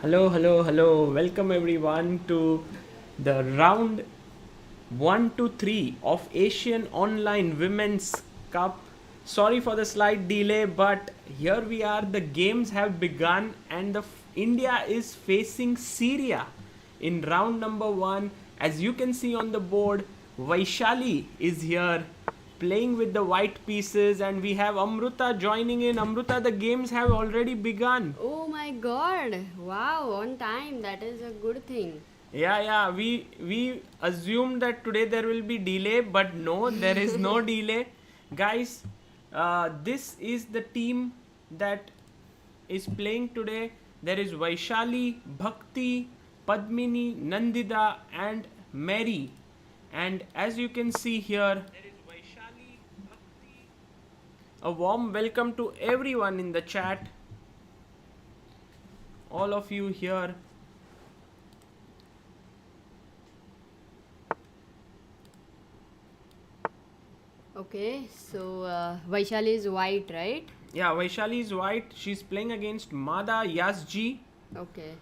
Hello, hello, hello. Welcome everyone to the round 1 to 3 of Asian Online Women's Cup. Sorry for the slight delay, but here we are. The games have begun, and India is facing Syria in round number 1. As you can see on the board, Vaishali is here playing with the white pieces, and we have Amruta joining in. Amruta, the games have already begun. Oh my god! Wow, on time. That is a good thing. Yeah. We assumed that today there will be delay, but no, there is no delay, guys. This is the team that is playing today. There is Vaishali, Bhakti, Padmini, Nandhidhaa, and Mary. And as you can see here, there is Vaishali, Bhakti. A warm welcome to everyone in the chat. All of you here. Okay, so Vaishali is white, right? Yeah, Vaishali is white. She's playing against Mada Yazji. Okay.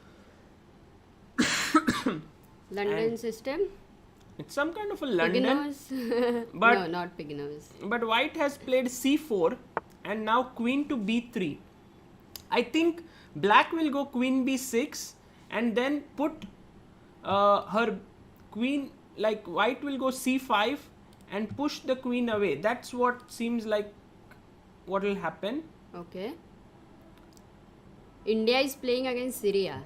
London And system? it's some kind of a London. Pignose? But No, not Pignose. but white has played c4 and now queen to b3. I think black will go queen b6 and then put her queen, like white will go c5 and push the queen away. That's what seems like what will happen. Okay. India is playing against Syria.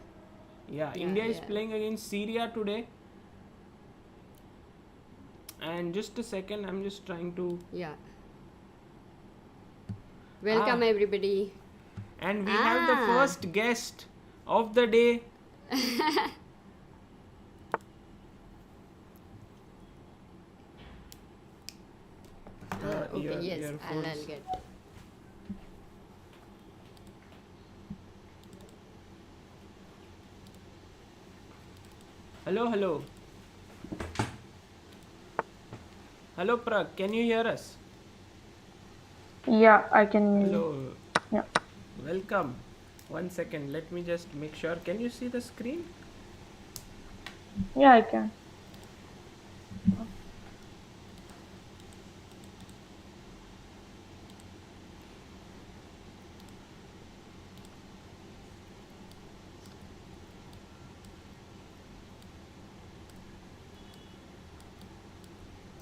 Yeah, Yeah, India is yeah. playing against Syria today. And just a second, I'm just trying to. Yeah. Welcome everybody. And we have the first guest of the day. Okay, yes, I'll earphones. get. Hello, hello. Hello, Prag. Can you hear us? Yeah, I can. Hello. Yeah. Welcome. One second. Let me just make sure. Can you see the screen? Yeah, I can.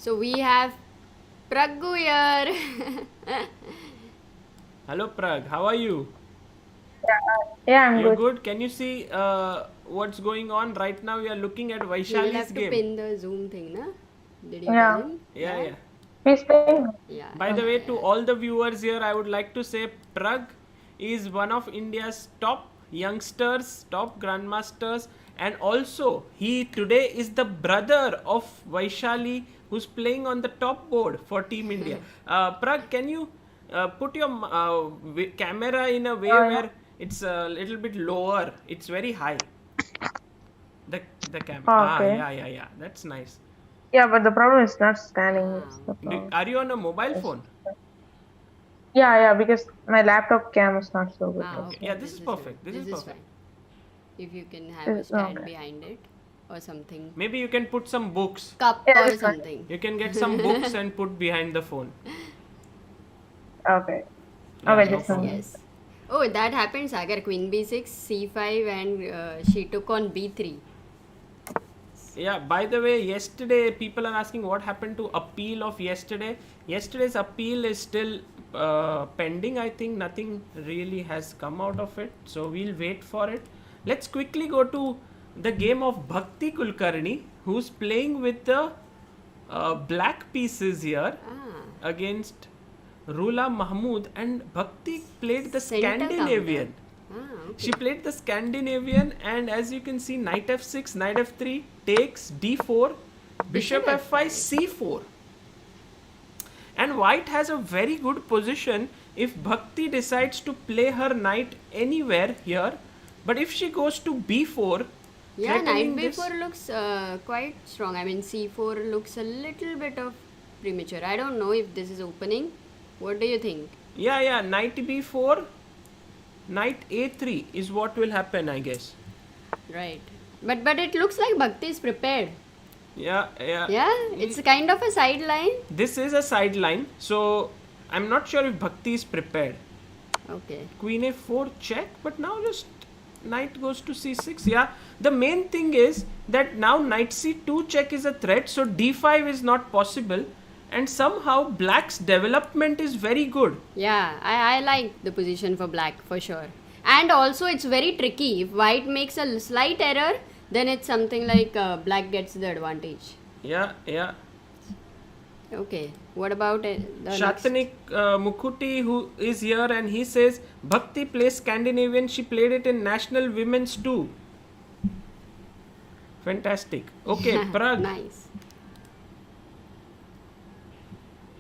So we have Praggu here. Hello, Prag. How are you? Yeah, I'm You're good. good. Can you see what's going on right now? We are looking at He will Vaishali's have to game. pin the Zoom thing, na? Did you Yeah. tell him? Yeah. He's playing. Yeah. By the way, to all the viewers here, I would like to say Prag is one of India's top youngsters, top grandmasters, and also he today is the brother of Vaishali, who's playing on the top board for Team India. Prag, can you put your camera in a way where it's a little bit lower? It's very high. The camera. Okay. Yeah. That's nice. Yeah, but the problem is not standing. It's the problem. Are you on a mobile phone? Yeah, because my laptop cam is not so good. Okay. Yeah, this is perfect. This is perfect. fine. If you can have a It's stand okay. behind it or something. Maybe you can put some books. Cup Yeah, or that's fine. something. You can get some books and put behind the phone. Okay. Yeah, Okay, no just problem. Yes. Oh, that happened, Sagar. Queen b6, c5, and she took on b3. Yeah, by the way, yesterday people are asking what happened to appeal of yesterday. Yesterday's appeal is still pending. I think nothing really has come out of it. So we'll wait for it. Let's quickly go to the game of Bhakti Kulkarni, who's playing with the black pieces here against Rula Mahmood, and Bhakti played the Center Scandinavian. Okay. She played the Scandinavian, and as you can see, knight f6, knight f3, takes d4, bishop f5, c4. And white has a very good position if Bhakti decides to play her knight anywhere here. But if she goes to b4, Yeah, knight threatening this, b4 looks quite strong. I mean, c4 looks a little bit of premature. I don't know if this is opening. What do you think? yeah, knight b4, knight a3 is what will happen, I guess. Right. But it looks like Bhakti is prepared. Yeah, yeah. Yeah, it's kind of a sideline. This is a sideline, so I'm not sure if Bhakti is prepared. Okay. Queen a4 check, but now just knight goes to c6. Yeah, the main thing is that now knight c2 check is a threat, so d5 is not possible, and somehow black's development is very good. Yeah, I like the position for black for sure. And also, it's very tricky. If white makes a slight error, then it's something like black gets the advantage. Yeah, yeah. Okay, what about the next? Shatanik Mukhuti, who is here, and he says Bhakti plays Scandinavian. She played it in National Women's too. Fantastic. Okay, Prag. Nice.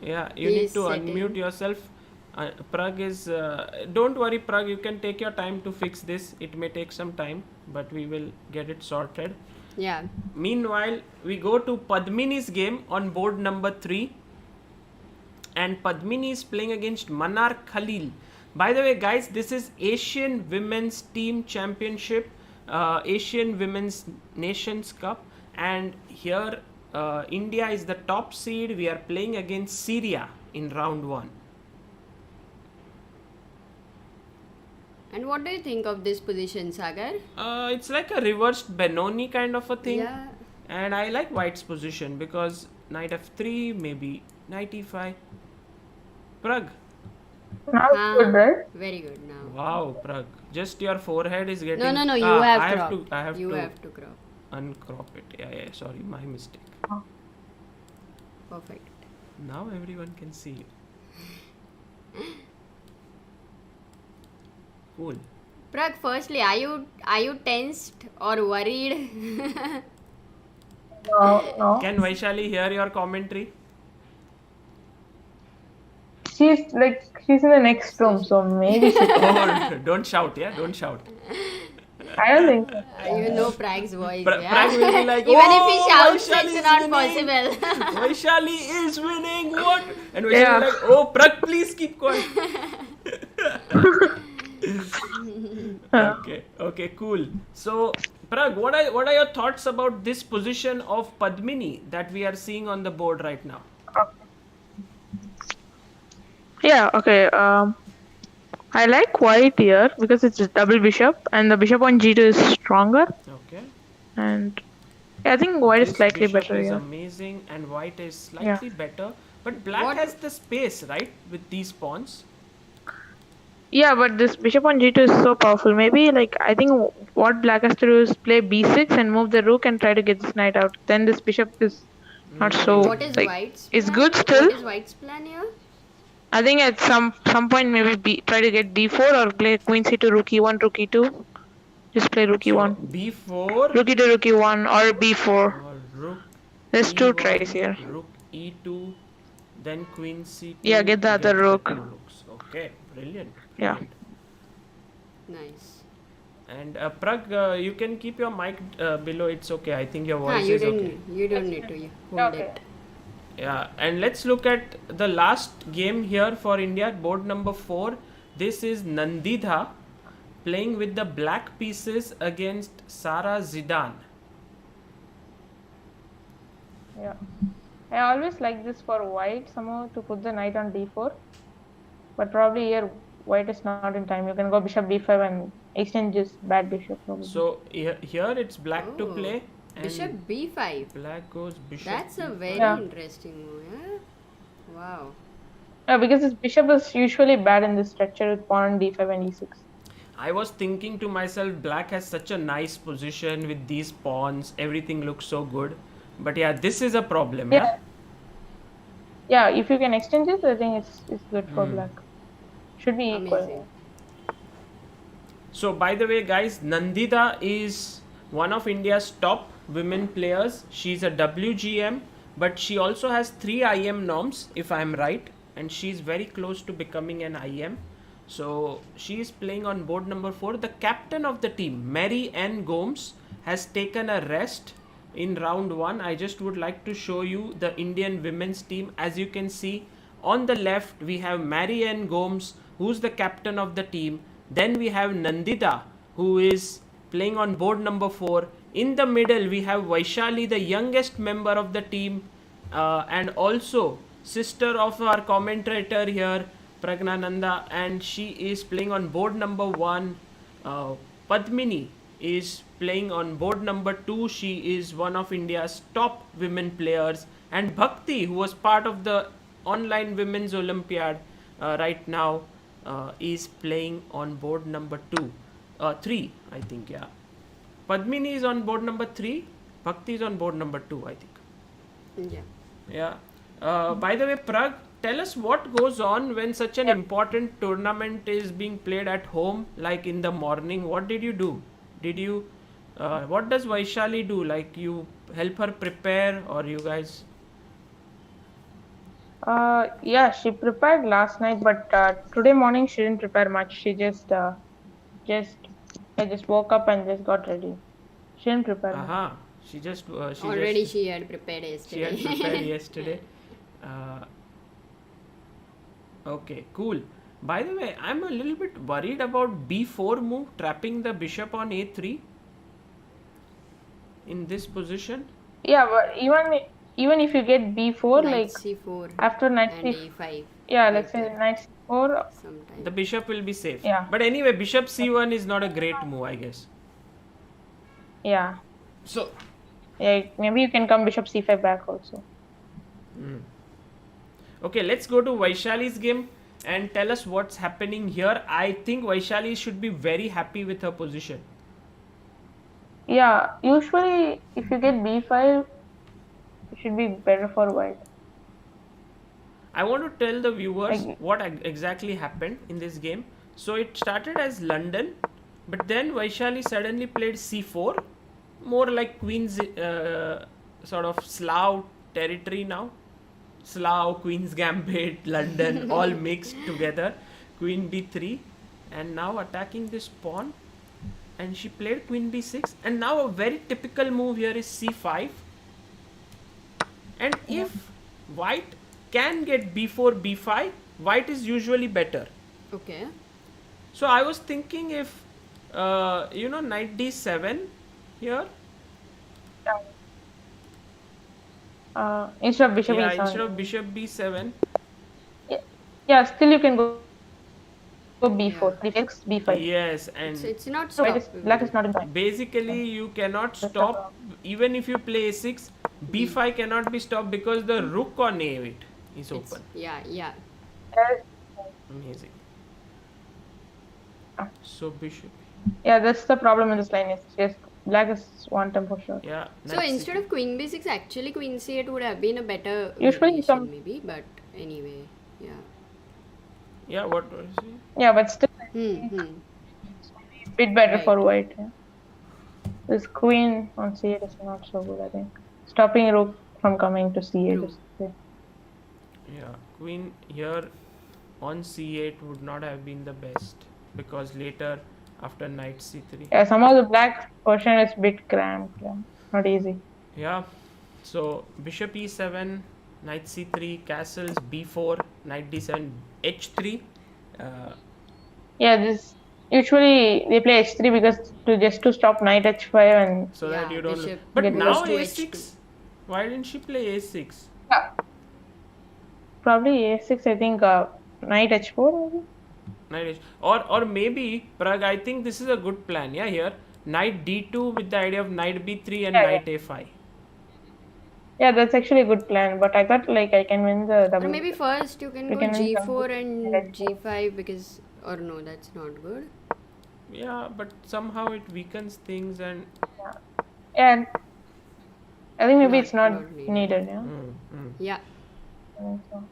Yeah, you He need is to setting. unmute yourself. Prag is. Don't worry, Prag. You can take your time to fix this. It may take some time, but we will get it sorted. Yeah. Meanwhile, we go to Padmini's game on board number 3. And Padmini is playing against Manar Khalil. By the way, guys, this is Asian Women's Team Championship, Asian Women's Nations Cup. And here, India is the top seed. We are playing against Syria in round 1. And what do you think of this position, Sagar? It's like a reversed Benoni kind of a thing. Yeah. And I like White's position because knight f3, maybe knight e5. Prag. Now it's good, right? Very good now. Wow, Prag. Just your forehead is getting... No, you I have have cropped. to, I have You to have to crop. uncrop it. Yeah, sorry, my mistake. Perfect. Now everyone can see it. Cool. Prag, firstly, are you tensed or worried? No. Can Vaishali hear your commentary? She's in the next room, so maybe she can. Oh, don't shout, yeah? Don't shout. I don't think so. You know Prag's voice. Prag Yeah? will be like, Even if he "Oh, shouts, Vaishali it's is not winning. possible. Vaishali is winning. What? And Vaishali Yeah. is like, oh, Prag, please keep quiet. Okay, cool. So, Prag, what are your thoughts about this position of Padmini that we are seeing on the board right now? Yeah, okay. I like white here because it's a double bishop and the bishop on g2 is stronger. Okay. And yeah, I think white is This slightly bishop better is here. amazing and white is slightly better. But black What- has the space, right? With these pawns. Yeah, but this bishop on g2 is so powerful. Maybe I think what black has to do is play b6 and move the rook and try to get this knight out. Then this bishop is not so What is White's it's plan? good still. What is White's plan here? I think at some point maybe try to get d4 or play queen c2 rook e1 rook e2. Just play rook e1. B4 Rook e2 rook e1 or b4. or rook. There's two E1, tries here. Rook e2, then queen c2. Yeah, get the other rook. two rooks. Okay, brilliant. Yeah. brilliant. Nice. And Prag, you can keep your mic below. It's okay. I think your voice You is okay. didn't. You don't need to hold it. Yeah, and let's look at the last game here for India, board number 4. This is Nandhidhaa playing with the black pieces against Sara Zidane. Yeah. I always like this for white somehow to put the knight on d4. But probably here white is not in time. You can go bishop b5 and exchange this bad bishop. Probably. So here it's black to Oh, play. And Bishop b5. black goes bishop. That's a very Yeah. interesting move. Yeah? Wow. Yeah, because this bishop is usually bad in this structure with pawn on d5 and e6. I was thinking to myself, black has such a nice position with these pawns. Everything looks so good. But yeah, this is a problem. Yeah. Yeah, if you can exchange this, I think it's good for black. Should be equal. Amazing. So by the way, guys, Nandhidhaa is one of India's top women players. She's a WGM, but she also has 3 IM norms, if I'm right, and she's very close to becoming an IM. So she is playing on board number 4. The captain of the team, Mary Ann Gomes, has taken a rest in round 1. I just would like to show you the Indian women's team. As you can see, on the left we have Mary Ann Gomes, who's the captain of the team. Then we have Nandhidhaa, who is playing on board number 4. In the middle, we have Vaishali, the youngest member of the team, and also sister of our commentator here, Praggnanandhaa, and she is playing on board number 1. Padmini is playing on board number 2. She is one of India's top women players. And Bhakti, who was part of the online women's Olympiad right now, is playing on board number 3, I think, yeah. Padmini is on board number 3. Bhakti is on board number 2, I think. Yeah. Yeah. By the way, Prag, tell us what goes on when such an important tournament is being played at home, like in the morning. What did you do? What does Vaishali do? Like, you help her prepare, or you guys? Yeah, she prepared last night, but today morning she didn't prepare much. She just woke up and just got ready. She didn't prepare much. Aha. She just Already she had prepared she yesterday. had prepared yesterday. Okay, cool. By the way, I'm a little bit worried about b4 move, trapping the bishop on a3 in this position. Yeah, but even if you get b4, Knight like c4 after knight and c, a5. yeah, let's say knight c4. Sometimes. The bishop will be safe. Yeah. But anyway, bishop c1 is not a great move, I guess. Yeah, So, yeah, maybe you can come bishop c5 back also. okay, let's go to Vaishali's game and tell us what's happening here. I think Vaishali should be very happy with her position. Yeah, usually if you get b5, it should be better for white. I want to tell the viewers Like- what exactly happened in this game. So it started as London, but then Vaishali suddenly played c4, more like Queen's sort of Slav territory now. Slav, Queen's Gambit, London, all mixed together. Queen b3, and now attacking this pawn. And she played Queen b6, and now a very typical move here is c5. And if white can get b4, b5, white is usually better. Okay. So I was thinking if, knight d7 here. Instead of bishop Yeah, e7. instead of bishop b7. Yeah, still you can go b4, d6, b5. Yes, and It's not So black is stoppable. not in time. basically you cannot That's the stop, problem. even if you play a6, b5 cannot be stopped because the rook on a8 is open. Yeah. Amazing. Ah. So bishop. Yeah, that's the problem in this line. It's just black is one tempo short. Yeah. So knight instead of queen b6, actually queen c8 would have been a better Usually variation some- maybe, but anyway, yeah. Yeah, what was it? Yeah, but still Hmm. bit better Right. for white. Yeah. This queen on c8 is not so good, I think. Stopping rook from coming to c8 True. is good. Yeah, queen here on c8 would not have been the best, because later after knight c3. Yeah, somehow the black portion is bit cramped. Yeah. Not easy. Yeah, so bishop e7, knight c3, castles, b4, knight d7, h3. Yeah, this usually they play h3 because to stop knight h5 and So that Yeah, you don't. bishop But get now goes to a6. h2. Why didn't she play a6? yeah. Probably a6. I think knight h4 maybe. Knight h. Or maybe Prag. I think this is a good plan. Yeah, here knight d2 with the idea of knight b3 and Yeah, knight a5. Yeah, that's actually a good plan. But I thought like I can win the Or double. maybe first you can We go can win g4 double. and g5 because, or no, that's not good. Yeah, but somehow it weakens things and. And I think maybe Not- it's not not needed. needed. Yeah. Yeah. I think so.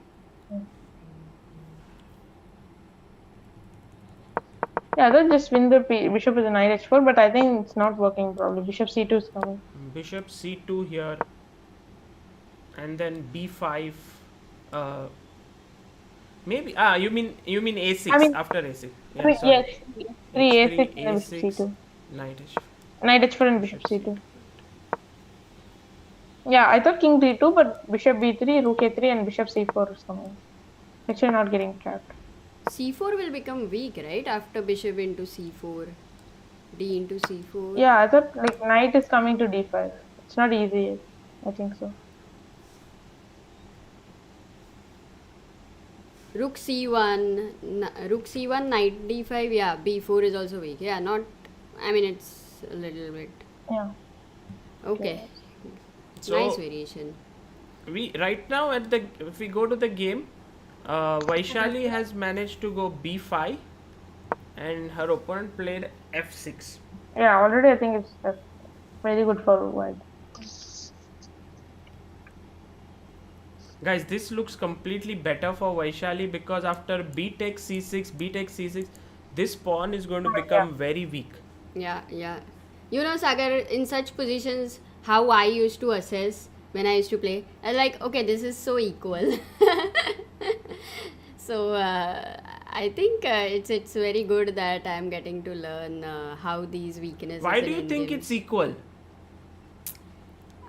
Yeah, they'll just win the bishop with the knight h4, but I think it's not working probably. Bishop c2 is coming. Bishop c2 here, and then b5. Maybe you mean a6 I mean- after a6. Yeah, Yes, sorry. yes. 3 a6 and a6, bishop c2. knight h. Knight h4 and bishop c2. Yeah, I thought king d2, but bishop b3, rook a3, and bishop c4 is coming. Actually, not getting trapped. c4 will become weak, right? After bishop into c4. D into C4. Yeah, I thought like knight is coming to D5. It's not easy yet. I think so. Rook C1, Rook C1, Knight D5. Yeah, B4 is also weak. Yeah, not. I mean, it's a little bit. Yeah. Okay. So Nice variation. we right now if we go to the game, Vaishali has managed to go b5, and her opponent played f6. Yeah, already I think it's very good for white. Guys, this looks completely better for Vaishali because after b takes c6, b takes c6, this pawn is going to become very weak. Yeah, yeah. You know, Sagar, in such positions, how I used to assess when I used to play, I was like, okay, this is so equal. So I think it's very good that I'm getting to learn how these weaknesses. Why do in you think Indian- it's equal?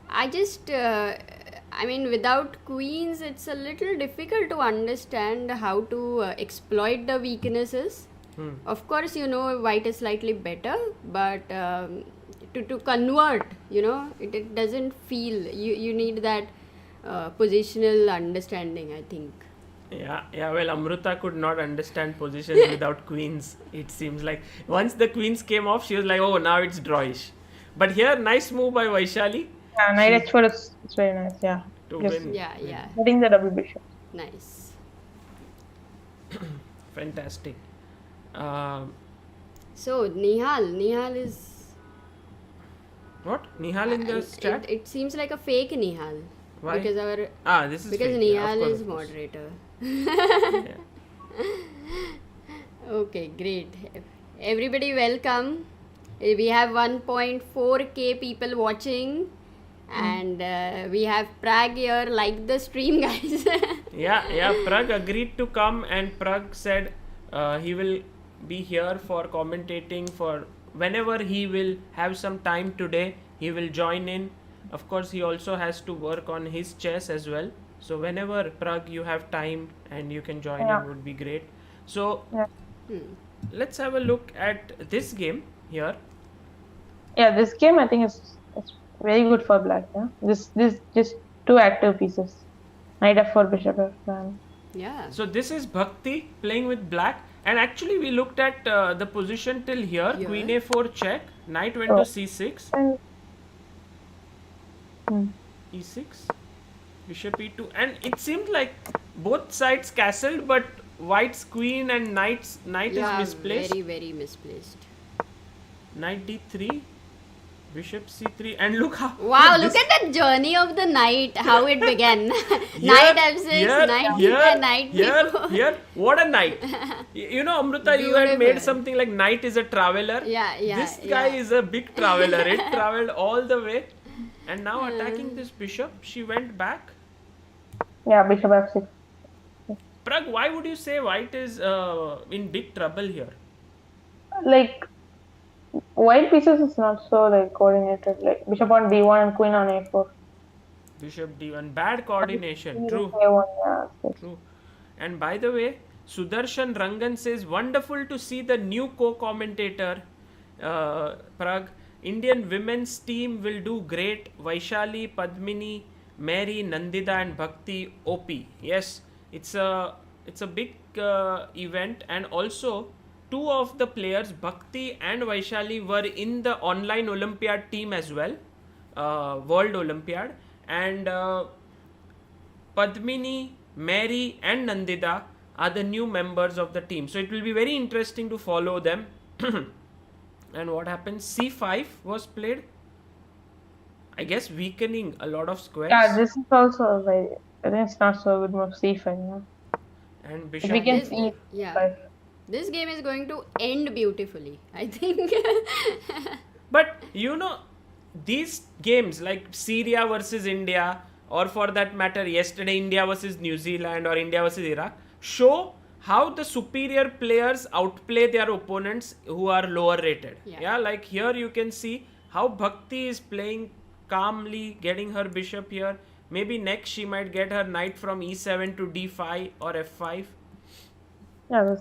I just, I mean, without queens, it's a little difficult to understand how to exploit the weaknesses. Of course, you know, white is slightly better, but to convert, you know, it doesn't feel, you need that positional understanding, I think. Yeah, well, Amruta could not understand positions without queens. It seems like once the queens came off, she was like, oh, now it's drawish. But here, nice move by Vaishali Yeah, knight h4 is it's very nice. Yeah. to Yes. win. Yeah, yeah, Getting the double bishop. nice. Fantastic. So, Nihal is... What? Nihal in the chat? It seems like a fake Nihal. Why? Because our... This is Because fake. Yeah, of Nihal course, is of course. moderator. Yeah. Okay, great. Everybody welcome. We have 1.4k people watching, and we have Prag here. Like the stream, guys. Yeah, Prag agreed to come, and Prag said he will be here for commentating for whenever he will have some time today. He will join in. Of course, he also has to work on his chess as well. So whenever Prag you have time and you can join in would be great. So Yeah. let's have a look at this game here. Yeah, this game I think it's very good for black. Yeah. This just two active pieces. Knight f4, bishop f9. Yeah. So this is Bhakti playing with black, and actually we looked at the position till here. Yeah. Queen a4 check, knight went to c6, And e6, bishop e2, and it seemed like both sides castled, but white's queen and knight Yeah, is misplaced. very, very misplaced. Knight d3, bishop c3, and look how Wow, look at the journey of the knight, how it began. Knight f6, knight d5, knight d4. here, what a knight. You know, Amruta, you had made Beautiful. something like knight is a traveler. Yeah, This guy yeah. is a big traveler. It traveled all the way, and now attacking this bishop, she went back. yeah, bishop f6. Prag, why would you say white is in big trouble here? Like white pieces is not so like coordinated. Like bishop on d1 and queen on a4. Bishop d1, bad coordination. True. a1, yeah. True. And by the way, Sudarshan Rangan says, wonderful to see the new co-commentator, Prag. Indian women's team will do great. Vaishali, Padmini, Mary, Nandhidhaa and Bhakti, OP. Yes, it's a big event, and also two of the players, Bhakti and Vaishali, were in the online Olympiad team as well, World Olympiad, and Padmini, Mary and Nandhidhaa are the new members of the team. So it will be very interesting to follow them. And what happens? C5 was played. I guess weakening a lot of squares. Yeah, this is also very. I think it's not so good move c5. Yeah. And If bishop. we can This- see yeah. e5. This game is going to end beautifully, I think. But you know, these games like Syria versus India, or for that matter, yesterday India versus New Zealand or India versus Iraq, show how the superior players outplay their opponents who are lower rated. Yeah. Like here you can see how Bhakti is playing calmly, getting her bishop here. Maybe next she might get her knight from e7 to d5 or f5. Yeah,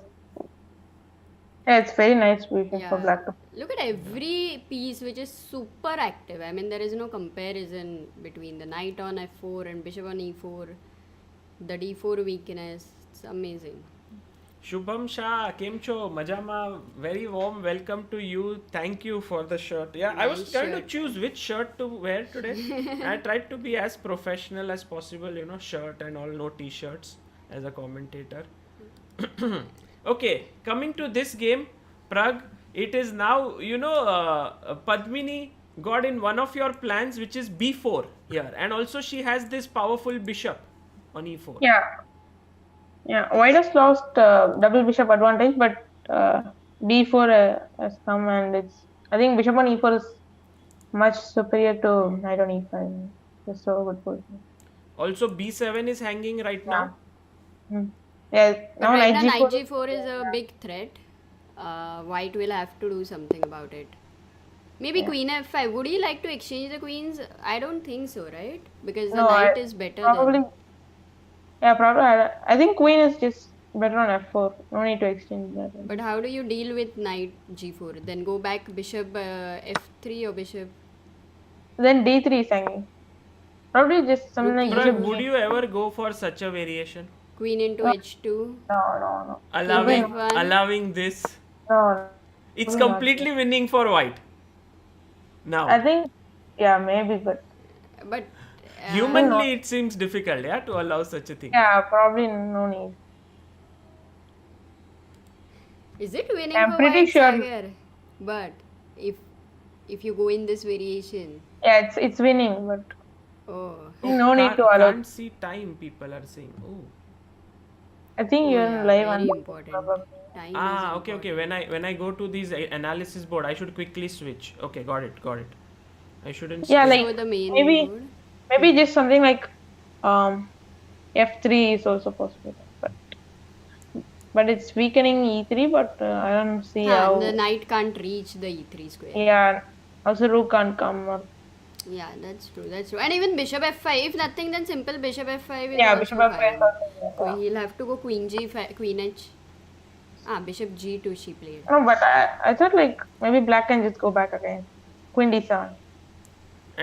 Yeah, it's very nice position for Yeah. black to. Look at every piece which is super active. I mean, there is no comparison between the knight on f4 and bishop on e4, the d4 weakness. It's amazing. Shubham Shah, Kemcho, Majama, very warm welcome to you. Thank you for the shirt. Yeah, I was Nice trying to shirt. choose which shirt to wear today. I tried to be as professional as possible, shirt and all, no t-shirts as a commentator. Okay, coming to this game, Prag, it is now, Padmini got in one of your plans, which is b4 here. And also she has this powerful bishop on e4. Yeah, yeah. White has lost double bishop advantage, but d4 has come, and it's. I think bishop on e4 is much superior to knight on e5. It's so good position. Also b7 is hanging right Yeah. now. Yeah. But Now right knight now, knight g4. g4 is a big threat. White will have to do something about it. Maybe Yeah. queen f5. Would you like to exchange the queens? I don't think so, right? Because the No, knight is better probably. than. Yeah, probably. I think queen is just better on f4. No need to exchange that. But how do you deal with knight g4? Then go back bishop f3 or bishop. Then d3 is hanging. Probably just something like Rook Prag, bishop would g. you ever go for such a variation? Queen into No, h2. no. Allowing, King f1. allowing this. No, It's probably not. completely winning for white. Now, I think, yeah, maybe, but But humanly it seems difficult, yeah, to allow such a thing. yeah, probably no need. is it winning I'm for pretty white, sure. Sagar? But if you go in this variation, Yeah, it's winning, but oh, no need to allow. Can't see time, people are saying. Oh. I think oh you're yeah, in live very and important. probably. Time is Okay. important. When I go to these analysis board, I should quickly switch. Okay, got it. I shouldn't. Yeah, stay. like So the main maybe board. maybe just something like f3 is also possible, but it's weakening e3. But I don't see how. The knight can't reach the e3 square. Yeah, also rook can't come. Or, Yeah, that's true. And even bishop f5. If nothing, then simple bishop f5 is yeah, also bishop f5 fine. is also. So he'll have to go queen g5, queen h. Bishop g2 she played. No, but I thought like maybe black can just go back again. Queen d7.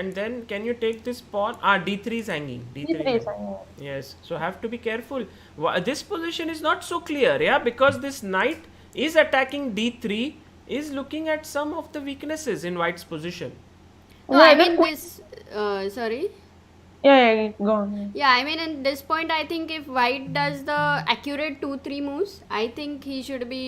And then can you take this pawn? D3 is hanging. d3 is hanging. Yes, so have to be careful. This position is not so clear, yeah, because this knight is attacking d3, is looking at some of the weaknesses in white's position. No, Yeah, I that mean queen- this. Sorry. Yeah, go on. Yeah, I mean at this point, I think if white does the accurate 2-3 moves, I think he should be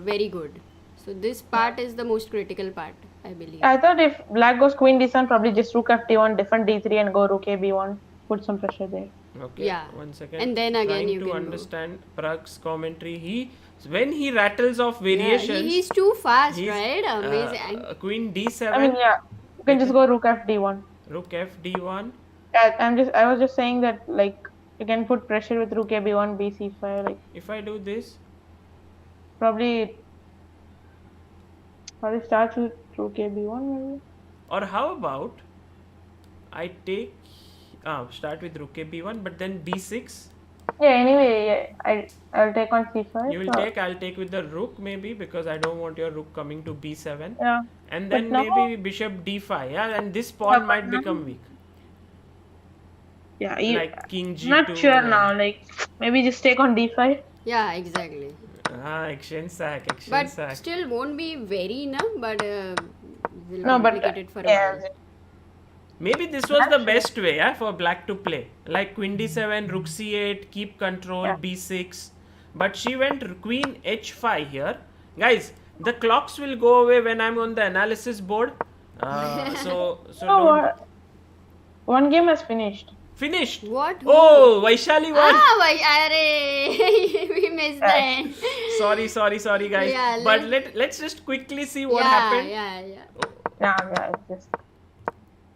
very good. So this part is the most critical part, I believe. I thought if black goes queen d7, probably just rook f d1, defend d3, and go rook a b1. Put some pressure there. Okay, Yeah. 1 second. And then again Trying you to can go. understand Prag's commentary. When he rattles off Yeah, variations, he's too fast, he's, right? Amazing. Queen d7, I mean, yeah, you can just go rook f d1. rook f d1. I was just saying that like you can put pressure with rook a b1, bc5. Like If I do this, probably starts with rook a b1 maybe. or how about I take start with rook a b1, but then b6. Yeah. Anyway, yeah, I'll take on c5. You will so- take. I'll take with the rook maybe, because I don't want your rook coming to b7. Yeah. And But then now- maybe bishop d5. Yeah, and this pawn but might now- become weak. Yeah. Like king g2. Not sure now. Like maybe just take on d5. Yeah, exactly. Exchange sack. But sack. still won't be very enough, but will No, but complicate it for a yeah. while. Maybe this was the best way, yeah, for black to play. Like queen d7, rook c8, keep control, Yeah. b6. But she went queen h5 here. Guys, the clocks will go away when I'm on the analysis board. So No, don't. one game has finished. Finished. What? Oh, Vaishali won. We missed the end. Sorry, guys. Yeah, but let's just quickly see what yeah, happened. Yeah. Yeah, it's just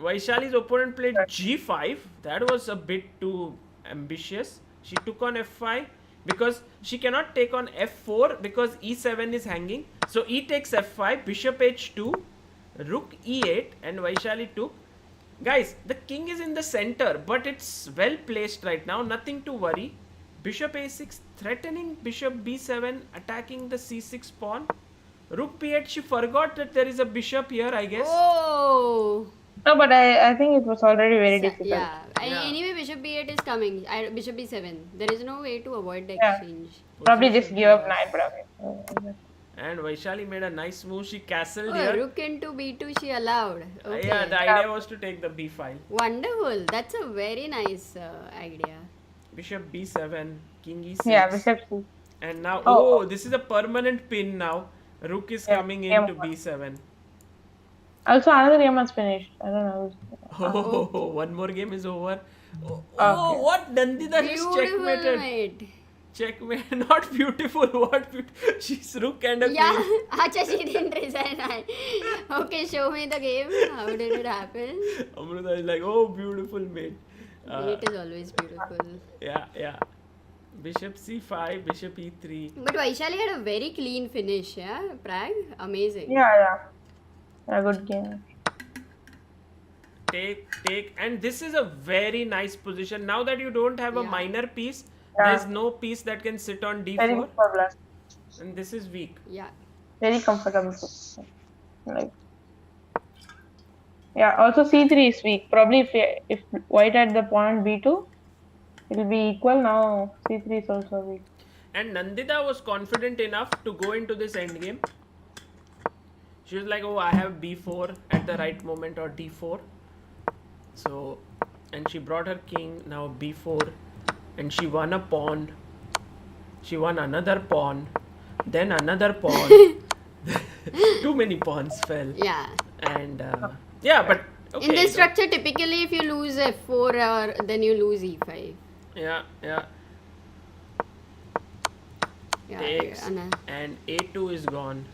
Vaishali's opponent played g5. That was a bit too ambitious. She took on f5 because she cannot take on f4 because e7 is hanging. So e takes f5, bishop h2, rook e8, and Vaishali took. Guys, the king is in the center, but it's well placed right now. Nothing to worry. Bishop a6 threatening bishop b7, attacking the c6 pawn. Rook p8, she forgot that there is a bishop here, I guess. Oh! No, but I think it was already very difficult. Yeah. Yeah. Anyway, bishop b8 is coming. Bishop b7. There is no way to avoid the Yeah. exchange. Probably just Position, give up yes. knight, but okay. And Vaishali made a nice move. She castled Oh, here. rook into b2 she allowed. Okay. Yeah, the idea was to take the b file. Wonderful. That's a very nice idea. Bishop b7, king e6. Yeah, bishop c. And now, Oh. this is a permanent pin now. Rook is Yeah, coming game into b7. Also, another game has finished. I don't know. Oh, one more game is over. Oh, Okay. what? Nandhidhaa is Beautiful checkmated. mate. Checkmate. Not beautiful. What? She's rook and a Yeah. queen. Acha, she didn't resign. Okay, show me the game. How did it happen? Amruta is like, oh, beautiful mate. It is always beautiful. Yeah. Bishop c5, bishop e3. But Vaishali had a very clean finish, yeah? Prag? Amazing. Yeah. A good game. Take. And this is a very nice position. Now that you don't have a Yeah. minor piece, Yeah. there's no piece that can sit on Very d4. good for blast. And this is weak. Yeah. Very comfortable. Like. Yeah. Also, c3 is weak. Probably if white had the pawn on b2, it will be equal. Now c3 is also weak. And Nandhidhaa was confident enough to go into this endgame. She was like, oh, I have b4 at the right moment, or d4. So, and she brought her king, now b4. And she won a pawn. She won another pawn. Then another pawn. Too many pawns fell. Yeah. And, but... Okay, In this structure, typically if you lose f4, or then you lose e5. Yeah. Yeah. Takes, Anna. and a2 is gone,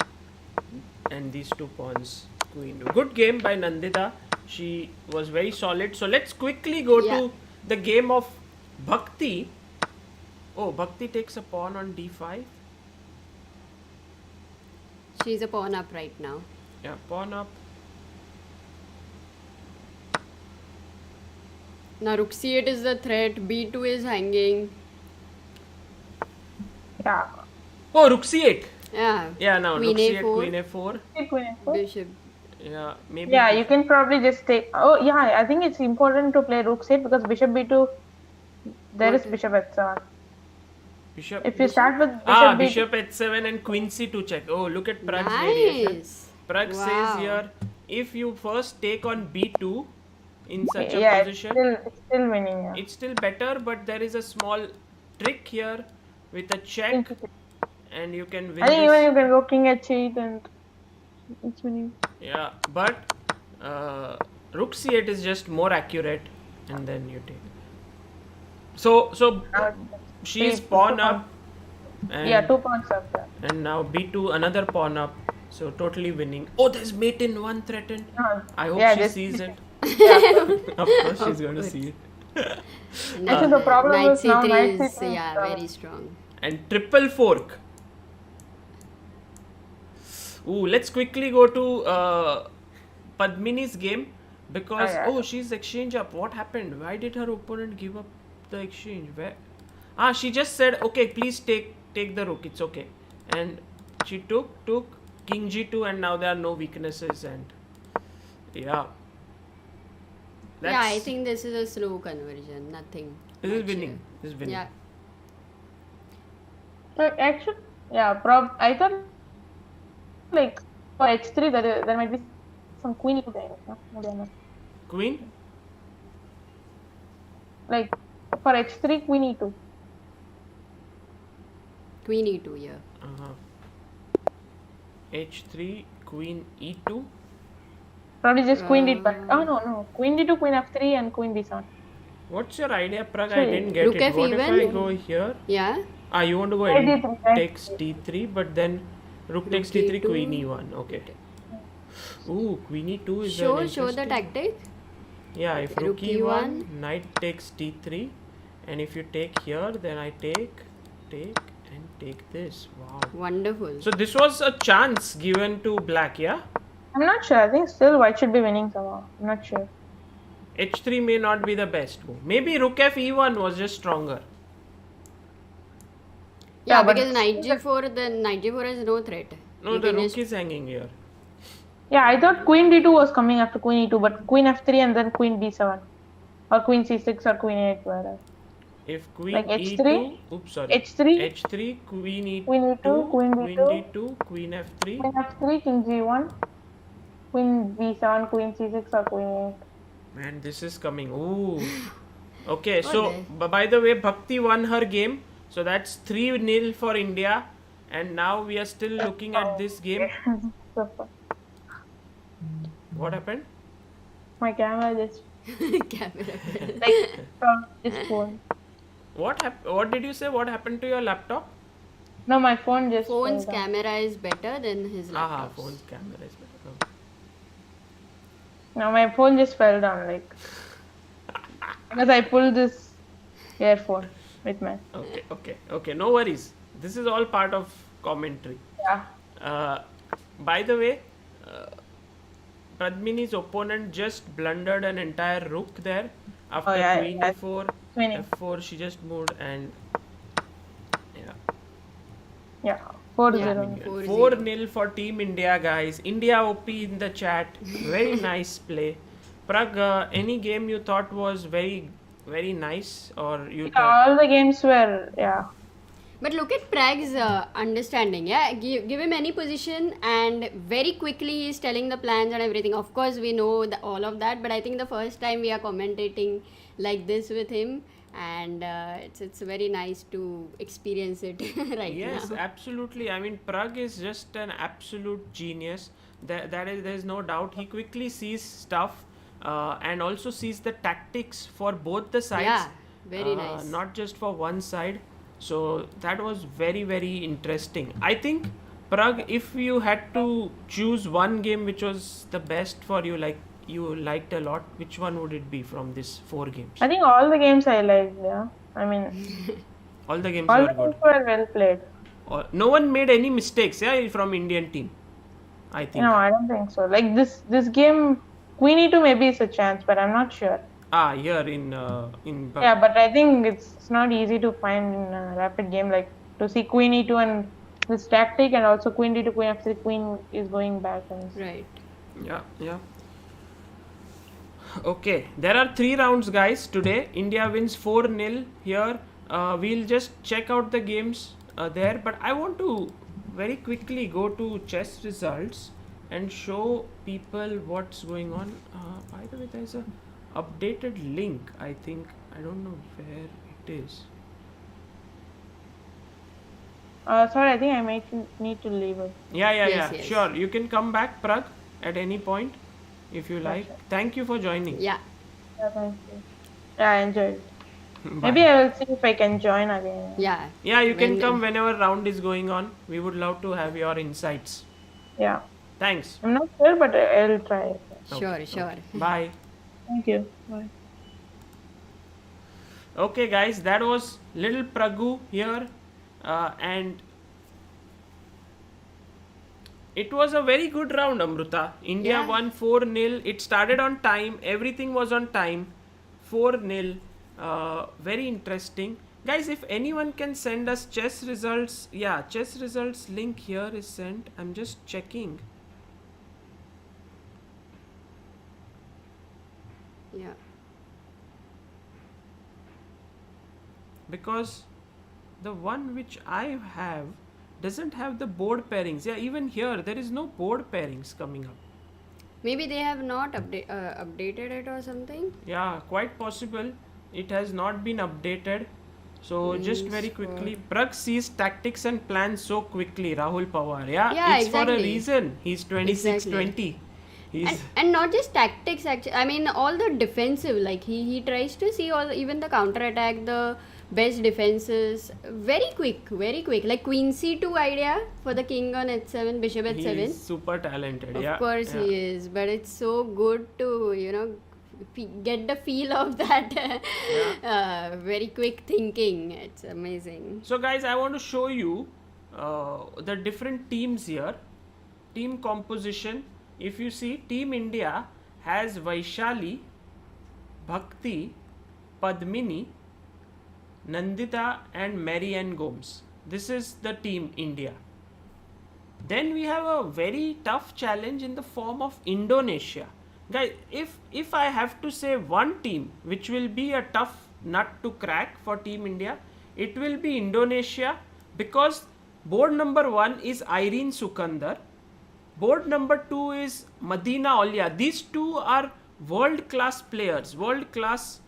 and these two pawns queen. Good game by Nandhidhaa. She was very solid. So let's quickly go to the game of Bhakti. Oh, Bhakti takes a pawn on d5. She's a pawn up right now. Yeah, pawn up. Now rook c8 is the threat, b2 is hanging. Yeah. Oh, rook c8. Yeah. Yeah, now Queen rook c8, a4. queen a4. Queen a4. Bishop. Yeah, maybe. Yeah, you can probably just take. Oh, yeah. I think it's important to play rook c8 because bishop b2. There is bishop h7. Bishop. If you start with bishop b2, Bishop h7 and queen c2 check. Oh, look at Prag's variation. Nice. Prag Wow. says here, if you first take on b2 in such a yeah, position, it's still winning. Yeah. it's still better, but there is a small trick here with a check, and you can win I think this. even you can go king h8 and it's winning. Yeah, but rook c8 is just more accurate, and then you take. So Now she is three- pawn two up, and, yeah, 2 pawns up there. and now b2 another pawn up. So totally winning. Oh, there's mate in one threatened. No, I hope yeah, she this- sees it. Of course, she's going to see it. Actually, the problem Knight is now c3 knight is c3 is, very strong. And triple fork. Ooh, let's quickly go to Padmini's game because she's exchange up. What happened? Why did her opponent give up the exchange? Where? She just said, okay, please take the rook. It's okay. And she took king g2, and now there are no weaknesses. And yeah. Yeah, I think this is a slow conversion. Nothing. This is much winning. here. This is winning. Yeah. So actually, yeah, I thought like for h3 there might be some queen e2 there. No? Maybe I'm not. Queen? Like for h3 queen e2. Queen e2, yeah. h3, queen e2. Probably just queen d back. Oh no, queen d2, queen f3, and queen d7. What's your idea, Prag? I Sorry, didn't get rook it. What if I F even? go here? Yeah. You want to go Knight and d3, knight takes d3, but then rook takes d3, d2. queen e1. Okay. Ooh, queen e2 is Show an the interesting- tactic. Yeah, if rook Rook e1, e1. knight takes d3, and if you take here, then I take, and take this. Wow. Wonderful. So this was a chance given to black, yeah? I'm not sure. I think still white should be winning somehow. I'm not sure. h3 may not be the best move. Maybe rook f e1 was just stronger. Yeah, but because knight g4, then knight g4 has no threat. No, You the can rook just is hanging here. Yeah, I thought queen d2 was coming after queen e2, but queen f3 and then queen b7. Or queen c6 or queen a8, whatever. If Like queen h3, e2, oops, sorry. h3, h3, queen queen e2, e2, queen queen d2, d2, queen f3. queen f3, king g1, queen b7, queen c6 or queen a8. Man, this is coming. Ooh. Okay, oh so there. by the way, Bhakti won her game. So that's 3-0 for India. And now we are still looking at Oh, this game. okay. So far. What happened? My camera just Camera. like from this phone. What did you say? What happened to your laptop? No, my phone just fell Phone's down. camera is better than his laptop's. Phone's camera is better. No, my phone just fell down, like because I pulled this earphone with my Okay. No worries. This is all part of commentary. yeah. By the way, Padmini's opponent just blundered an entire rook there. After queen e4, Queen f4, she just moved and yeah 4-0. Yeah. 4-0 for Team India, guys. India OP in the chat. Very nice play. Prag, any game you thought was very, very nice, or you thought? All the games were But look at Prag's understanding. Yeah, give him any position, and very quickly he's telling the plans and everything. Of course, we know all of that, but I think the first time we are commentating like this with him, and it's very nice to experience it right Yes, now. absolutely. I mean, Prag is just an absolute genius. There's no doubt. He quickly sees stuff, and also sees the tactics for both the sides. Yeah, very nice. Not just for one side. So that was very, very interesting. I think Prag, if you had to choose one game which was the best for you, like you liked a lot, which one would it be from these 4 games? I think all the games I liked. Yeah, I mean All the games all were the good. games were well played. No one made any mistakes, yeah, from Indian team, I think. No, I don't think so. Like this game, queen e2 maybe is a chance, but I'm not sure. Here in Yeah, but I think it's not easy to find in a rapid game, like to see queen e2 and this tactic, and also queen d2, queen f3, queen is going back. And Right. Yeah. Okay, there are 3 rounds, guys. Today India wins 4-0 here. We'll just check out the games there, but I want to very quickly go to chess results and show people what's going on. By the way, there's a updated link, I think. I don't know where it is. sorry, I think I might need to leave it. Yeah. Yes. Sure, you can come back, Prag, at any point if you like. Sure. Thank you for joining. Yeah. Yeah, thank you. Yeah, I enjoyed it. Bye. Maybe I will see if I can join again. Yeah. Yeah, you can When- come whenever round is going on. We would love to have your insights. Yeah, Thanks. I'm not sure, but I'll try it. Sure. Bye. Thank you. Bye. Okay, guys, that was little Pragu here, and it was a very good round, Amruta. India Yeah. won 4-0. It started on time. Everything was on time. 4-0. Very interesting. Guys, if anyone can send us chess results, chess results link here is sent. I'm just checking. Yeah. Because the one which I have doesn't have the board pairings. Yeah, even here there is no board pairings coming up. Maybe they have not updated it or something. Yeah, quite possible. It has not been updated. So just very quickly, Prag sees tactics and plans so quickly. Rahul Pawar. Yeah, it's for a exactly. reason. He's 26-20. And not just tactics actually. I mean all the defensive, like he tries to see all, even the counter attack, the best defenses, very quick, like queen c2 idea for the king on h7, bishop h7. He's super talented. Of course he is, but it's so good to get the feel of that very quick thinking. It's amazing. So guys, I want to show you the different teams here. Team composition. If you see, Team India has Vaishali, Bhakti, Padmini, Nandhidhaa and Mary Ann Gomes. This is the Team India. Then we have a very tough challenge in the form of Indonesia. Guys, if I have to say one team which will be a tough nut to crack for Team India, it will be Indonesia, because board number 1 is Irene Sukandar. Board number 2 is Madina Olia. These two are world class players. World class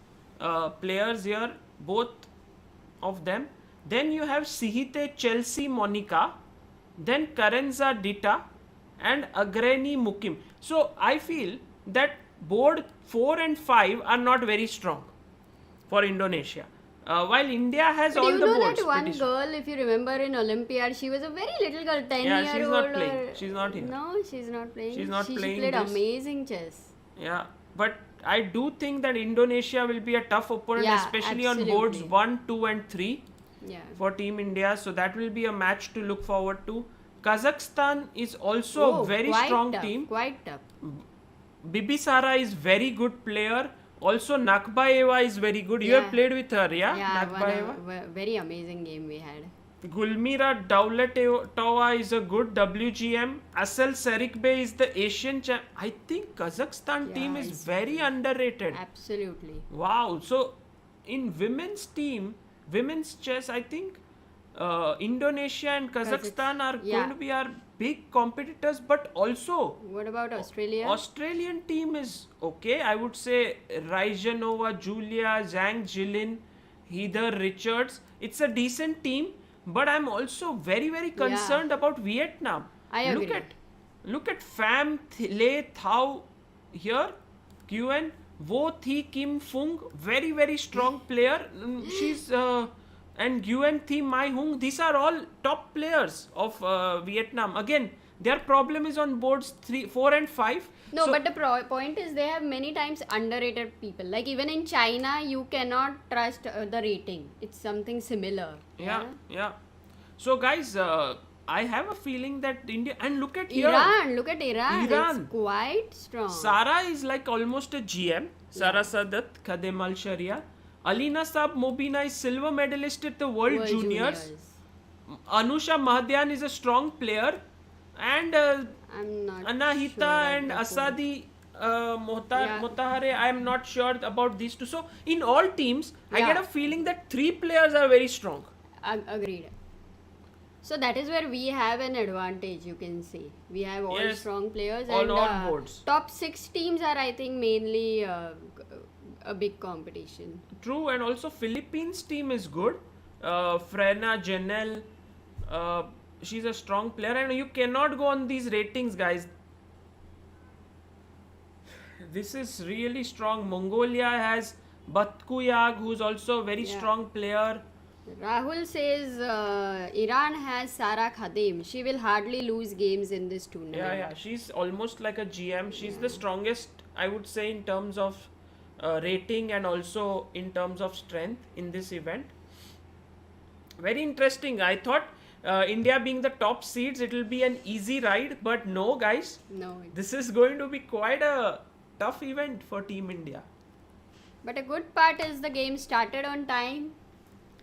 players here, both of them. Then you have Sihite Chelsea Monica, then Karenza Dita, and Agreni Mukim. So I feel that board 4 and 5 are not very strong for Indonesia. While India has But all you the know boards. that one pretty strong. girl, if you remember in Olympiad, she was a very little girl, 10 Yeah, year she's old. not playing. She's not here. No, she's not playing. She's not she playing played this. amazing chess. Yeah, but I do think that Indonesia will be a tough opponent, Yeah, especially on boards absolutely. 1, 2, and 3 Yeah. for Team India. So that will be a match to look forward to. Kazakhstan is also a very quite strong tough, team. Quite tough. Bibisara is very good player. Also Nakbaeva is very good. You have Yeah. played with her, yeah? Yeah, Nakbaeva. very amazing game we had. Gulmira Daulatova is a good WGM. Asal Sarikbey is the Asian champ. I think Kazakhstan Yeah, team is it's very underrated. Absolutely. Wow. So in women's team, women's chess, I think Indonesia and Kazakhstan are yeah. going to be our big competitors, but also What about Australia? Australian team is okay. I would say Raijanova, Julia, Zhang Jilin, Heather Richards. It's a decent team, but I'm also very, very concerned about Vietnam. I agree. Look at Pham Le Thao here. Nguyen Vo Thi Kim Fung, very, very strong player. She's and Nguyen Thi Mai Hung. These are all top players of Vietnam. Again, their problem is on boards 3, 4, and 5. No, So- but the point is they have many times underrated people. Like even in China, you cannot trust the rating. It's something similar. Yeah. So guys, I have a feeling that India, and look at here. Iran, look at Iran. Iran. It's quite strong. Sara is like almost a GM. Sara Sadat, Khadem Al Sharia. Alina Saab Mobina is silver medalist at the World Juniors. Anusha Mahdian is a strong player. And I'm not Anahita sure and of the Asadi Yeah. Motahare, I am not sure about these two. So in all teams, I Yeah. get a feeling that 3 players are very strong. Agreed. So that is where we have an advantage, you can say. We have all Yes, strong players on and all boards. top 6 teams are, I think, mainly a big competition. True, and also Philippines team is good. Frena Janelle, she's a strong player, and you cannot go on these ratings, guys. This is really strong. Mongolia has Batkuyag, who's also a very Yeah. strong player. Rahul says Iran has Sara Khadem. She will hardly lose games in this tournament. Yeah. She's almost like a GM. She's the strongest, I would say, in terms of rating and also in terms of strength in this event. Very interesting. I thought India being the top seeds, it will be an easy ride, but no, guys. No. This is going to be quite a tough event for Team India. But a good part is the game started on time.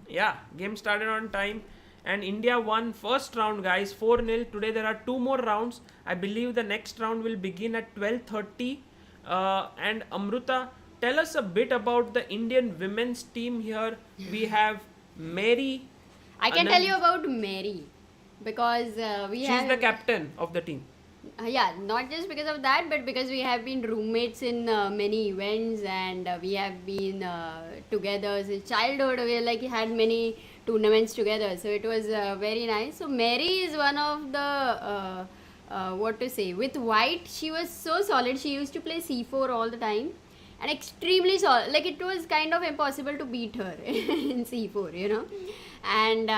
Yeah, game started on time and India won first round, guys, 4-0. Today there are 2 more rounds. I believe the next round will begin at 12:30. And Amruta, tell us a bit about the Indian women's team here. We have Mary. I can tell you about Mary because we She's have... the captain of the team. Yeah, not just because of that, but because we have been roommates in many events and we have been together since childhood. We had many tournaments together, so it was very nice. So Mary is one of the what to say, with white she was so solid. She used to play c4 all the time and extremely solid. Like it was kind of impossible to beat her in c4, you know. And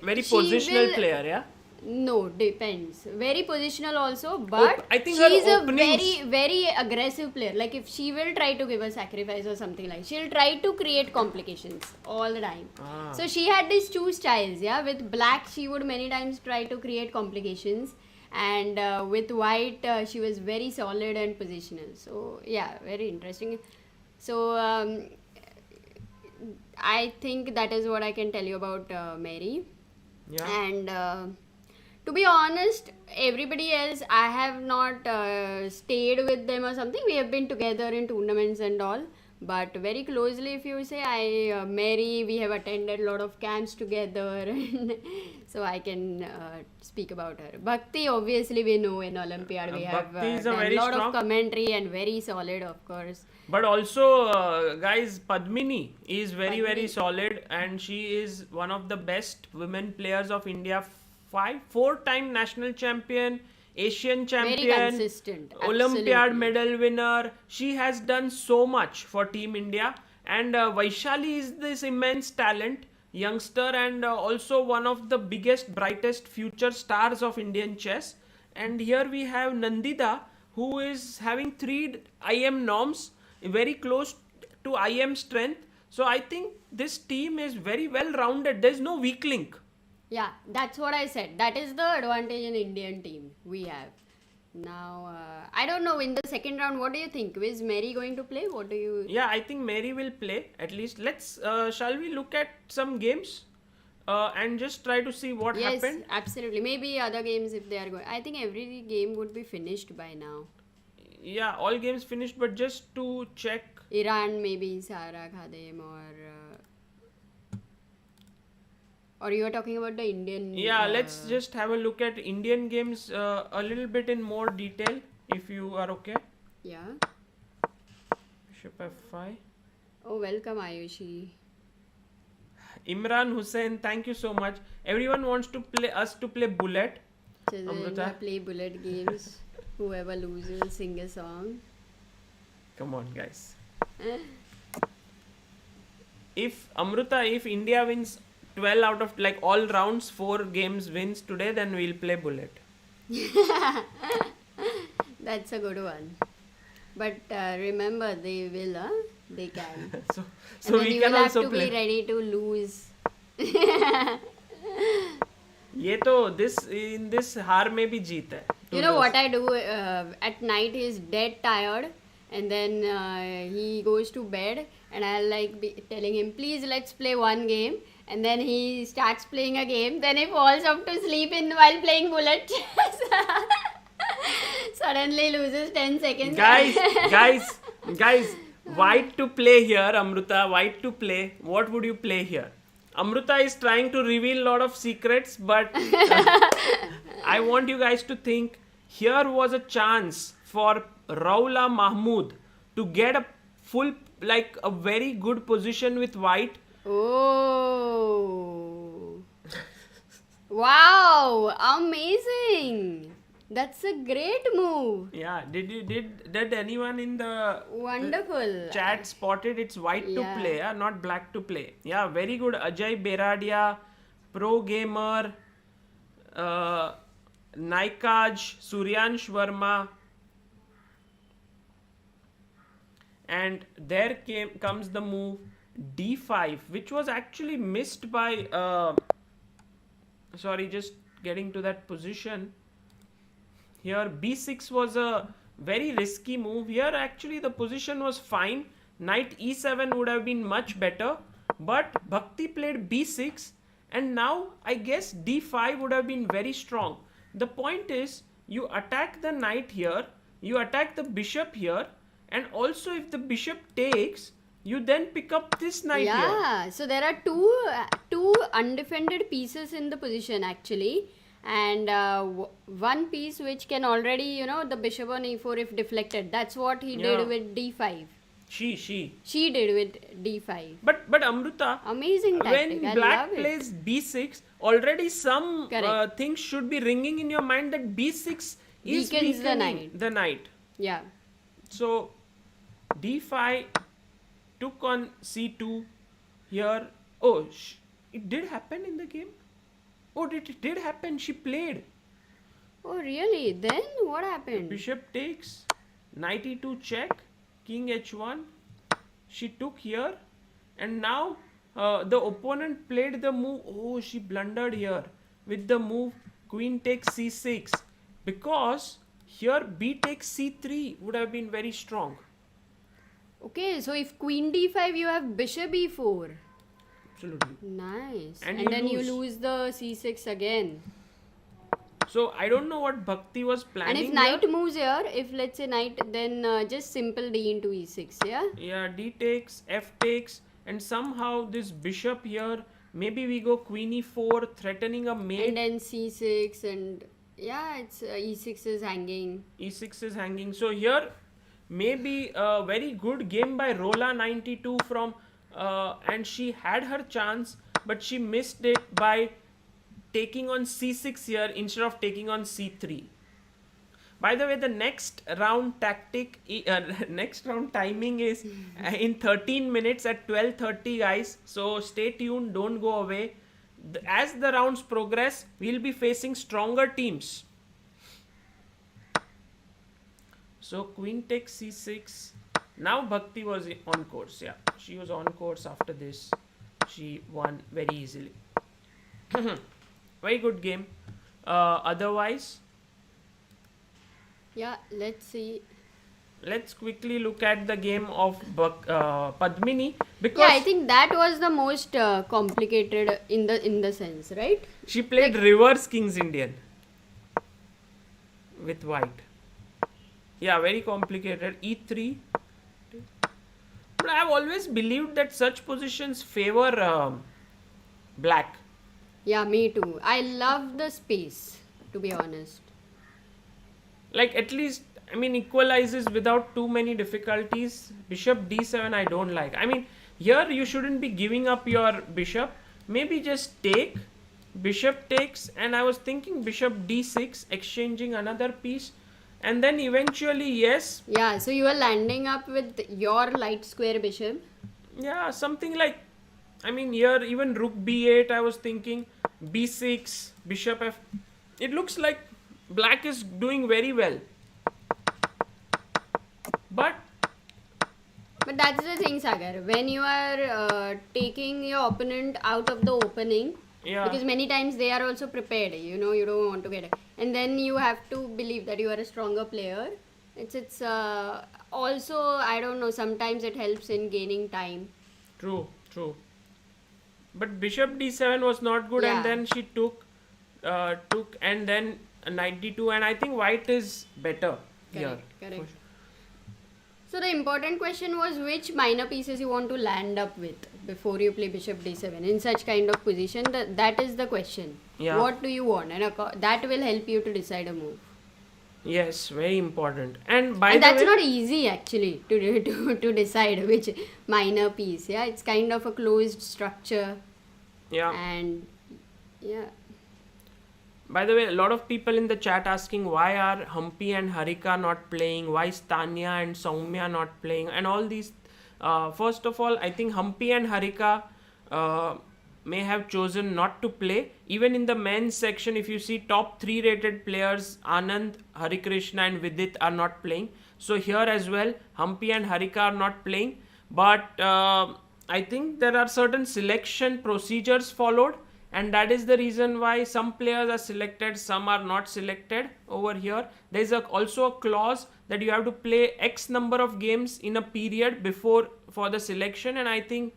Very she positional will- player, yeah. No, depends. Very positional also, but I think her she's a openings- very aggressive player. Like if she will try to give a sacrifice or something, like she'll try to create complications all the time. Ah. So she had these 2 styles, yeah. With black, she would many times try to create complications, and with white, she was very solid and positional. So yeah, very interesting. So I think that is what I can tell you about Mary. Yeah. And To be honest, everybody else, I have not stayed with them or something. We have been together in tournaments and all. But very closely, if you say, Mary, we have attended a lot of camps together. So I can speak about her. Bhakti, obviously, we know in Olympiad we have Bhakti is a done very lot strong of commentary and very solid, of course. But also, guys, Padmini is very, very Padmini. solid, and she is one of the best women players of India. 4-time national champion, Asian champion, Very consistent. Olympiad Absolutely. medal winner. She has done so much for Team India. And Vaishali is this immense talent, youngster, and also one of the biggest, brightest future stars of Indian chess. And here we have Nandhidhaa, who is having 3 IM norms, very close to IM strength. So I think this team is very well rounded. There's no weak link. Yeah, that's what I said. That is the advantage in Indian team we have. Now, I don't know, in the second round, what do you think? Is Mary going to play? What do you... Yeah, I think Mary will play at least. Shall we look at some games and just try to see what Yes, happened? absolutely. Maybe other games if they are going. I think every game would be finished by now. Yeah, all games finished, but just to check. Iran, maybe Sara Khadem or you are talking about the Indian... Yeah, let's just have a look at Indian games a little bit in more detail, if you are okay. Yeah. Bishop f5. Oh, welcome Ayushi. Imran Hussain, thank you so much. Everyone wants to play us to play bullet. Amruta. Play bullet games. Whoever loses, sing a song. Come on, guys. If India wins 12 out of like all rounds, 4 games wins today, then we'll play bullet. That's a good one. But remember, they will, they can. So And then we you can will have also to play. be ready to lose. ये तो in this हार में भी जीत है. You know what I do at night? He's dead tired, and then he goes to bed, and I'll like be telling him, please let's play one game, and then he starts playing a game. Then he falls off to sleep while playing bullet chess. Suddenly loses 10 seconds. Guys, white to play here, Amruta. White to play. What would you play here? Amruta is trying to reveal a lot of secrets, but I want you guys to think here was a chance for Raula Mahmood to get a very good position with white. Oh. Wow, amazing. That's a great move. Yeah, did anyone in the Wonderful. chat spotted it's white to Yeah. play, not black to play? Yeah, very good. Ajay Beradia, pro gamer, Naikaj, Suryansh Verma, and there comes the move d5, which was actually missed by sorry, just getting to that position. Here b6 was a very risky move. Here actually the position was fine. Knight e7 would have been much better, but Bhakti played b6, and now I guess d5 would have been very strong. The point is, you attack the knight here, you attack the bishop here, and also if the bishop takes, you then pick up this knight here. Yeah, so there are two undefended pieces in the position actually, and one piece which can already, the bishop on e4 if deflected. That's what he did with d5. She did with d5. But Amruta, Amazing tactic. when I black love it. plays b6, already some Correct. things should be ringing in your mind that b6 is Weakens the weakening knight. the knight. Yeah. So d5 took on c2 here. Oh, it did happen in the game. Oh, it did happen. She played. Oh, really? Then what happened? Bishop takes, knight e2 check, king h1. She took here, and now the opponent played the move. Oh, she blundered here with the move queen takes c6, because here b takes c3 would have been very strong. Okay, so if queen d5, you have bishop e4. Absolutely. Nice. And And you then lose. you lose the c6 again. So I don't know what Bhakti was And planning. if knight moves here, if let's say knight, then just simple d into e6, yeah? Yeah, d takes, f takes, and somehow this bishop here, maybe we go queen e4, threatening a mate. And then c6, and yeah, it's e6 is hanging. e6 is hanging. So here, maybe a very good game by Rola 92 from, and she had her chance, but she missed it by taking on c6 here instead of taking on c3. By the way, the next round next round timing is in 13 minutes at 12:30, guys. So stay tuned, don't go away. As the rounds progress, we'll be facing stronger teams. So queen takes c6. Now Bhakti was on course. Yeah, she was on course after this. She won very easily. Very good game. Otherwise, Yeah, let's see. let's quickly look at the game of Padmini, because Yeah, I think that was the most complicated in the sense, right? she played reverse King's Indian with white. Yeah, very complicated. e3. But I've always believed that such positions favor black. Yeah, me too. I love the space, to be honest. Like, at least, I mean, equalizes without too many difficulties. Bishop d7 I don't like. I mean, here you shouldn't be giving up your bishop. Maybe just take, bishop takes, and I was thinking bishop d6, exchanging another piece, and then eventually, yes, Yeah, so you are landing up with your light square bishop. yeah, something like, I mean, here even rook b8 I was thinking, b6, bishop f. It looks like black is doing very well. But that's the thing, Sagar. When you are taking your opponent out of the opening, yeah, because many times they are also prepared, you know, you don't want to get it. And then you have to believe that you are a stronger player. It's also, I don't know, sometimes it helps in gaining time. true. But bishop d7 was not good, Yeah. and then she took and then knight d2, and I think white is better here. Correct. So the important question was which minor pieces you want to land up with before you play bishop d7 in such kind of position. That is the question. Yeah. What do you want? And that will help you to decide a move. Yes, very important. And by And the that's way, not easy actually to decide which minor piece. Yeah, it's kind of a closed structure. yeah. And yeah. By the way, a lot of people in the chat asking why are Humpy and Harika not playing, why is Tanya and Soumya not playing, and all these. First of all, I think Humpy and Harika may have chosen not to play. Even in the men's section, if you see top 3 rated players, Anand, Harikrishna and Vidit are not playing. So here as well, Humpy and Harika are not playing. But I think there are certain selection procedures followed, and that is the reason why some players are selected, some are not selected over here. There is also a clause that you have to play X number of games in a period before for the selection, and I think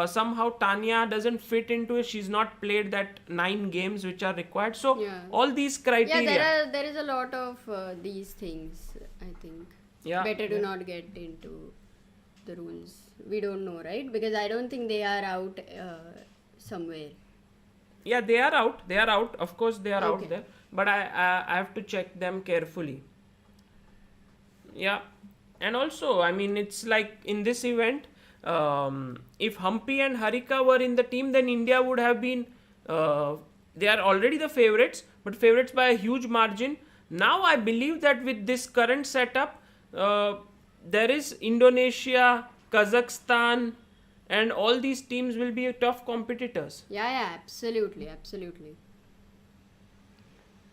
somehow Tanya doesn't fit into it. She's not played that 9 games which are required. So Yeah. all these criteria. Yeah, there is a lot of these things, I think. Yeah. Better to not get into the rules. We don't know, right? Because I don't think they are out somewhere. Yeah, they are out. They are out. Of course, they are Okay. out there. But I have to check them carefully. Yeah. And also, I mean, it's like in this event, if Humpy and Harika were in the team, then India would have been, they are already the favorites, but favorites by a huge margin. Now, I believe that with this current setup, there is Indonesia, Kazakhstan, and all these teams will be tough competitors. Yeah, absolutely.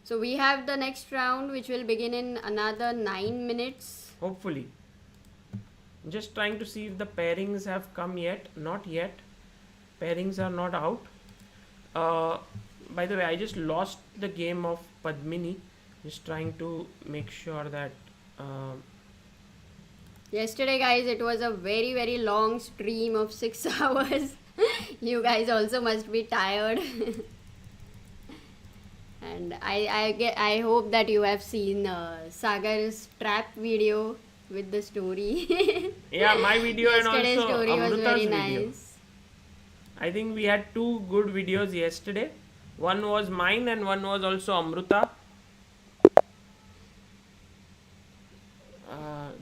So we have the next round, which will begin in another 9 minutes. Hopefully. Just trying to see if the pairings have come yet. Not yet. Pairings are not out. By the way, I just lost the game of Padmini. Just trying to make sure that. Yesterday, guys, it was a very, very long stream of 6 hours. You guys also must be tired. And I hope that you have seen Sagar's trap video with the story. Yeah, my video and Yesterday's also story was very Amruta's video. nice. I think we had two good videos yesterday. One was mine and one was also Amruta.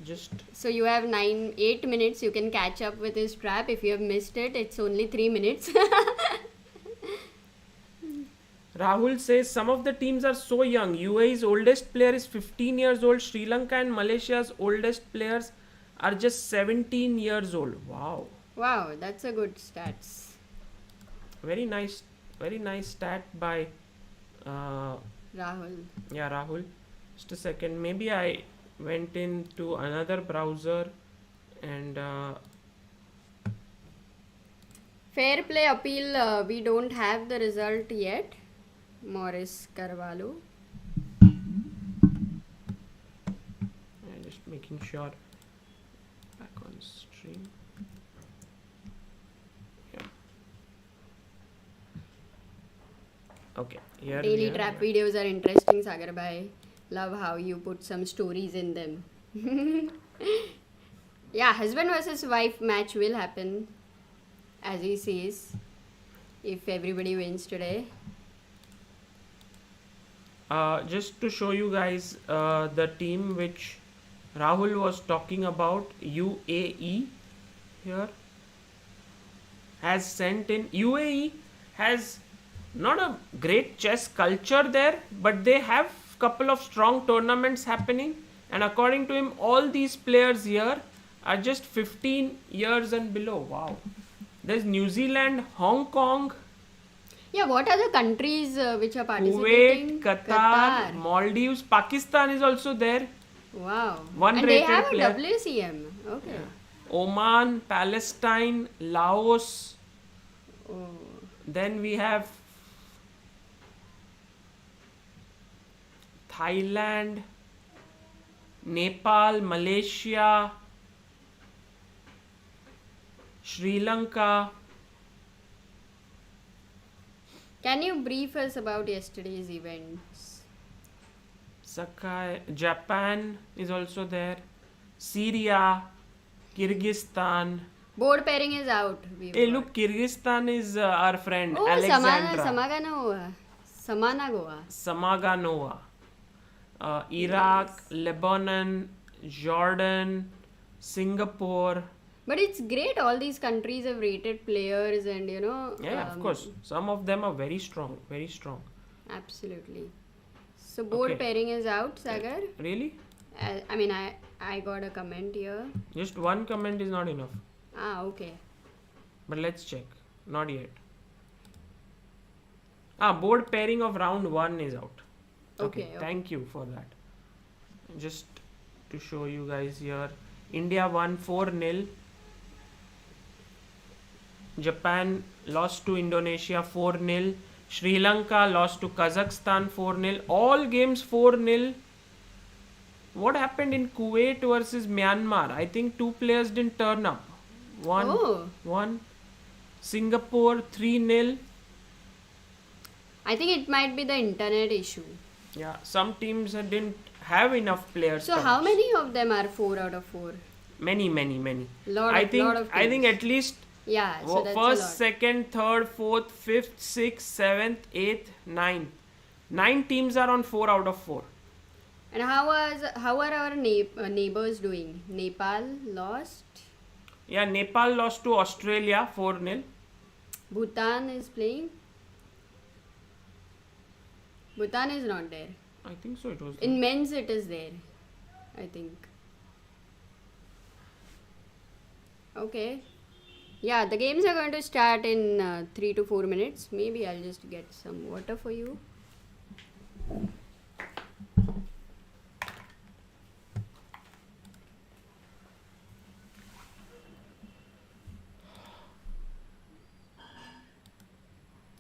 Just So you have 8 minutes. You can catch up with his trap. If you have missed it, it's only 3 minutes. Rahul says some of the teams are so young. UAE's oldest player is 15 years old. Sri Lanka and Malaysia's oldest players are just 17 years old. Wow. Wow, that's a good stats. Very nice stat by Rahul. yeah, Rahul. Just a second. Maybe I went into another browser and Fair play appeal, we don't have the result yet. Morris Carvalho. just making sure back on stream. Yeah. Okay. Here we Daily are. trap videos are interesting, Sagar bhai. Love how you put some stories in them. Yeah, husband versus wife match will happen, as he says, if everybody wins today. Just to show you guys the team which Rahul was talking about, UAE here has sent in. UAE has not a great chess culture there, but they have couple of strong tournaments happening, and according to him all these players here are just 15 years and below. Wow. There's New Zealand, Hong Kong, Yeah, what are the countries which are participating? Kuwait, Qatar, Maldives, Pakistan is also there. Wow. One and they rated have player. a WCM. Okay. Oman, Palestine, Laos. Oh. Then we have Thailand, Nepal, Malaysia, Sri Lanka. Can you brief us about yesterday's events? Sakai, Japan is also there. Syria, Kyrgyzstan. Board pairing is out. Hey, look, Kyrgyzstan is our friend Oh, Alexandra Samanagoa. Samaganova. Iraq, Yes. Lebanon, Jordan, Singapore. But it's great. All these countries have rated players, and Yeah, of course. Some of them are very strong, very strong. Absolutely. So board Okay. pairing is out, Sagar. Really? I mean, I got a comment here. Just one comment is not enough. Ah, okay. But let's check. Not yet. Board pairing of round 1 is out. Okay. Thank you for that. Just to show you guys here. India won 4-0. Japan lost to Indonesia 4-0. Sri Lanka lost to Kazakhstan 4-0. All games 4-0. What happened in Kuwait versus Myanmar? I think 2 players didn't turn up. One. Singapore 3-0. I think it might be the internet issue. Yeah, some teams didn't have enough players. So how many of them are 4 out of 4? Many. Lot I of think teams. at least Yeah, so that's first, a lot. second, third, fourth, fifth, sixth, seventh, eighth, ninth. 9 teams are on 4 out of 4. And how are our neighbors doing? Nepal lost. Yeah, Nepal lost to Australia 4-0. Bhutan is playing. Bhutan is not there. I think so it was. In men's it is there, I think. Okay. Yeah, the games are going to start in 3 to 4 minutes. Maybe I'll just get some water for you.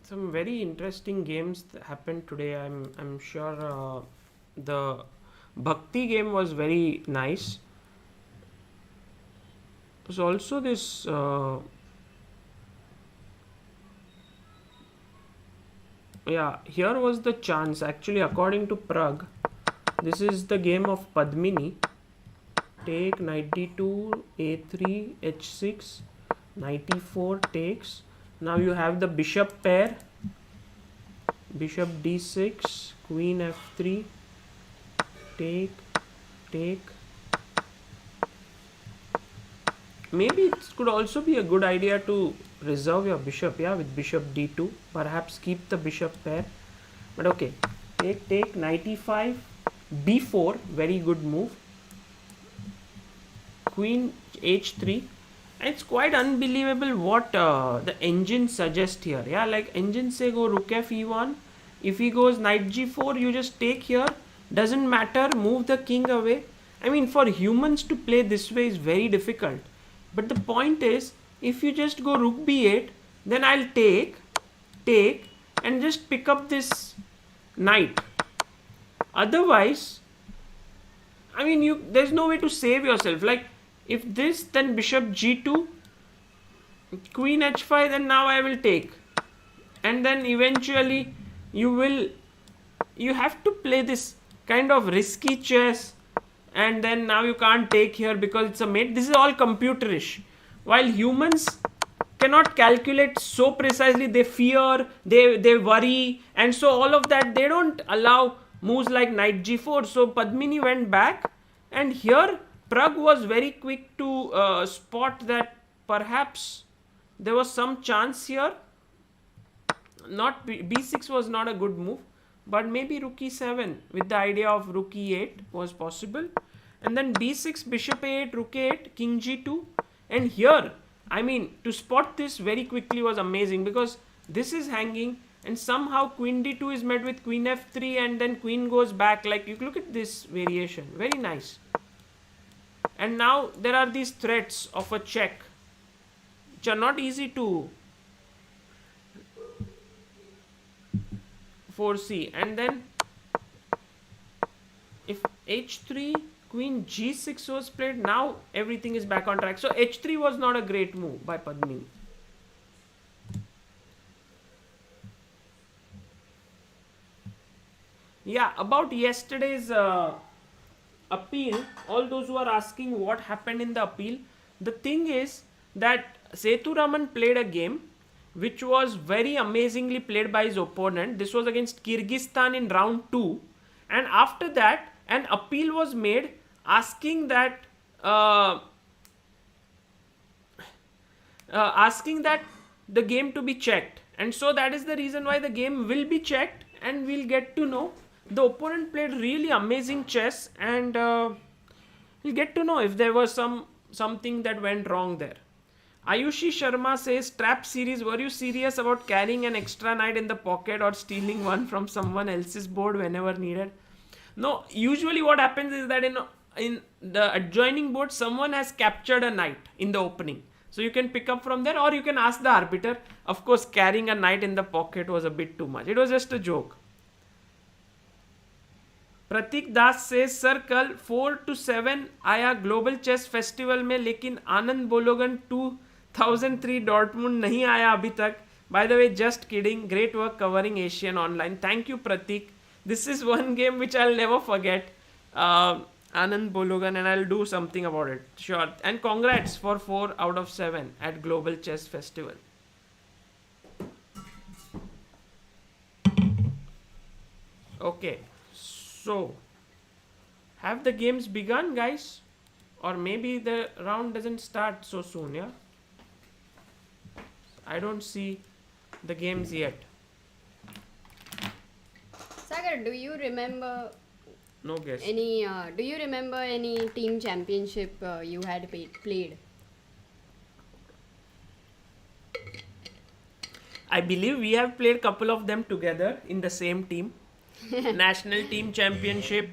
Some very interesting games happened today. I'm sure the Bhakti game was very nice. There's also this Yeah, here was the chance. Actually, according to Prag, this is the game of Padmini. Take knight d2, a3, h6, knight e4 takes. Now you have the bishop pair. Bishop d6, queen f3, take, take. Maybe it could also be a good idea to reserve your bishop, yeah, with bishop d2. Perhaps keep the bishop pair. But okay, take, knight e5, b4, very good move. Queen h3. And it's quite unbelievable what the engine suggests here. Yeah, like engine say go rook f e1. If he goes knight g4, you just take here. Doesn't matter, move the king away. I mean, for humans to play this way is very difficult. But the point is, if you just go rook b8, then I'll take, and just pick up this knight. Otherwise, I mean, there's no way to save yourself. Like, if this, then bishop g2, queen h5, then now I will take. And then eventually, you have to play this kind of risky chess. And then now you can't take here because it's a mate. This is all computerish. While humans cannot calculate so precisely, they fear, they worry, and so all of that, they don't allow moves like knight g4. So Padmini went back, and here Prag was very quick to spot that perhaps there was some chance here. Not b6 was not a good move, but maybe rook e7 with the idea of rook e8 was possible. And then b6, bishop a8, rook a8, king g2. And here, I mean, to spot this very quickly was amazing because this is hanging and somehow queen d2 is met with queen f3 and then queen goes back. Like, you look at this variation, very nice. And now there are these threats of a check which are not easy to foresee. And then if h3, queen g6 was played, now everything is back on track. So h3 was not a great move by Padmini. Yeah, about yesterday's appeal, all those who are asking what happened in the appeal, the thing is that Sethuraman played a game which was very amazingly played by his opponent. This was against Kyrgyzstan in round 2, and after that an appeal was made asking that the game to be checked, and so that is the reason why the game will be checked, and we'll get to know. The opponent played really amazing chess, and we'll get to know if there was something that went wrong there. Ayushi Sharma says, Trap series, were you serious about carrying an extra knight in the pocket or stealing one from someone else's board whenever needed? No, usually what happens is that in the adjoining board, someone has captured a knight in the opening. So you can pick up from there, or you can ask the arbiter. Of course, carrying a knight in the pocket was a bit too much. It was just a joke. प्रतीक दास से sir कल 4 to 7 आया global chess festival में, लेकिन आनंद बोलोगन 2003 Dortmund नहीं आया अभी तक. By the way, just kidding, great work covering Asian online. Thank you Prateek. This is one game which I will never forget. Anand Bologan, and I'll do something about it. Sure. And congrats for 4 out of 7 at Global Chess Festival. Okay. So, have the games begun, guys? Or maybe the round doesn't start so soon, yeah? I don't see the games yet. Sagar, do you remember No guess. do you remember any team championship you had played? I believe we have played couple of them together in the same team. National team championship.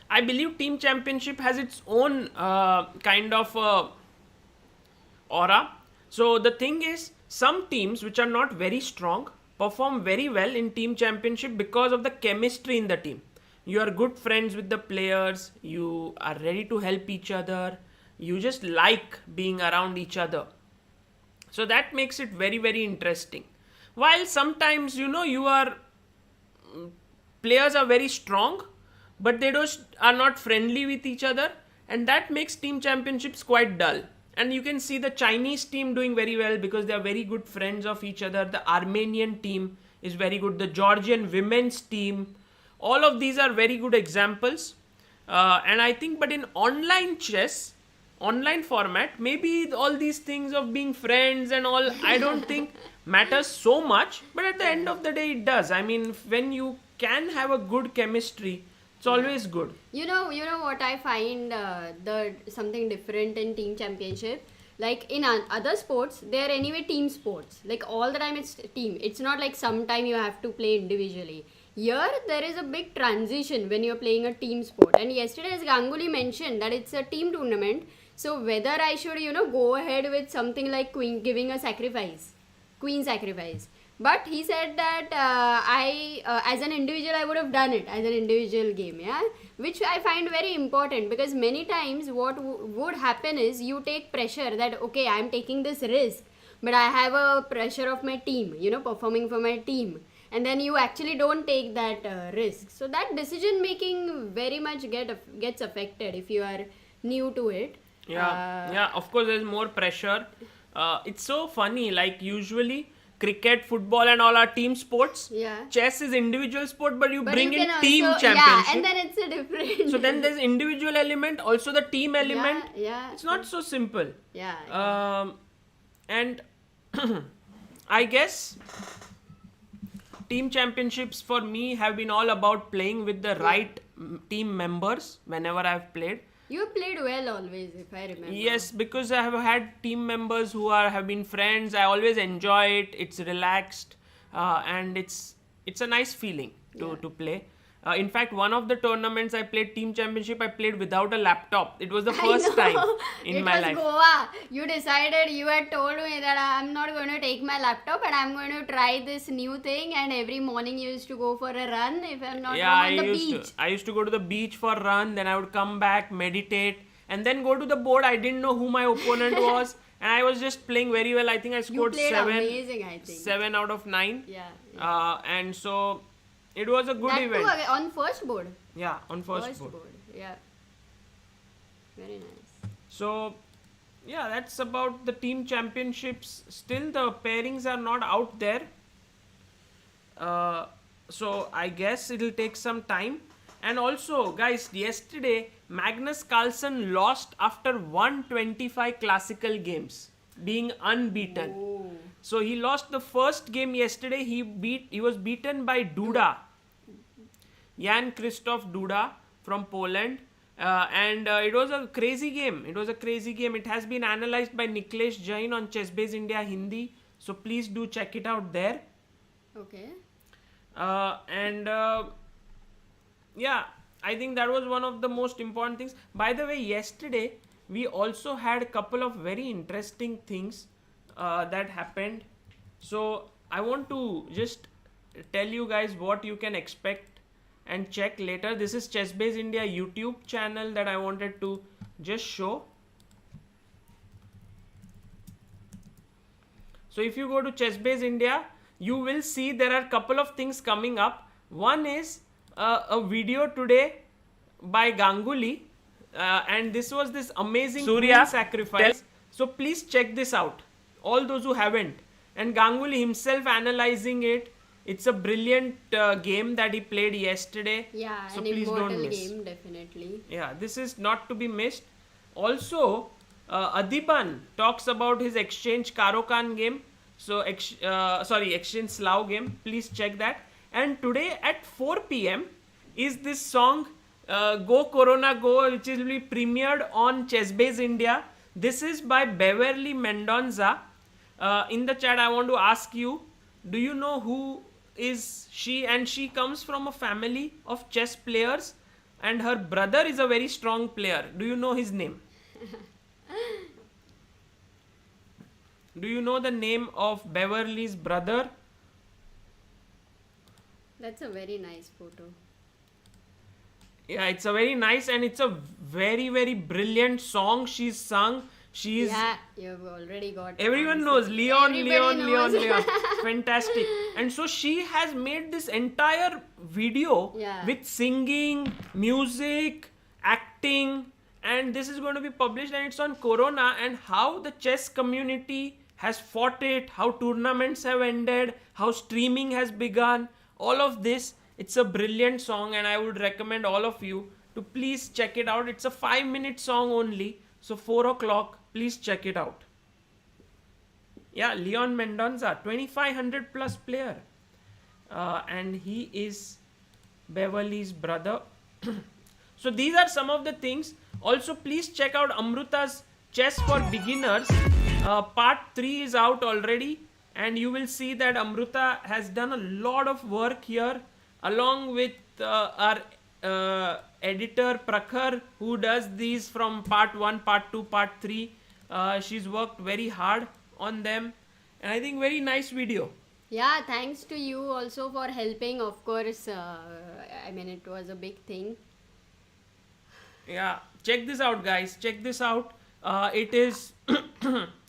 I believe team championship has its own kind of aura. So the thing is, some teams which are not very strong perform very well in team championship because of the chemistry in the team. You are good friends with the players, you are ready to help each other, you just like being around each other. So that makes it very, very interesting. While sometimes, you are players are very strong, but they are not friendly with each other, and that makes team championships quite dull. And you can see the Chinese team doing very well because they are very good friends of each other. The Armenian team is very good. The Georgian women's team, all of these are very good examples. And I think, but in online chess, online format, maybe all these things of being friends and all, I don't think matters so much. But at the end of the day, it does. I mean, when you can have a good chemistry, it's always good. You know what I find the something different in team championship. Like in other sports, they're anyway team sports. Like all the time it's team. It's not like sometime you have to play individually. Here there is a big transition when you're playing a team sport. And yesterday, as Ganguly mentioned, that it's a team tournament. So whether I should go ahead with something like giving a queen sacrifice. But he said that as an individual, I would have done it as an individual game, yeah, which I find very important because many times what would happen is you take pressure that, okay, I'm taking this risk, but I have a pressure of my team, performing for my team. And then you actually don't take that risk. So that decision making very much gets affected if you are new to it. Yeah, of course, there's more pressure. It's so funny, like usually cricket, football and all are team sports. Yeah. Chess is individual sport, but you bring you in can team also, championship. Yeah, and then it's a different. So then there's individual element, also the team element. Yeah. It's not so simple. Yeah. And I guess team championships for me have been all about playing with the right team members whenever I've played. You played well always, if I remember. Yes, because I have had team members who have been friends. I always enjoy it. It's relaxed, and it's a nice feeling to play. In fact, one of the tournaments I played team championship, I played without a laptop. It was the first time in my life. It was Goa. You decided, you had told me that I'm not going to take my laptop and I'm going to try this new thing. And every morning you used to go for a run, if I'm not wrong, on the beach. I used to go to the beach for a run. Then I would come back, meditate, and then go to the board. I didn't know who my opponent was. And I was just playing very well. I think I scored you played 7. Amazing, I think. 7 out of 9. Yeah. And so it was a good that event. Too, on first board. Yeah, on first board. Yeah. Very nice. So, yeah, that's about the team championships. Still, the pairings are not out there. So, I guess it'll take some time. And also, guys, yesterday, Magnus Carlsen lost after 125 classical games, being unbeaten. Oh. So, he lost the first game yesterday. He was beaten by Duda. Jan Krzysztof Duda from Poland. And it was a crazy game. It has been analyzed by Niklesh Jain on Chessbase India Hindi. So please do check it out there. Okay. Yeah, I think that was one of the most important things. By the way, yesterday we also had a couple of very interesting things that happened. So I want to just tell you guys what you can expect and check later. This is Chessbase India YouTube channel that I wanted to just show. So if you go to Chessbase India, you will see there are a couple of things coming up. One is a video today by Ganguly, and this was this amazing Surya sacrifice. So please check this out, all those who haven't. And Ganguly himself analyzing it. It's a brilliant game that he played yesterday. Yeah, so an please immortal don't miss. game, definitely. Yeah, this is not to be missed. Also, Adiban talks about his Exchange Karo-Kan game. So, Exchange Slav game. Please check that. And today at 4 p.m. is this song Go Corona Go, which will be premiered on Chessbase India. This is by Beverly Mendonza. In the chat, I want to ask you, do you know who is she? And she comes from a family of chess players, and her brother is a very strong player. Do you know his name? Do you know the name of Beverly's brother? That's a very nice photo. Yeah, it's a very nice and it's a very, very brilliant song she's sung. She is. Yeah, you've already got. Everyone answer. knows Leon, Everybody knows. Leon. Fantastic. And so she has made this entire video Yeah. with singing, music, acting, and this is going to be published, and it's on Corona and how the chess community has fought it, how tournaments have ended, how streaming has begun. All of this. It's a brilliant song, and I would recommend all of you to please check it out. It's a 5-minute song only. So 4 o'clock, please check it out. Yeah, Leon Mendonça, 2500 plus player. And he is Beverly's brother. So these are some of the things. Also, please check out Amruta's Chess for Beginners. Part 3 is out already. And you will see that Amruta has done a lot of work here along with our editor Prakhar, who does these from part 1, part 2, part 3. She's worked very hard on them, and I think very nice video. Yeah, thanks to you also for helping. Of course, I mean, it was a big thing. Yeah, check this out, guys. Check this out. It is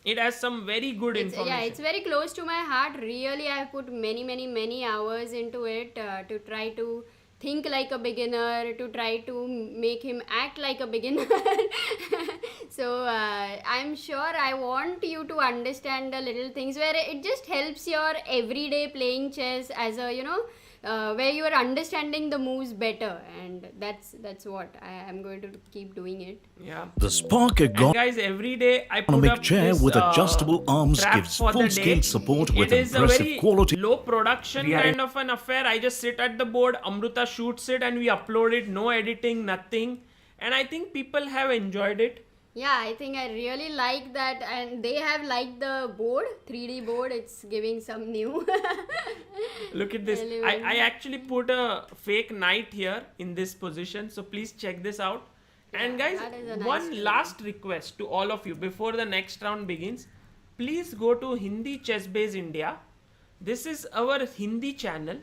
it has some very good information. Yeah, it's very close to my heart. Really, I have put many hours into it to try to think like a beginner, to try to make him act like a beginner. So I'm sure I want you to understand the little things where it just helps your everyday playing chess as a, where you are understanding the moves better, and that's what I am going to keep doing it. Yeah. The Spark And guys, every day I put up chair this with adjustable arms trap gives for the day. full-scale support with It is a impressive very quality. low production kind of an affair. I just sit at the board, Amruta shoots it, and we upload it. No editing, nothing. And I think people have enjoyed it. Yeah, I think I really like that, and they have liked the board, 3D board. It's giving some new. Look at this. element. I actually put a fake knight here in this position. So please check this out. And guys, that is a nice one play. last request to all of you before the next round begins. Please go to Hindi Chess Base India. This is our Hindi channel.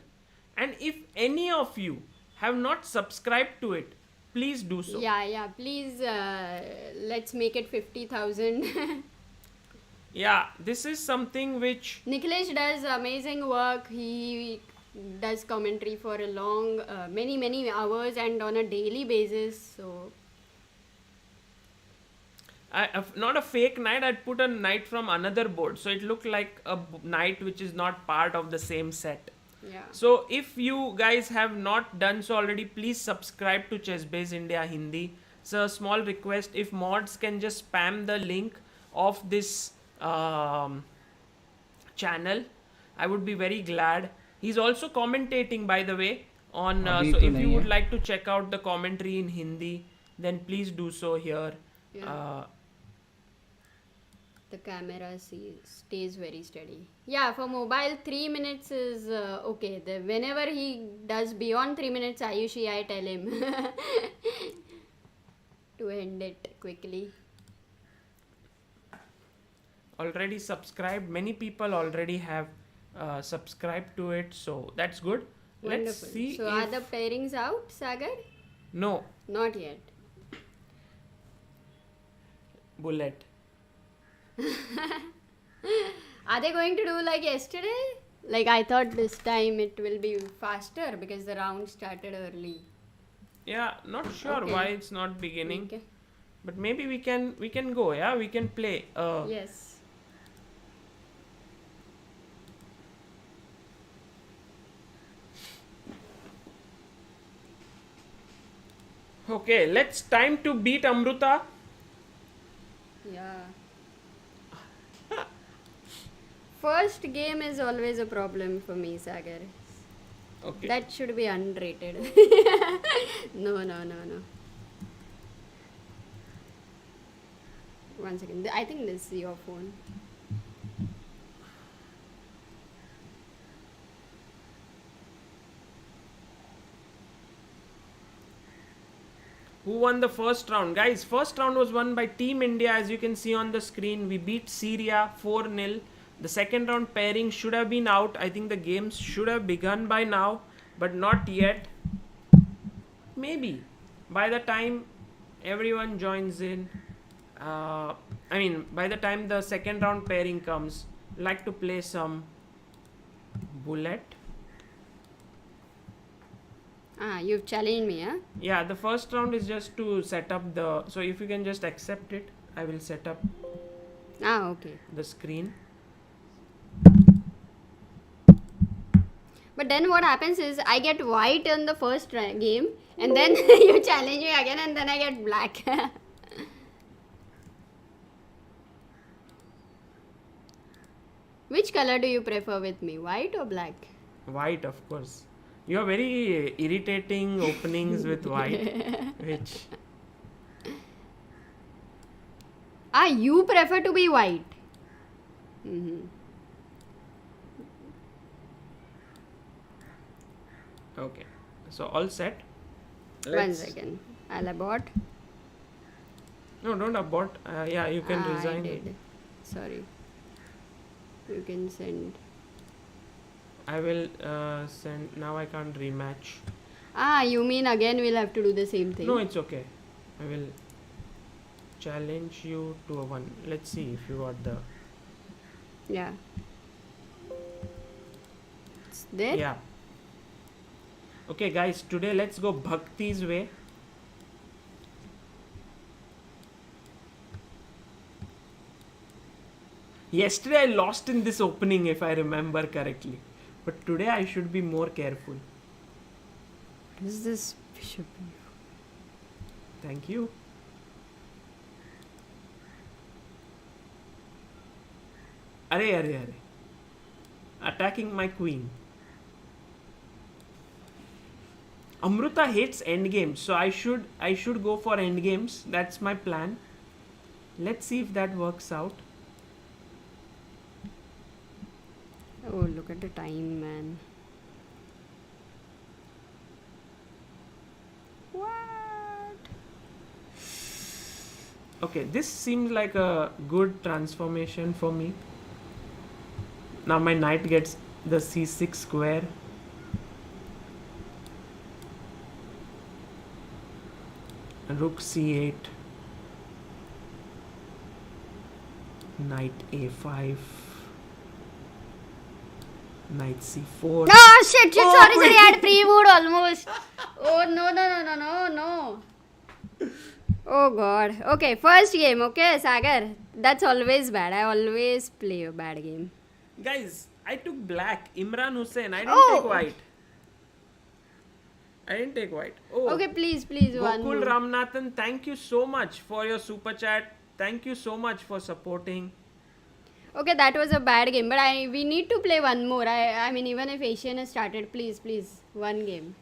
And if any of you have not subscribed to it, please do so. Yeah, please, let's make it 50,000. Yeah, this is something which Nikhilesh does amazing work. He does commentary for a long, many hours and on a daily basis. So not a fake knight. I'd put a knight from another board, so it looked like a knight which is not part of the same set. yeah. So if you guys have not done so already, please subscribe to Chessbase India Hindi. It's a small request. If mods can just spam the link of this channel, I would be very glad. He's also commentating, by the way, on so if you would like to check out the commentary in Hindi, then please do so here. Yeah. The camera stays very steady. Yeah, for mobile 3 minutes is okay. Whenever he does beyond 3 minutes Ayushi, I tell him to end it quickly. Already subscribed. Many people already have subscribed to it, so that's good. Wonderful. Let's see. So are the pairings out, Sagar? No, Not yet. bullet. Are they going to do like yesterday? Like I thought this time it will be faster because the round started early. Yeah, not sure Okay. why it's not beginning, Okay. but maybe we can go. Yeah, we can play. Yes. Okay, let's time to beat Amruta. Yeah. First game is always a problem for me, Sagar. Okay. That should be underrated. No. 1 second. I think this is your phone. Who won the first round? Guys, first round was won by Team India, as you can see on the screen. We beat Syria 4-0. The second round pairing should have been out. I think the games should have begun by now, but not yet. Maybe by the time everyone joins in. I mean, by the time the second round pairing comes, like to play some bullet. You've challenged me, huh? Yeah, the first round is just to set up the. So if you can just accept it, I will set up Okay. the screen. But then what happens is I get white in the first game, and then you challenge me again, and then I get black. Which color do you prefer with me, white or black? White, of course. You have very irritating openings with white. Which? You prefer to be white. Mm-hmm. Okay. So all set. One second. I'll abort. No, don't abort. Yeah, you can resign. I did. Sorry. You can send. I will send. Now I can't rematch. You mean again we'll have to do the same thing? No, it's okay. I will challenge you to a one. Let's see if you got the. Yeah. It's there? Yeah. Okay, guys. Today let's go Bhakti's way. Yesterday I lost in this opening, if I remember correctly. But today I should be more careful. What is this bishop? Thank you. Arre. Attacking my queen. Amruta hates endgames, so I should go for endgames. That's my plan. Let's see if that works out. Oh, look at the time, man. What? Okay, this seems like a good transformation for me. Now my knight gets the c6 square. Rook c8. Knight a5. Knight c4. Oh shit, Oh, sorry, wait. I had pre-mood almost. Oh no. Oh god. Okay, first game, okay, Sagar. That's always bad. I always play a bad game. Guys, I took black. Imran Hussain. I didn't Oh. take white. Oh. Okay, please, one Gokul more. Ramnathan, thank you so much for your super chat. Thank you so much for supporting. Okay, that was a bad game, but we need to play one more. I mean, even if Asian has started, please, one game.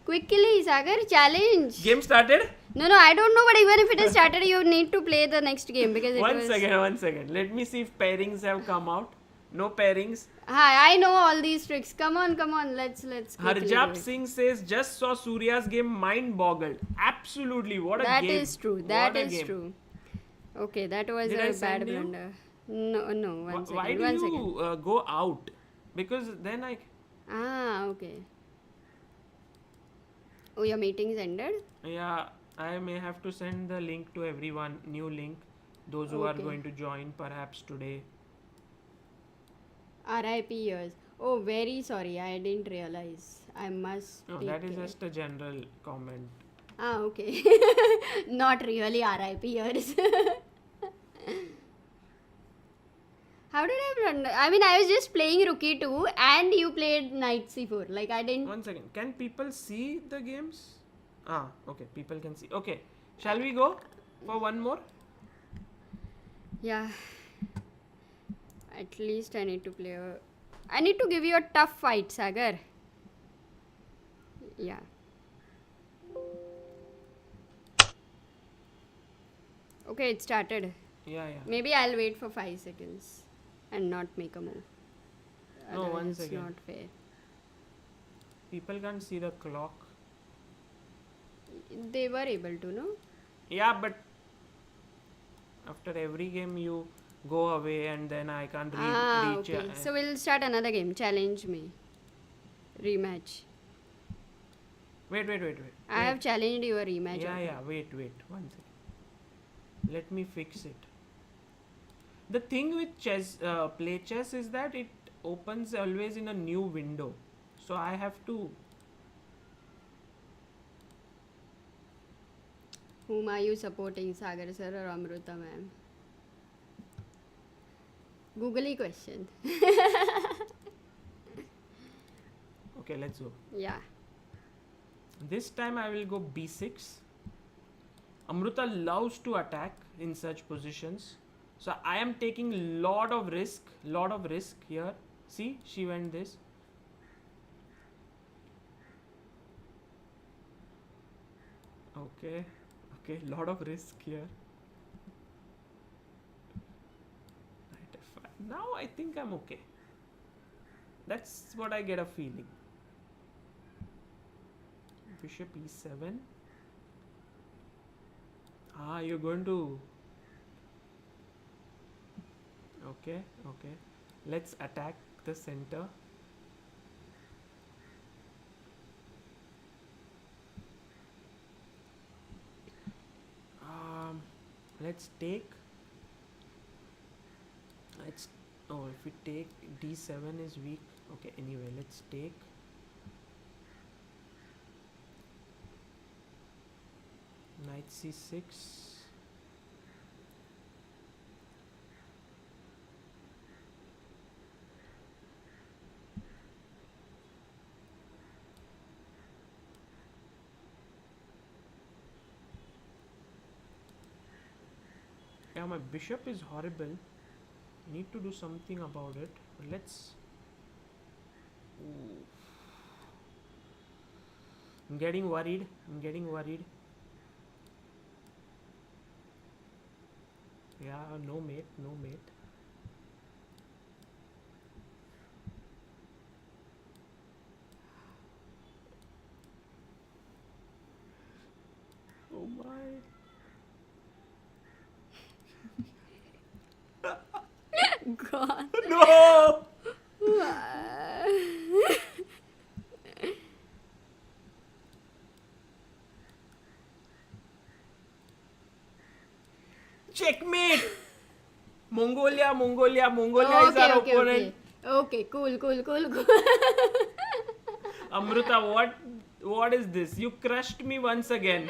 Quickly, Sagar, challenge. Game started? No, I don't know, but even if it has started, you need to play the next game because it One was... second. Let me see if pairings have come out. No pairings. Hi, I know all these tricks. Come on, let's quickly do Harjap it. Singh says, just saw Surya's game, mind boggled. Absolutely, what a That game. is true. What That a is game. true. Okay, that was Did I a send bad you? blunder. No, one second. Why do one you second. go out? Because then I... Okay. Oh, your meeting's ended? Yeah, I may have to send the link to everyone. New link. Those who are Okay. going to join perhaps today. RIP years. Oh, very sorry. I didn't realize. I must No, take that is care. just a general comment. Okay. Not really RIP years. How did I blunder? I mean, I was just playing Rook E2 and you played Knight C4. Like, I didn't... One second. Can people see the games? Okay. People can see. Okay. Shall we go for one more? Yeah. At least I need to play a... I need to give you a tough fight, Sagar. Yeah. Okay, it started. Yeah. Maybe I'll wait for 5 seconds and not make a move. No, Otherwise one it's second. not fair. People can't see the clock. They were able to, no? Yeah, but after every game you go away and then I can't reach. Okay. So we'll start another game. Challenge me. Rematch. Wait. I have challenged you a rematch. Yeah, already. Wait. 1 second. Let me fix it. The thing with play chess is that it opens always in a new window. So I have to. Whom are you supporting, Sagar sir or Amruta ma'am? Googly question. Okay, let's go. Yeah. This time I will go b6. Amruta loves to attack in such positions. So I am taking lot of risk here. See, she went this. Okay, lot of risk here. Knight f5. Now I think I'm okay. That's what I get a feeling. Bishop e7. You're going to. Okay. Let's attack the center. Let's take. If we take d7 is weak. Okay, anyway, let's take. Knight c6. Yeah, my bishop is horrible. Need to do something about it. Let's. Ooh. I'm getting worried. Yeah, no mate. Oh my. God. No! Checkmate! Mongolia is our opponent. Okay, cool. Amruta, what is this? You crushed me once again.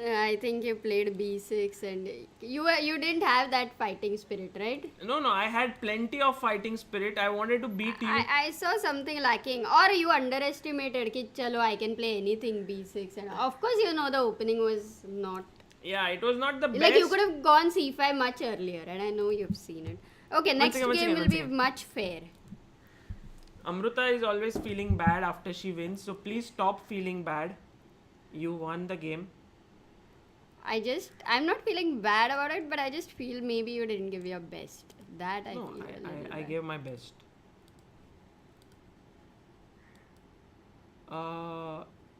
I think you played b6 and you didn't have that fighting spirit, right? No, I had plenty of fighting spirit. I wanted to beat you. I saw something lacking, or you underestimated ki chalo I can play anything b6, and of course the opening was not. Yeah, it was not the best. Like you could have gone c5 much earlier, and I know you've seen it. Okay, next game will be much fair. Amruta is always feeling bad after she wins, so please stop feeling bad. You won the game. I'm not feeling bad about it, but I just feel maybe you didn't give your best. That I feel. I gave my best.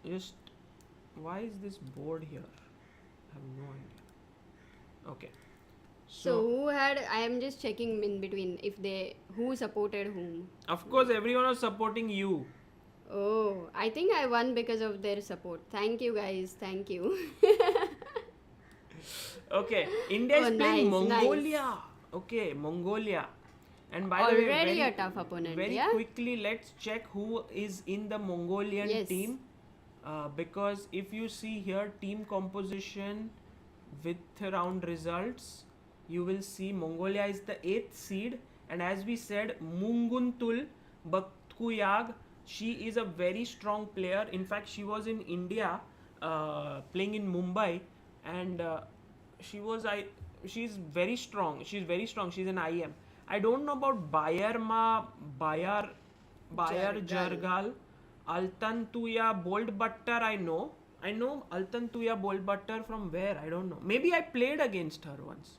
Just why is this board here? I have no idea. Okay. So who had? I am just checking in between who supported whom. Of course, everyone was supporting you. Oh, I think I won because of their support. Thank you guys. Thank you. Okay, India is playing Mongolia. Nice. Okay, Mongolia. And by Already the way, a tough opponent. Very yeah? quickly, let's check who is in the Mongolian team. Because if you see here, team composition with round results, you will see Mongolia is the 8th seed. And as we said, Munguntul Baktkuyag, she is a very strong player. In fact, she was in India playing in Mumbai. And she's very strong. She's an IM. I don't know about Bayar Jargal, Altantuya Bolt Butter. I know Altantuya Bolt Butter from where? I don't know. Maybe I played against her once.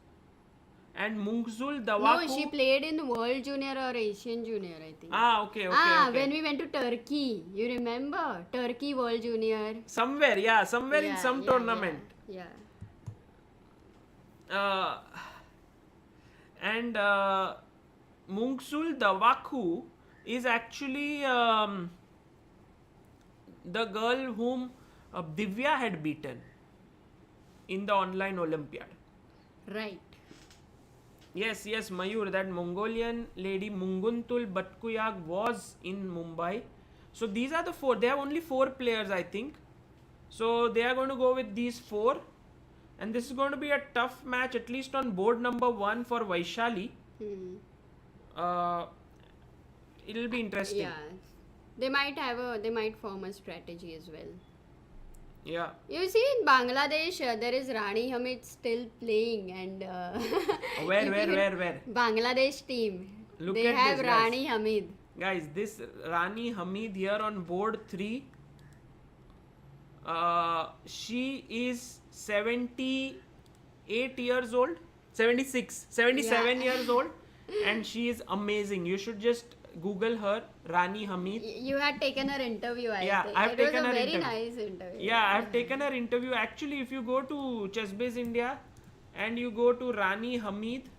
And Mungzul Dawaku. No, she played in World Junior or Asian Junior, I think. Okay. When we went to Turkey, you remember? Turkey World Junior. Somewhere in some tournament. Yeah. And Mungsul Dawaku is actually the girl whom Divya had beaten in the online Olympiad. Right. Yes, Mayur, that Mongolian lady Munguntul Batkuyak was in Mumbai. So these are the four. They have only 4 players, I think. So they are going to go with these 4. And this is going to be a tough match, at least on board number 1 for Vaishali. It'll be interesting. Yeah, they might form a strategy as well. Yeah. You see, in Bangladesh, there is Rani Hamid still playing, and Where? Bangladesh team. Look they at have this, guys. Rani Hamid. Guys, this Rani Hamid here on board 3. She is 78 years old, 77 years old, and she is amazing. You should just Google her, Rani Hamid. You had taken her interview, I think. I've taken her It was a interview. very nice interview. Yeah, I've taken her interview. Actually, if you go to Chessbase India and you go to Rani Hamid,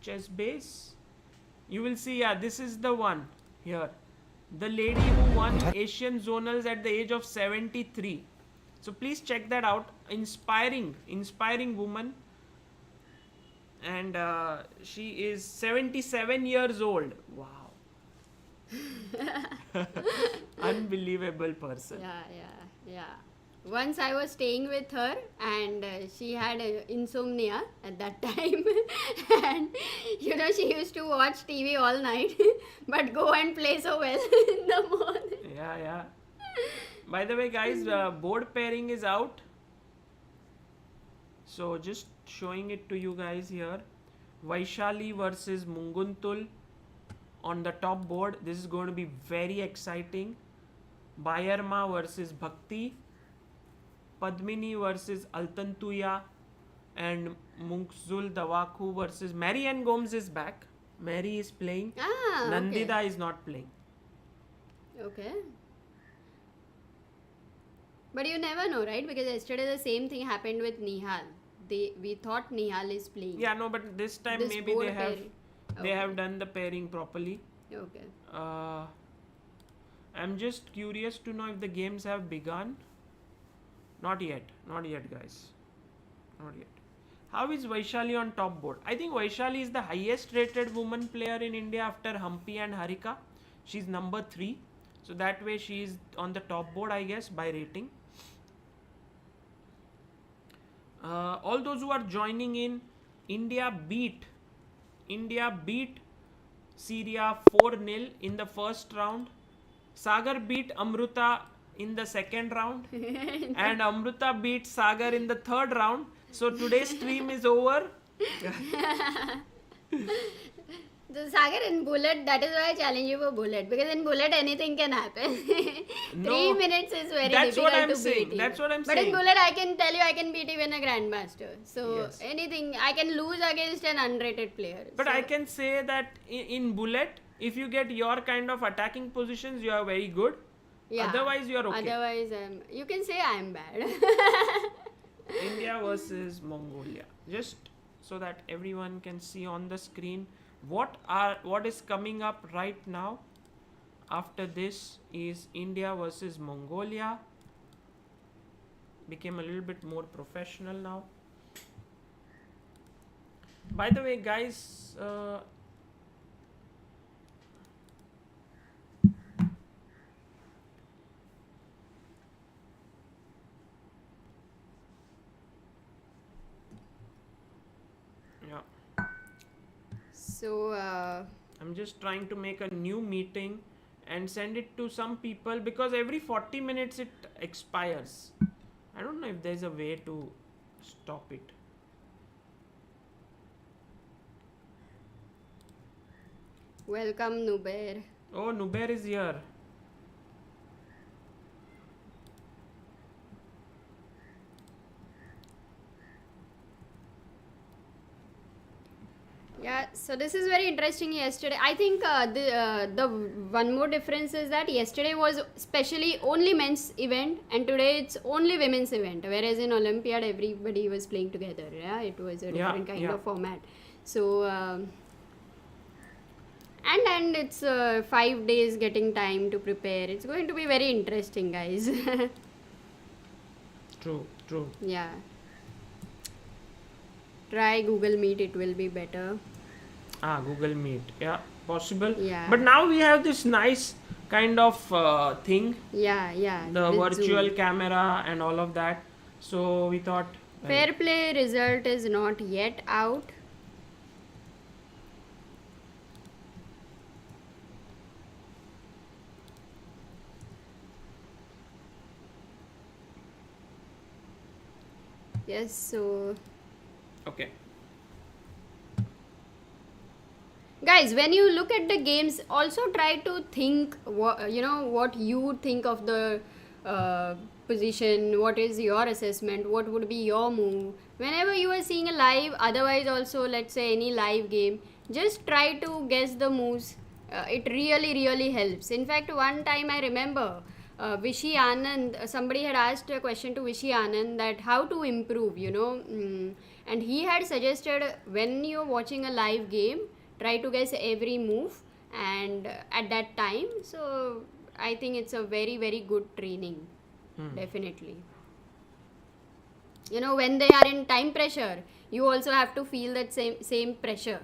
Chessbase, you will see, this is the one here. The lady who won Asian Zonals at the age of 73. So please check that out. Inspiring woman. And she is 77 years old. Wow. Unbelievable person. Yeah. Once I was staying with her, and she had insomnia at that time. And she used to watch TV all night, but go and play so well in the morning. Yeah. By the way, guys, board pairing is out. So just showing it to you guys here. Vaishali versus Munguntul on the top board. This is going to be very exciting. Bayarma versus Bhakti. Padmini versus Altantuya. And Munkzul Dawaku versus Mary Ann Gomes is back. Mary is playing. Nandhidhaa is not playing. Okay. But you never know, right? Because yesterday the same thing happened with Nihal. We thought Nihal is playing. Yeah, no, but this time This maybe board they have pairing. have done the pairing properly. Okay. I'm just curious to know if the games have begun. Not yet, guys. Not yet. How is Vaishali on top board? I think Vaishali is the highest rated woman player in India after Hampi and Harika. She's number 3. So that way she is on the top board, I guess, by rating. All those who are joining in, India beat Syria 4-0 in the first round. Sagar beat Amruta in the second round. And Amruta beat Sagar in the third round. So today's stream is over. So Sagar, in bullet, that is why I challenge you for bullet, because in bullet anything can happen. 3 minutes is very difficult to beat you. That's what I'm but saying. in bullet, I can tell you, I can beat even a grandmaster. So Yes. anything, I can lose against an unrated player. But so, I can say that in bullet, if you get your kind of attacking positions, you are very good. yeah. Otherwise, you are okay. Otherwise, you can say I am bad. India versus Mongolia. Just so that everyone can see on the screen what is coming up right now. After this is India versus Mongolia. Became a little bit more professional now. By the way, guys, So, I'm just trying to make a new meeting and send it to some people, because every 40 minutes it expires. I don't know if there's a way to stop it. welcome Nubair. Oh, Nubair is here. Yeah, so this is very interesting. Yesterday, I think the one more difference is that yesterday was specially only men's event, and today it's only women's event. Whereas in Olympiad, everybody was playing together. Yeah, it was a different kind of format. So, and it's 5 days getting time to prepare. It's going to be very interesting, guys. True. Yeah. Try Google Meet, it will be better. Google Meet. Yeah, possible. Yeah. But now we have this nice kind of thing, Yeah. the with virtual Zoom. camera and all of that. So we thought, well, Fair play result is not yet out. Yes, so okay. guys, when you look at the games, also try to think what you think of the position, what is your assessment, what would be your move whenever you are seeing a live. Otherwise also, let's say any live game, just try to guess the moves. It really helps. In fact, one time I remember Vishy Anand, somebody had asked a question to Vishy Anand that how to improve, and he had suggested when you're watching a live game, try to guess every move and at that time. So I think it's a very good training. Definitely. When they are in time pressure, you also have to feel that same pressure.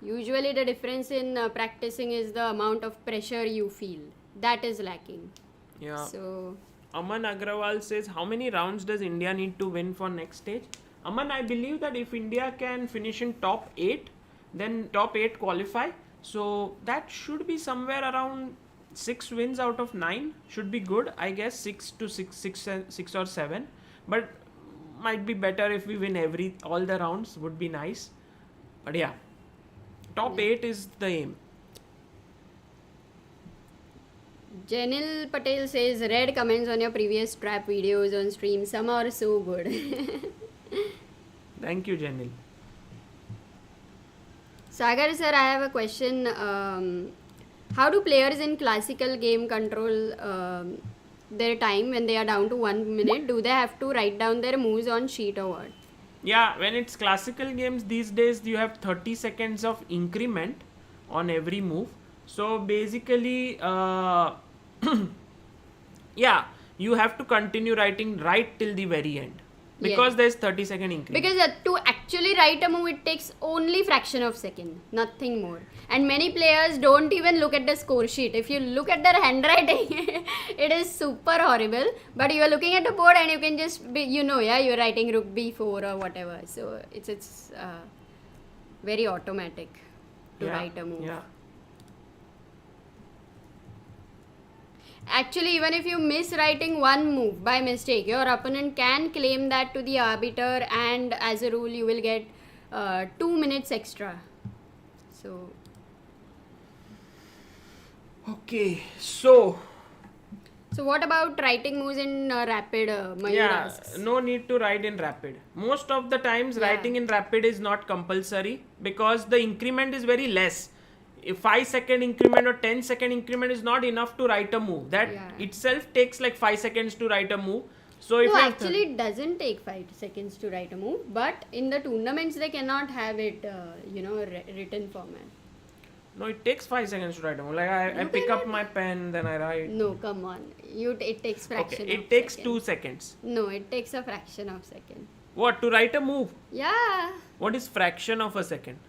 Usually the difference in practicing is the amount of pressure you feel. That is lacking. Yeah. So Aman Agrawal says, how many rounds does India need to win for next stage? Aman, I believe that if India can finish in top 8, then top 8 qualify. So that should be somewhere around 6 wins out of 9 should be good. I guess 6 or 7. But might be better if we win all the rounds, would be nice. But yeah, top 8 is the aim. Janil Patel says, read comments on your previous trap videos on stream. Some are so good. Thank you, Janil. Sagar sir, I have a question. How do players in classical game control their time when they are down to 1 minute? Do they have to write down their moves on sheet or what? Yeah, when it's classical games these days, you have 30 seconds of increment on every move. So basically, yeah, you have to continue writing right till the very end. Because there's 30-second increment. Because to actually write a move, it takes only fraction of second, nothing more. And many players don't even look at the score sheet. If you look at their handwriting, it is super horrible. But you are looking at the board and you can just be, you're writing rook b4 or whatever. So it's very automatic to write a move. Yeah. Actually, even if you miss writing one move by mistake, your opponent can claim that to the arbiter, and as a rule, you will get 2 minutes extra. So what about writing moves in rapid? Mayur asks. No need to write in rapid. Most of the times, writing in rapid is not compulsory because the increment is very less. If 5-second increment or 10-second increment is not enough to write a move. That itself takes like 5 seconds to write a move. So if actually it doesn't take 5 seconds to write a move, but in the tournaments they cannot have it, written format. No, it takes 5 seconds to write a move. Like I pick up my pen, then I write. No, come on. It takes fraction of it takes second. 2 seconds. No, it takes a fraction of second. What, to write a move? Yeah. What is fraction of a second?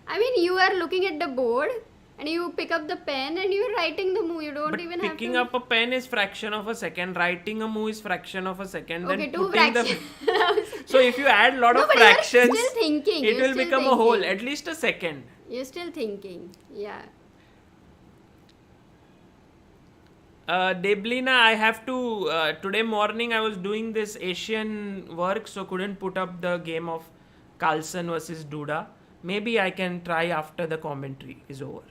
I mean, you are looking at the board and you pick up the pen and you're writing the move. You don't But even have to... picking up a pen is fraction of a second. Writing a move is fraction of a second. Okay, then 2 putting fractions. So if you add a lot of but fractions, you're still thinking. it will become a whole. At least a second. You're still thinking. Yeah. Deblina, I have to... today morning I was doing this Asian work, so couldn't put up the game of Carlsen versus Duda. Maybe I can try after the commentary is over.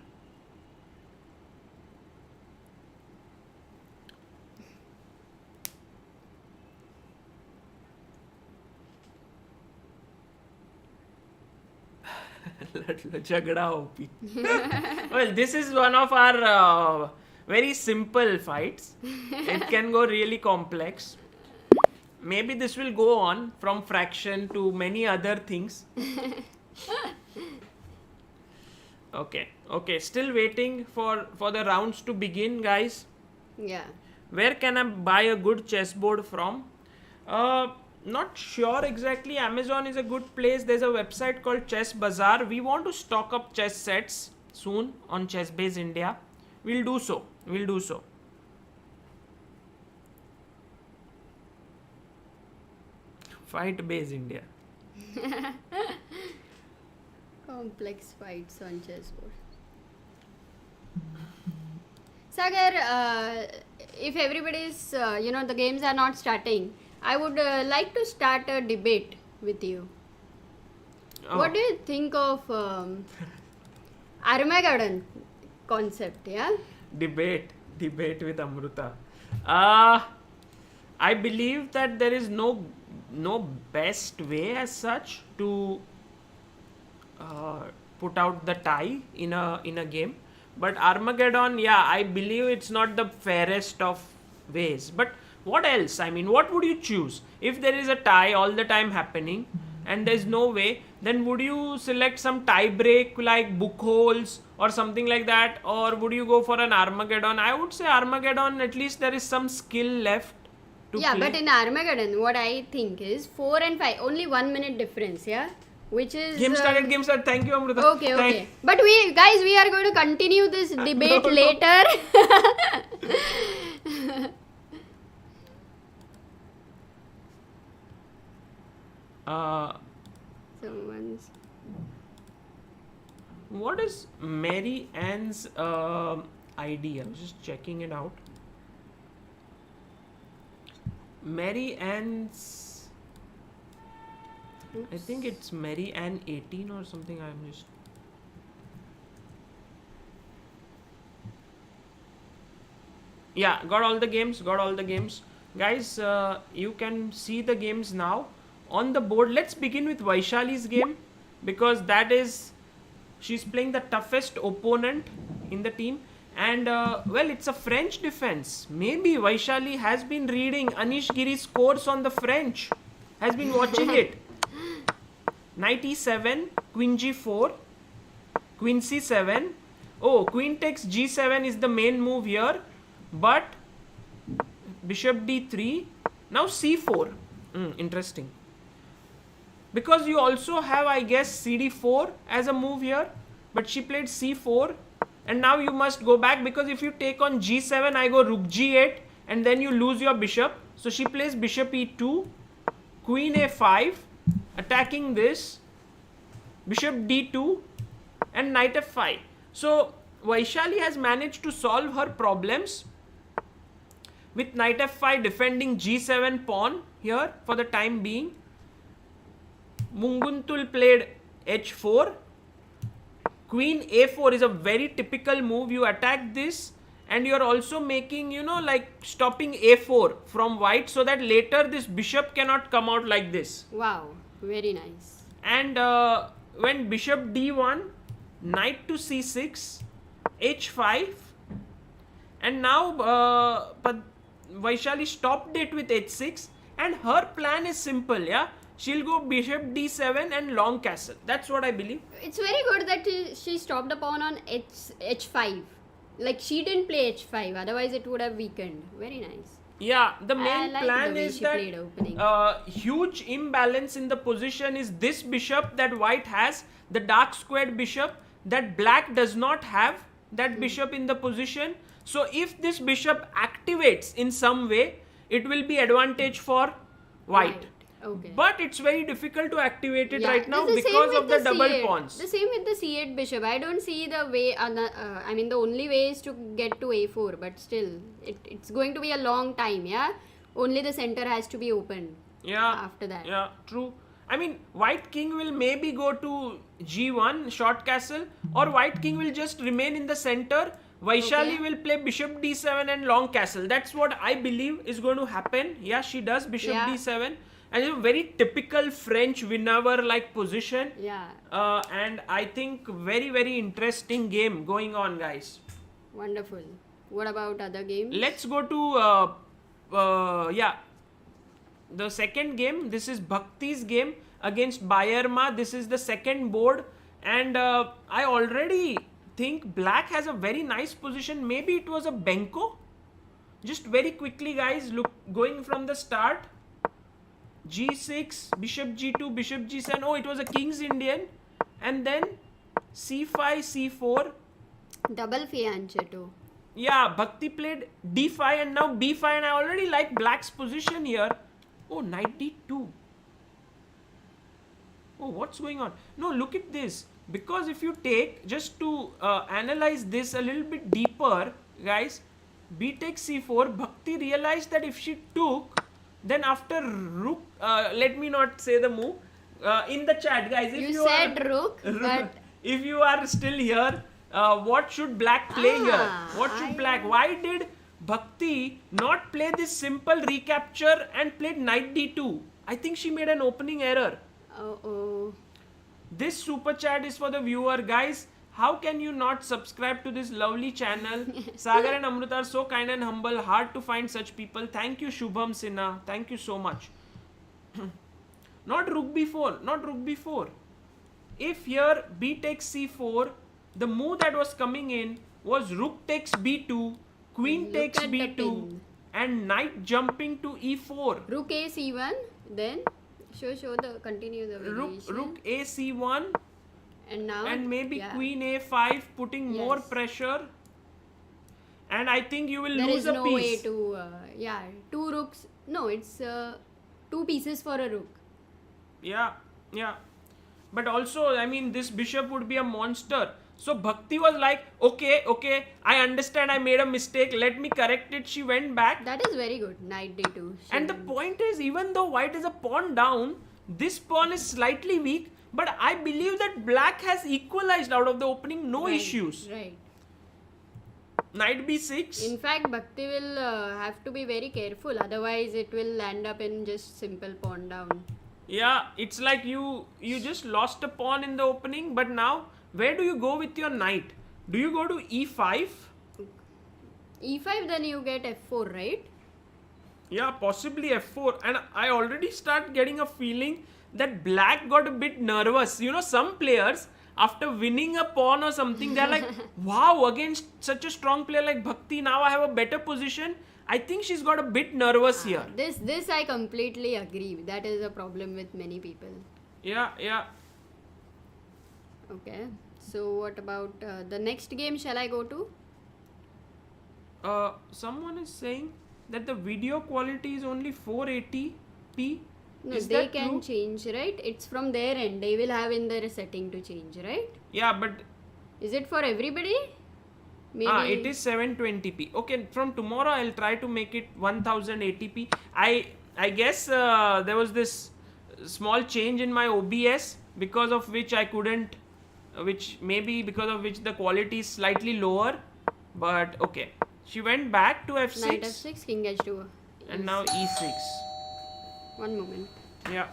Jagda OP. Well, this is one of our very simple fights. It can go really complex. Maybe this will go on from fraction to many other things. Okay. Still waiting for the rounds to begin, guys. Yeah. Where can I buy a good chessboard from? not sure exactly. Amazon is a good place. There's a website called Chess Bazaar. We want to stock up chess sets soon on Chess Base India. We'll do so. Fight Base India. Complex fights on chessboard. Sagar, if everybody's, the games are not starting, I would like to start a debate with you. Oh. What do you think of Armageddon concept, yeah? Debate with Amruta. I believe that there is no best way as such to put out the tie in a game. But Armageddon, yeah, I believe it's not the fairest of ways. But what else? I mean, what would you choose? If there is a tie all the time happening and there's no way, then would you select some tie break like book holes or something like that? Or would you go for an Armageddon? I would say Armageddon, at least there is some skill left to play. But in Armageddon, what I think is 4 and 5, only 1 minute difference, yeah? Which is... Game started. Thank you, Amruta. Okay. But we are going to continue this debate later. Someone's... What is Mary Ann's ID? I was just checking it out. Mary Ann's... I think it's Mary Ann 18 or something. I'm just... Yeah, got all the games. Guys, you can see the games now on the board. Let's begin with Vaishali's game, because that is... She's playing the toughest opponent in the team. And, it's a French defense. Maybe Vaishali has been reading Anish Giri's course on the French. Has been watching it. Knight e7, Queen g4, Queen c7. Oh, Queen takes g7 is the main move here. But Bishop d3. Now c4. Interesting. Because you also have, I guess, cd4 as a move here. But she played c4. And now you must go back, because if you take on g7, I go rook g8. And then you lose your bishop. So she plays bishop e2, Queen a5. Attacking this, bishop d2 and knight f5. So Vaishali has managed to solve her problems with knight f5 defending g7 pawn here for the time being. Munguntul played h4. Queen a4 is a very typical move. You attack this and you're also making, stopping a4 from white, so that later this bishop cannot come out like this. Wow. Very nice. And when bishop d1, knight to c6, h5, and now Vaishali stopped it with h6, and her plan is simple, yeah? She'll go bishop d7 and long castle. That's what I believe. It's very good that she stopped the pawn on h5. Like, she didn't play h5, otherwise it would have weakened. Very nice. Yeah, the main plan is that huge imbalance in the position is this bishop that white has, the dark squared bishop that black does not have, that bishop in the position. So if this bishop activates in some way, it will be advantage for white. Okay. But it's very difficult to activate it right now because of the double pawns. The same with the c8 bishop. I don't see the way, the only way is to get to a4, but still, it's going to be a long time, yeah? Only the center has to be open. Yeah. After that. Yeah, true. I mean, white king will maybe go to g1, short castle, or white king will just remain in the center. Vaishali will play bishop d7 and long castle. That's what I believe is going to happen. Yeah, she does bishop d7. And it's a very typical French winner-like position. Yeah. And I think very, very interesting game going on, guys. Wonderful. What about other games? Let's go to, the second game. This is Bhakti's game against Bayerma. This is the second board. And I already think black has a very nice position. Maybe it was a Benko. Just very quickly, guys, look, going from the start. g6, bishop g2, bishop g7. Oh, it was a king's Indian. And then c5, c4. Double fianchetto. Yeah, Bhakti played d5 and now b5, and I already like black's position here. Oh, knight d2. Oh, what's going on? No, look at this. Because if you take, just to analyze this a little bit deeper, guys, b takes c4, Bhakti realized that if she took, then after rook, let me not say the move, in the chat, guys, if you said are, rook, but if you are still here, what should black play here? What should black? Why did Bhakti not play this simple recapture and played knight d2? I think she made an opening error. oh. This super chat is for the viewer, guys. How can you not subscribe to this lovely channel? Sagar and Amruta are so kind and humble. Hard to find such people. Thank you, Shubham Sinha. Thank you so much. Not rook b4. Not rook b4. If here b takes c4, the move that was coming in was rook takes b2, queen Look takes at the b2, pin. and knight jumping to e4. Rook a c1, then continue the variation. Rook a c1. And now And maybe queen a5, putting more pressure. And I think you will lose a piece. There is no way to, two rooks. No, it's two pieces for a rook. Yeah. But also, I mean, this bishop would be a monster. So Bhakti was like, okay, I understand I made a mistake. Let me correct it. She went back. That is very good. Knight d2. And the point is, even though white is a pawn down, this pawn is slightly weak. But I believe that black has equalized out of the opening. No issues. Right. Knight b6. In fact, Bhakti will have to be very careful. Otherwise, it will end up in just simple pawn down. Yeah, it's like you just lost a pawn in the opening. But now, where do you go with your knight? Do you go to e5? e5, then you get f4, right? Yeah, possibly f4. And I already start getting a feeling that black got a bit nervous. You know, some players, after winning a pawn or something, they're like, wow, against such a strong player like Bhakti, now I have a better position. I think she's got a bit nervous here. This I completely agree. That is a problem with many people. Yeah. Okay. So what about the next game shall I go to? Someone is saying that the video quality is only 480p. No, Is they that can true? change, right? It's from their end. They will have in their setting to change, right? Yeah, but Is it for everybody? Maybe. it is 720p. Okay, from tomorrow I'll try to make it 1080p. I guess there was this small change in my OBS because of which I couldn't, because of which the quality is slightly lower. But okay, she went back to f6. Knight f6, king h2. And now e6. One moment. Yeah.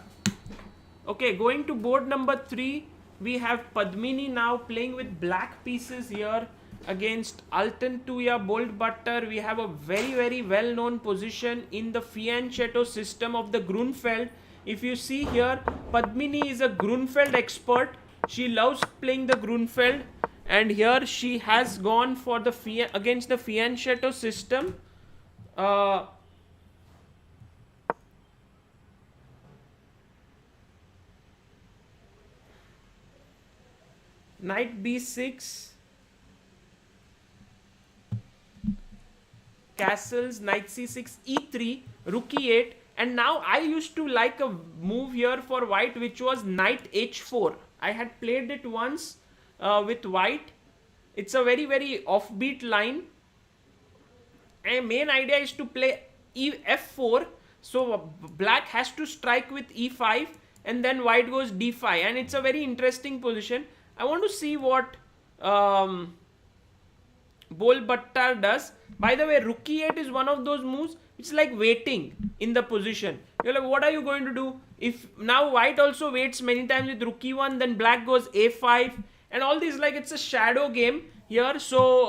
Okay, going to board number 3, we have Padmini now playing with black pieces here against Alton Tuya Bolt Butter. We have a very, very well-known position in the fianchetto system of the Grunfeld. If you see here, Padmini is a Grunfeld expert. She loves playing the Grunfeld. And here she has gone for the against the fianchetto system. Knight b6, castles, knight c6, e3, rook e8, and now I used to like a move here for white which was knight h4. I had played it once with white. It's a very, very offbeat line. And main idea is to play f4, so black has to strike with e5 and then white goes d5, and it's a very interesting position. I want to see what Bol Bhattar does. By the way, rook e8 is one of those moves. It's like waiting in the position. You're like, what are you going to do? If now white also waits many times with rook e1, then black goes a5, and all these, like, it's a shadow game here. So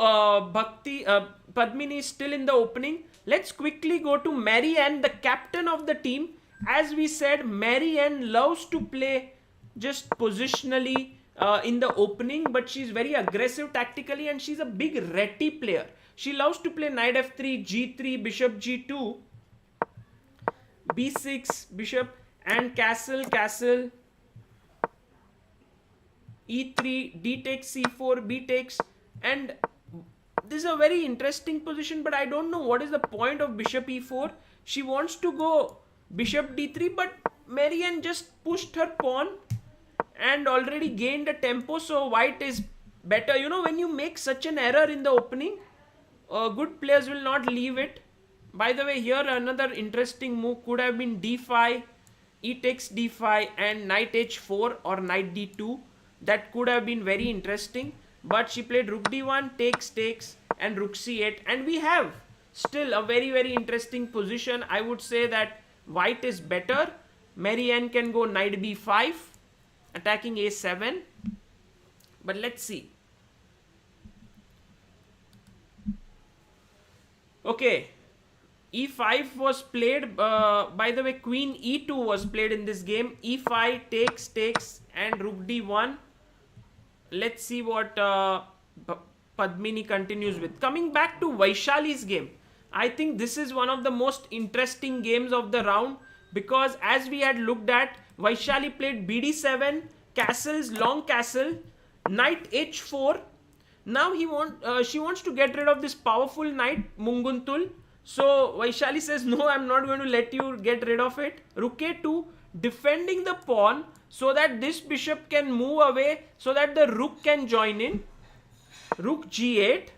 Padmini is still in the opening. Let's quickly go to Mary Ann, the captain of the team. As we said, Mary Ann loves to play just positionally in the opening, but she's very aggressive tactically, and she's a big ready player. She loves to play knight f3, g3, bishop g2, b6, bishop, and castle, e3, d takes c4, b takes, and this is a very interesting position, but I don't know what is the point of bishop e4. She wants to go bishop d3, but Mary Ann just pushed her pawn and already gained a tempo, so white is better. You know, when you make such an error in the opening, good players will not leave it. By the way, here another interesting move could have been d5, e takes d5 and knight h4 or knight d2. That could have been very interesting, but she played rook d1, takes and rook c8, and we have still a very interesting position. I would say that white is better. Mary Ann can go knight b5, attacking a7, but let's see. Okay, e5 was played. By the way, queen e2 was played in this game. e5, takes and rook d1. Let's see what Padmini continues with. Coming back to Vaishali's game, I think this is one of the most interesting games of the round, because as we had looked at, Vaishali played bd7, castles, long castle, knight h4. Now she wants to get rid of this powerful knight Munguntul. So Vaishali says, no, I'm not going to let you get rid of it. Rook a2, defending the pawn so that this bishop can move away, so that the rook can join in. Rook g8,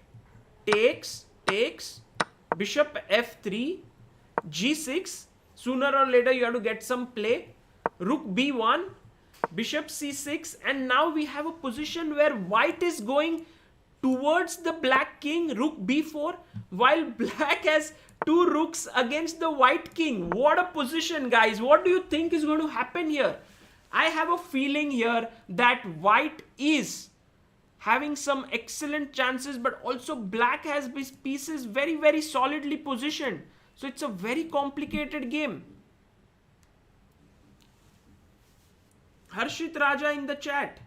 takes, bishop f3, g6. Sooner or later you have to get some play. Rook b1, bishop c6, and now we have a position where white is going towards the black king, rook b4, while black has two rooks against the white king. What a position, guys. What do you think is going to happen here? I have a feeling here that white is having some excellent chances, but also black has his pieces very solidly positioned. So it's a very complicated game. Harshit Raja in the chat.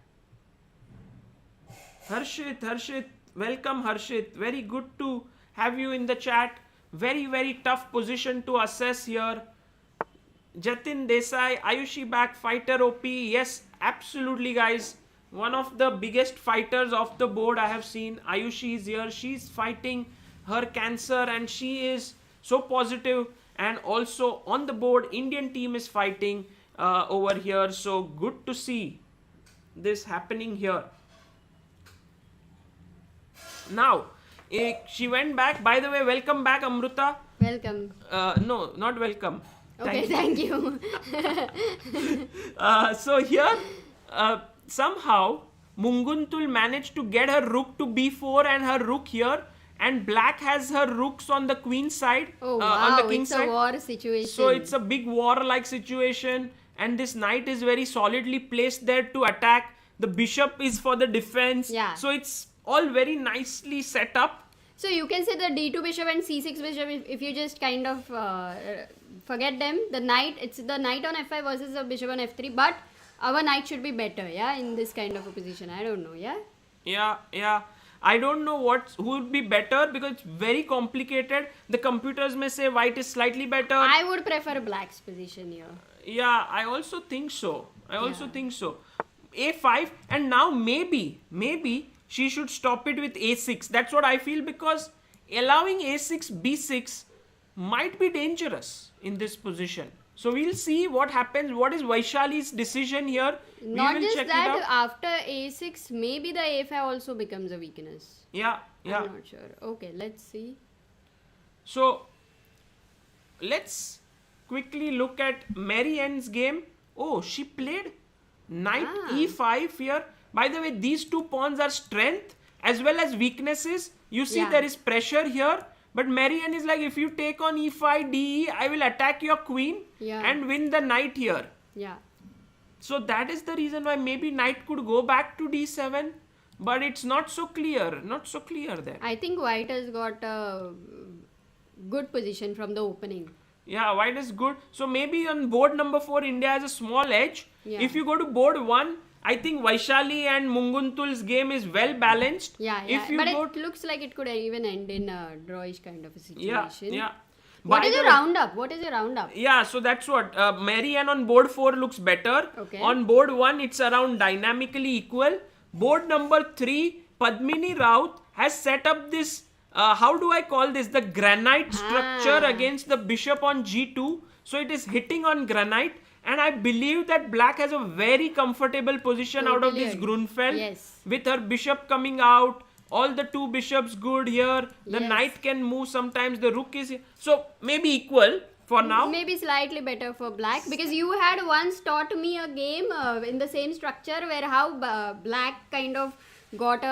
Harshit, welcome Harshit. Very good to have you in the chat. Very tough position to assess here. Jatin Desai, Ayushi back, fighter OP. Yes, absolutely, guys. One of the biggest fighters of the board I have seen. Ayushi is here. She's fighting her cancer and she is so positive. And also on the board, Indian team is fighting over here. So good to see this happening here. Now, she went back. By the way, welcome back, Amruta. Welcome. No, not welcome. Okay, thank you. So here, somehow, Munguntul managed to get her rook to b4 and her rook here. And black has her rooks on the queen side. Oh, wow, on the king side. It's a war situation. So it's a big war-like situation. And this knight is very solidly placed there to attack. The bishop is for the defense. Yeah. So it's all very nicely set up. So you can say the d2 bishop and c6 bishop, if you just kind of forget them, it's the knight on f5 versus the bishop on f3, but our knight should be better, yeah, in this kind of a position. I don't know, yeah? Yeah. I don't know who would be better because it's very complicated. The computers may say white is slightly better. I would prefer black's position here. Yeah, I also think so. A5, and now maybe she should stop it with a6. That's what I feel, because allowing a6, b6 might be dangerous in this position. So we'll see what happens. What is Vaishali's decision here? Not we will just check that, it out. after a6, maybe the a5 also becomes a weakness. Yeah. I'm not sure. Okay, let's see. So let's quickly look at Mary Ann's game. Oh, she played knight e5 here. By the way, these two pawns are strength as well as weaknesses. You see there is pressure here. But Mary Ann is like, if you take on e5, de, I will attack your queen and win the knight here. Yeah. So that is the reason why maybe knight could go back to d7. But it's not so clear. There. I think white has got a good position from the opening. Yeah, white is good. So maybe on board number 4, India has a small edge. Yeah. If you go to board 1, I think Vaishali and Munguntul's game is well balanced. Yeah. If you But it looks like it could even end in a drawish kind of a situation. Yeah. What By is the your way- roundup? What is your roundup? Yeah, so that's what. Mary Ann on board 4 looks better. Okay. On board 1, it's around dynamically equal. Board number 3, Padmini Rout has set up this, how do I call this? The granite structure against the bishop on g2. So it is hitting on granite. And I believe that black has a very comfortable position out of Totally this agree. Grunfeld. Yes. With her bishop coming out. All the 2 bishops good here. The Yes. knight can move sometimes. The rook is... So maybe equal for now. Maybe slightly better for black, because you had once taught me a game in the same structure where how black kind of got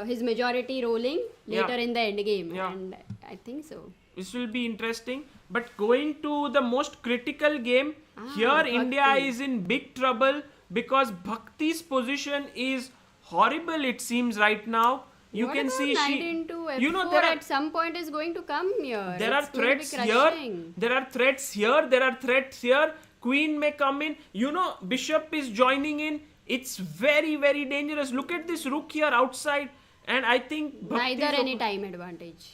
his majority rolling later in the end game. Yeah. And I think so. This will be interesting. But going to the most critical game, here Bhakti. India is in big trouble because Bhakti's position is horrible, it seems, right now. You What can about see knight she... into F4 You know, there are, at some point is going to come here. there are It's going to be threats here. crushing. There are threats here. There are threats here. Queen may come in. You know, bishop is joining in. It's very, very dangerous. Look at this rook here outside. And I think... Bhakti Neither is any time advantage.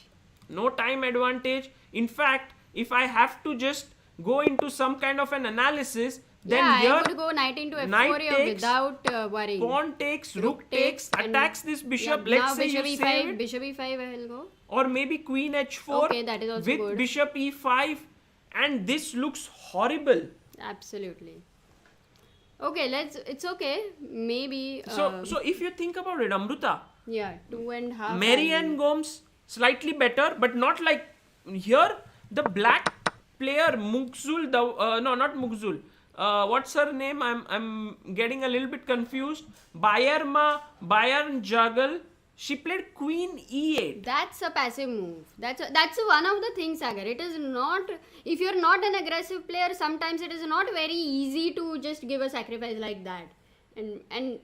no time advantage. In fact, if I have to just go into some kind of an analysis, then Yeah, here I would go knight into F4 knight here takes, without worrying. pawn takes, rook takes, and- attacks this bishop. Yeah, Let's now say bishop you E5, save it. bishop E5 I will go. Or maybe queen h4 Okay, that is also with good. bishop e5, and this looks horrible. Absolutely. Okay, it's okay. Maybe. So if you think about it, Amruta, yeah, 2.5. Mary Ann Gomes slightly better, but not like here. The black player Mughzul, no, not Mughzul. What's her name? I'm getting a little bit confused. Bayern Jagal. She played Queen E8. That's a passive move. That's one of the things, Sagar. It is not, if you're not an aggressive player, sometimes it is not very easy to just give a sacrifice like that. And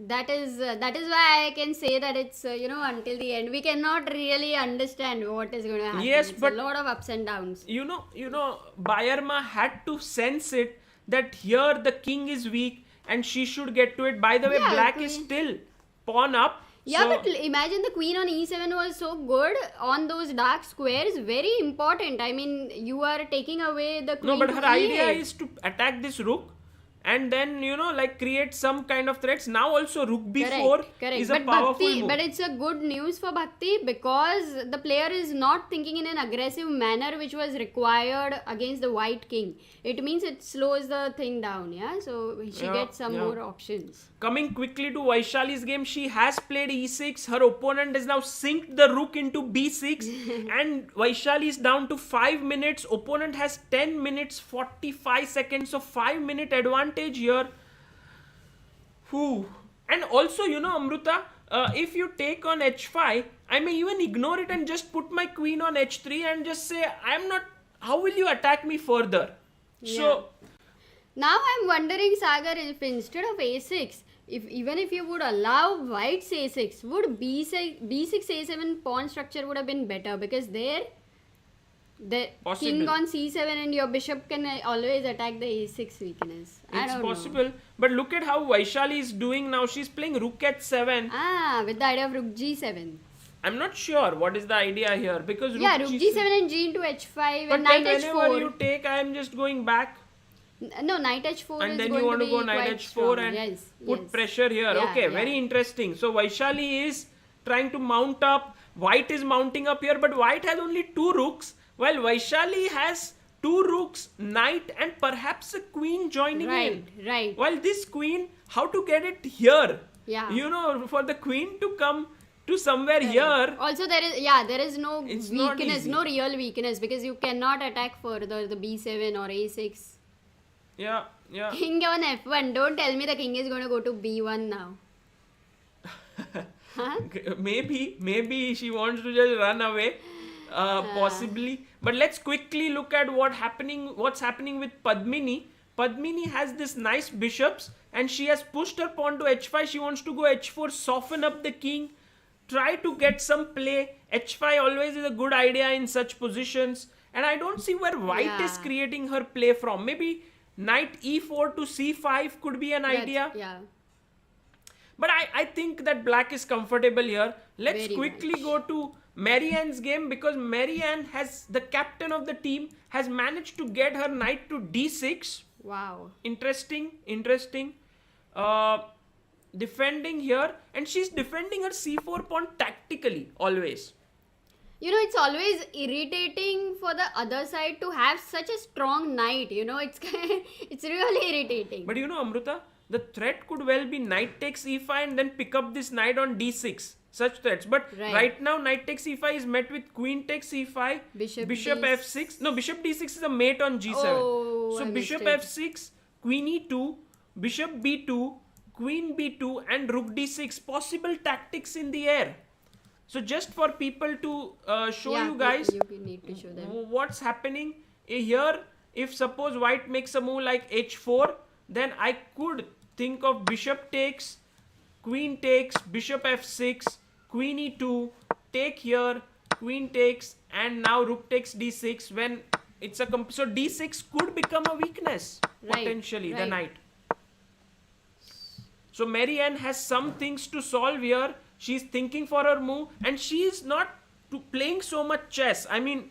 that is why I can say that it's until the end we cannot really understand what is going to happen. Yes, It's but a lot of ups and downs. You know, Bayerma had to sense it that here the king is weak and she should get to it. By the way, Yeah, black is queen. still pawn up. Yeah, so, but imagine the queen on e7 was so good on those dark squares. Very important. I mean, you are taking away the queen. no, but to her e8. idea is to attack this rook and then create some kind of threats. Now also rook b4 Correct. is a But powerful Bhakti, move. but it's a good news for Bhakti because the player is not thinking in an aggressive manner which was required against the white king. It means it slows the thing down, yeah? So she gets some more options. Coming quickly to Vaishali's game, she has played e6. Her opponent has now synced the rook into b6 and Vaishali is down to 5 minutes. Opponent has 10 minutes 45 seconds, so 5-minute advantage here. Whew. And also, Amruta, if you take on h5, I may even ignore it and just put my queen on h3 and just say, how will you attack me further? So, Now I'm wondering, Sagar, if instead of a6, even if you would allow white's a6, would b6 a7 pawn structure would have been better because there the Possible. king on c7 and your bishop can always attack the a6 weakness. I it's don't possible. know. But look at how Vaishali is doing now. She's playing rook h7. With the idea of rook g7. I'm not sure what is the idea here because rook Rook g7 and g into h5 But and then knight whenever h4. you take, I am just going back. No, knight h4 And is then going you want to be go knight quite h4 strong. and Yes, put yes. pressure here. Yeah, Okay, yeah. very interesting. So Vaishali is trying to mount up. White is mounting up here, but white has only 2 rooks, while Vaishali has 2 rooks, knight, and perhaps a queen joining in. Right. While this queen, how to get it here? Yeah. For the queen to come to somewhere here. Also, there is no It's not weakness, easy. no real weakness because you cannot attack further the b7 or a6. Yeah. King on f1. Don't tell me the king is going to go to b1 now. Huh? Maybe she wants to just run away. Possibly. But let's quickly look at what's happening with Padmini. Padmini has this nice bishops and she has pushed her pawn to h5. She wants to go h4, soften up the king, try to get some play. h5 always is a good idea in such positions. And I don't see where white is creating her play from. Maybe knight e4 to c5 could be an idea. Yeah. But I think that black is comfortable here. Let's Very quickly much. go to Mary Ann's game, because Mary Ann has, the captain of the team, has managed to get her knight to d6. Wow. Interesting. uh, Defending here, and she's defending her c4 pawn tactically always. You know, it's always irritating for the other side to have such a strong knight. You know, it's it's really irritating. But you know, Amruta, the threat could well be knight takes e5 and then pick up this knight on d6. Such threats. But right now, knight takes e5 is met with queen takes e5, bishop f6. No, bishop d6 is a mate on g7. Oh, so bishop f6, queen e2, bishop b2, queen b2, and rook d6. Possible tactics in the air. So just for people to show you guys you need to show them what's happening here. If suppose white makes a move like h4, then I could think of bishop takes, queen takes, bishop f6, queen e2, take here, queen takes, and now rook takes d6. When it's a so d6 could become a weakness potentially, the knight. So Mary Ann has some things to solve here. She's thinking for her move, and she's not playing so much chess. I mean,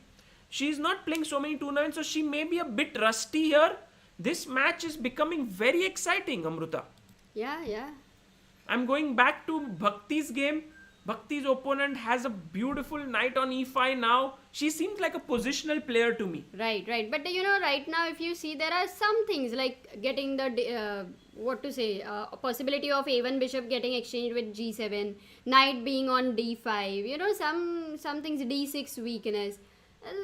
she's not playing so many tournaments, so she may be a bit rusty here. This match is becoming very exciting, Amruta. Yeah. I'm going back to Bhakti's game. Bhakti's opponent has a beautiful knight on e5 now. She seems like a positional player to me. Right. But you know, right now, if you see, there are some things like getting the possibility of a1 bishop getting exchanged with g7, knight being on d5. You know, some things, d6 weakness,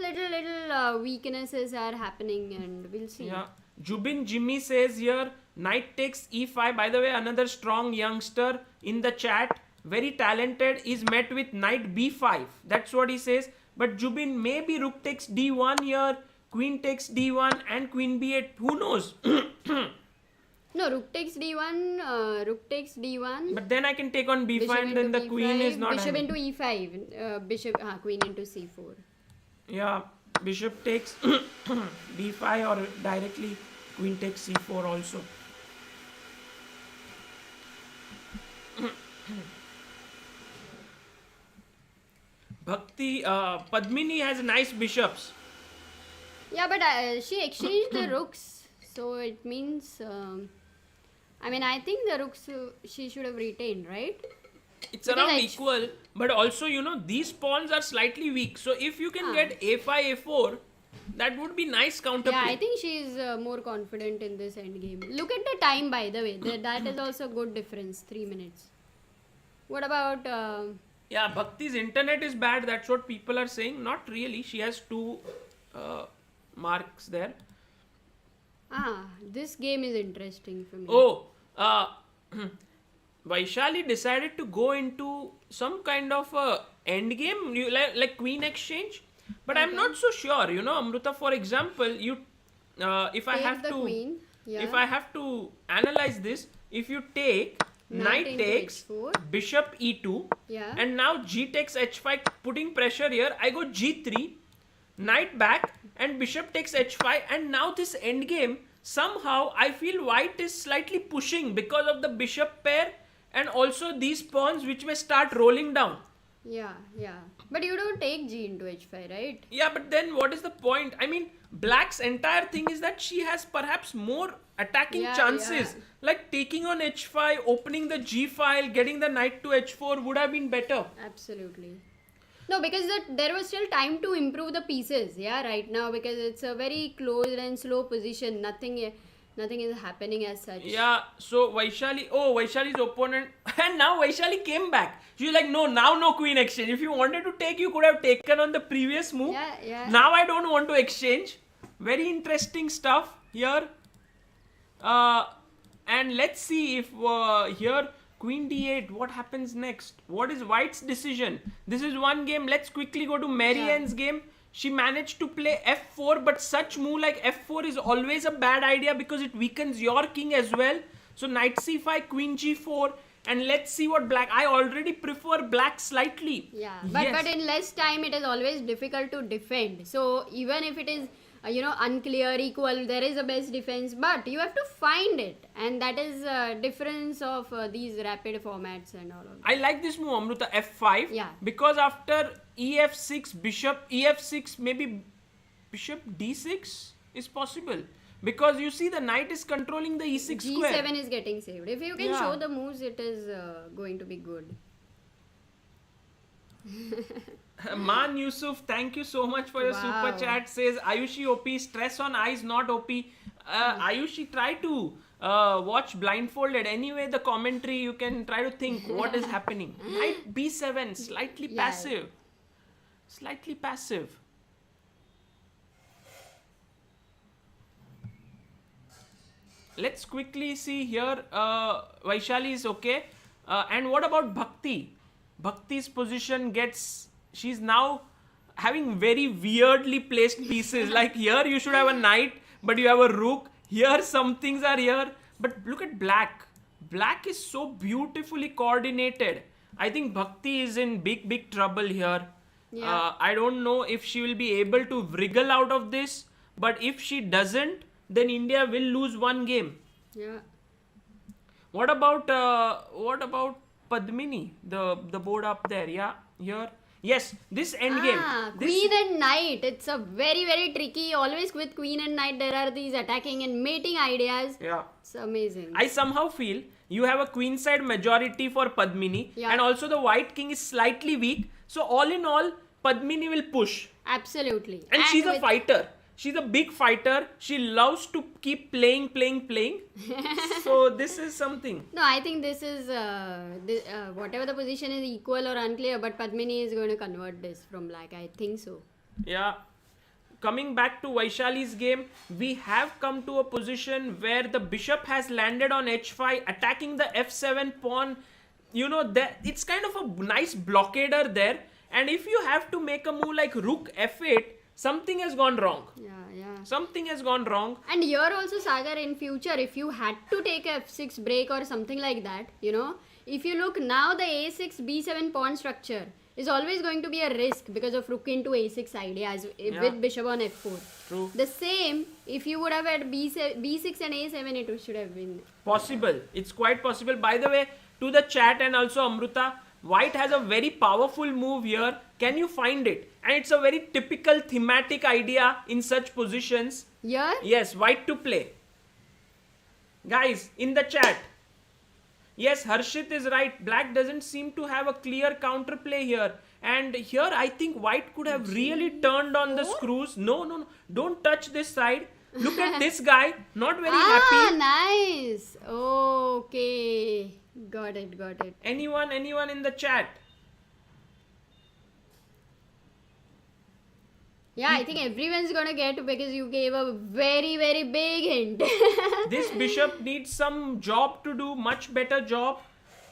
little weaknesses are happening, and we'll see. Yeah. Jubin Jimmy says here, knight takes e5. By the way, another strong youngster in the chat, very talented, is met with knight b5. That's what he says. But Jubin, maybe rook takes d1 here, queen takes d1, and queen b8. Who knows? No, rook takes d1, But then I can take on b5, and then the b5, queen is not... Bishop into e5, queen into c4. Yeah, bishop takes d5, or directly queen takes c4 also. Bhakti, Padmini has nice bishops. Yeah, but she exchanged the rooks, so it means... I think the rooks she should have retained, right? It's around equal, but also, you know, these pawns are slightly weak. So if you can get a5, a4, that would be nice counterplay. Yeah, I think she's more confident in this endgame. Look at the time, by the way. That is also good difference, 3 minutes. What about... Yeah, Bhakti's internet is bad. That's what people are saying. Not really. She has 2 marks there. This game is interesting for me. Oh, Vaishali decided to go into some kind of a end game, like queen exchange. But I'm not so sure. You know, Amruta, for example, if I have to, queen. Yeah. if I have to analyze this, if you take knight takes h4. bishop e2, and now g takes h5, putting pressure here, I go g3, knight back, and bishop takes h5, and now this endgame, somehow I feel white is slightly pushing because of the bishop pair, and also these pawns which may start rolling down. Yeah. But you don't take g into h5, right? Yeah, but then what is the point? I mean, black's entire thing is that she has perhaps more attacking chances. Like taking on h5, opening the g file, getting the knight to h4 would have been better. Absolutely. No, because there was still time to improve the pieces, right now, because it's a very closed and slow position. Nothing is happening as such. Yeah, so Vaishali's opponent, and now Vaishali came back. She was like, now no queen exchange. If you wanted to take, you could have taken on the previous move. Yeah. Now I don't want to exchange. Very interesting stuff here. And let's see if here queen d8, what happens next? What is white's decision? This is one game. Let's quickly go to Mary Ann's game. She managed to play f4, but such move like f4 is always a bad idea because it weakens your king as well. So knight c5, queen g4, and let's see what black... I already prefer black slightly. Yeah, but in less time it is always difficult to defend. So even if it is unclear, equal, there is a best defense, but you have to find it, and that is difference of these rapid formats and all of that. I like this move, Amruta, f5. Yeah. Because after ef6, bishop ef6, maybe bishop d6 is possible. Because you see the knight is controlling the e6 square. G7 is getting saved. If you can Yeah. show the moves, it is going to be good. Man Yusuf, thank you so much for your Wow. super chat. Says Ayushi OP, stress on eyes, not OP. Ayushi, try to watch blindfolded. Anyway, the commentary, you can try to think what is happening. Knight b7, slightly Yeah. passive. Slightly passive. Let's quickly see here. Vaishali is okay. And what about Bhakti? Bhakti's position gets... She's now having very weirdly placed pieces. Like here you should have a knight, but you have a rook. Here some things are here. But look at black. Black is so beautifully coordinated. I think Bhakti is in big trouble here. Yeah. I don't know if she will be able to wriggle out of this. But if she doesn't, then India will lose one game. Yeah. What about Padmini, the board up there? Yeah, here. Yes, this endgame. Queen and knight. It's a very tricky. Always with queen and knight, there are these attacking and mating ideas. Yeah. It's amazing. I somehow feel you have a queen side majority for Padmini, Yeah. and also the white king is slightly weak. So all in all, Padmini will push, Absolutely. and she's a with- fighter. She's a big fighter. She loves to keep playing. So this is something. No, I think this is whatever the position is equal or unclear, but Padmini is going to convert this from black. I think so. Yeah. Coming back to Vaishali's game, we have come to a position where the bishop has landed on h5, attacking the f7 pawn. It's kind of a nice blockader there. And if you have to make a move like rook f8, something has gone wrong. Yeah. Something has gone wrong. And here also, Sagar, in future, if you had to take a f6 break or something like that, if you look now, the a6, b7 pawn structure is always going to be a risk because of rook into a6 ideas with bishop on f4. True. The same, if you would have had b6 and a7, it should have been. Possible. It's quite possible. By the way, to the chat and also Amruta, white has a very powerful move here. Can you find it? And it's a very typical thematic idea in such positions. Here? Yes, white to play. Guys, in the chat. Yes, Harshit is right. Black doesn't seem to have a clear counterplay here. And here I think white could have really turned on the screws. No. Don't touch this side. Look at this guy. Not very happy. Nice. Okay. Got it. Anyone in the chat? Yeah, I think everyone's gonna get because you gave a very big hint. This bishop needs some job to do, much better job,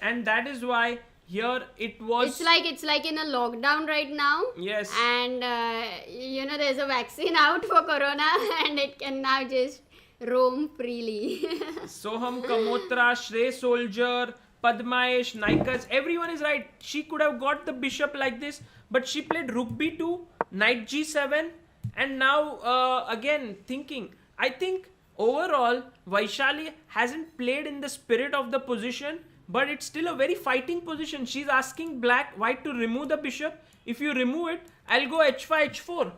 and that is why here it was. It's like in a lockdown right now. Yes. And there's a vaccine out for corona, and it can now just roam freely. Soham Kamotra, Shrey Soldier, Padmaesh, Naikas, everyone is right. She could have got the bishop like this, but she played rook b2, knight g7, and now again thinking. I think overall Vaishali hasn't played in the spirit of the position, but it's still a very fighting position. She's asking white to remove the bishop. If you remove it, I'll go h5, h4.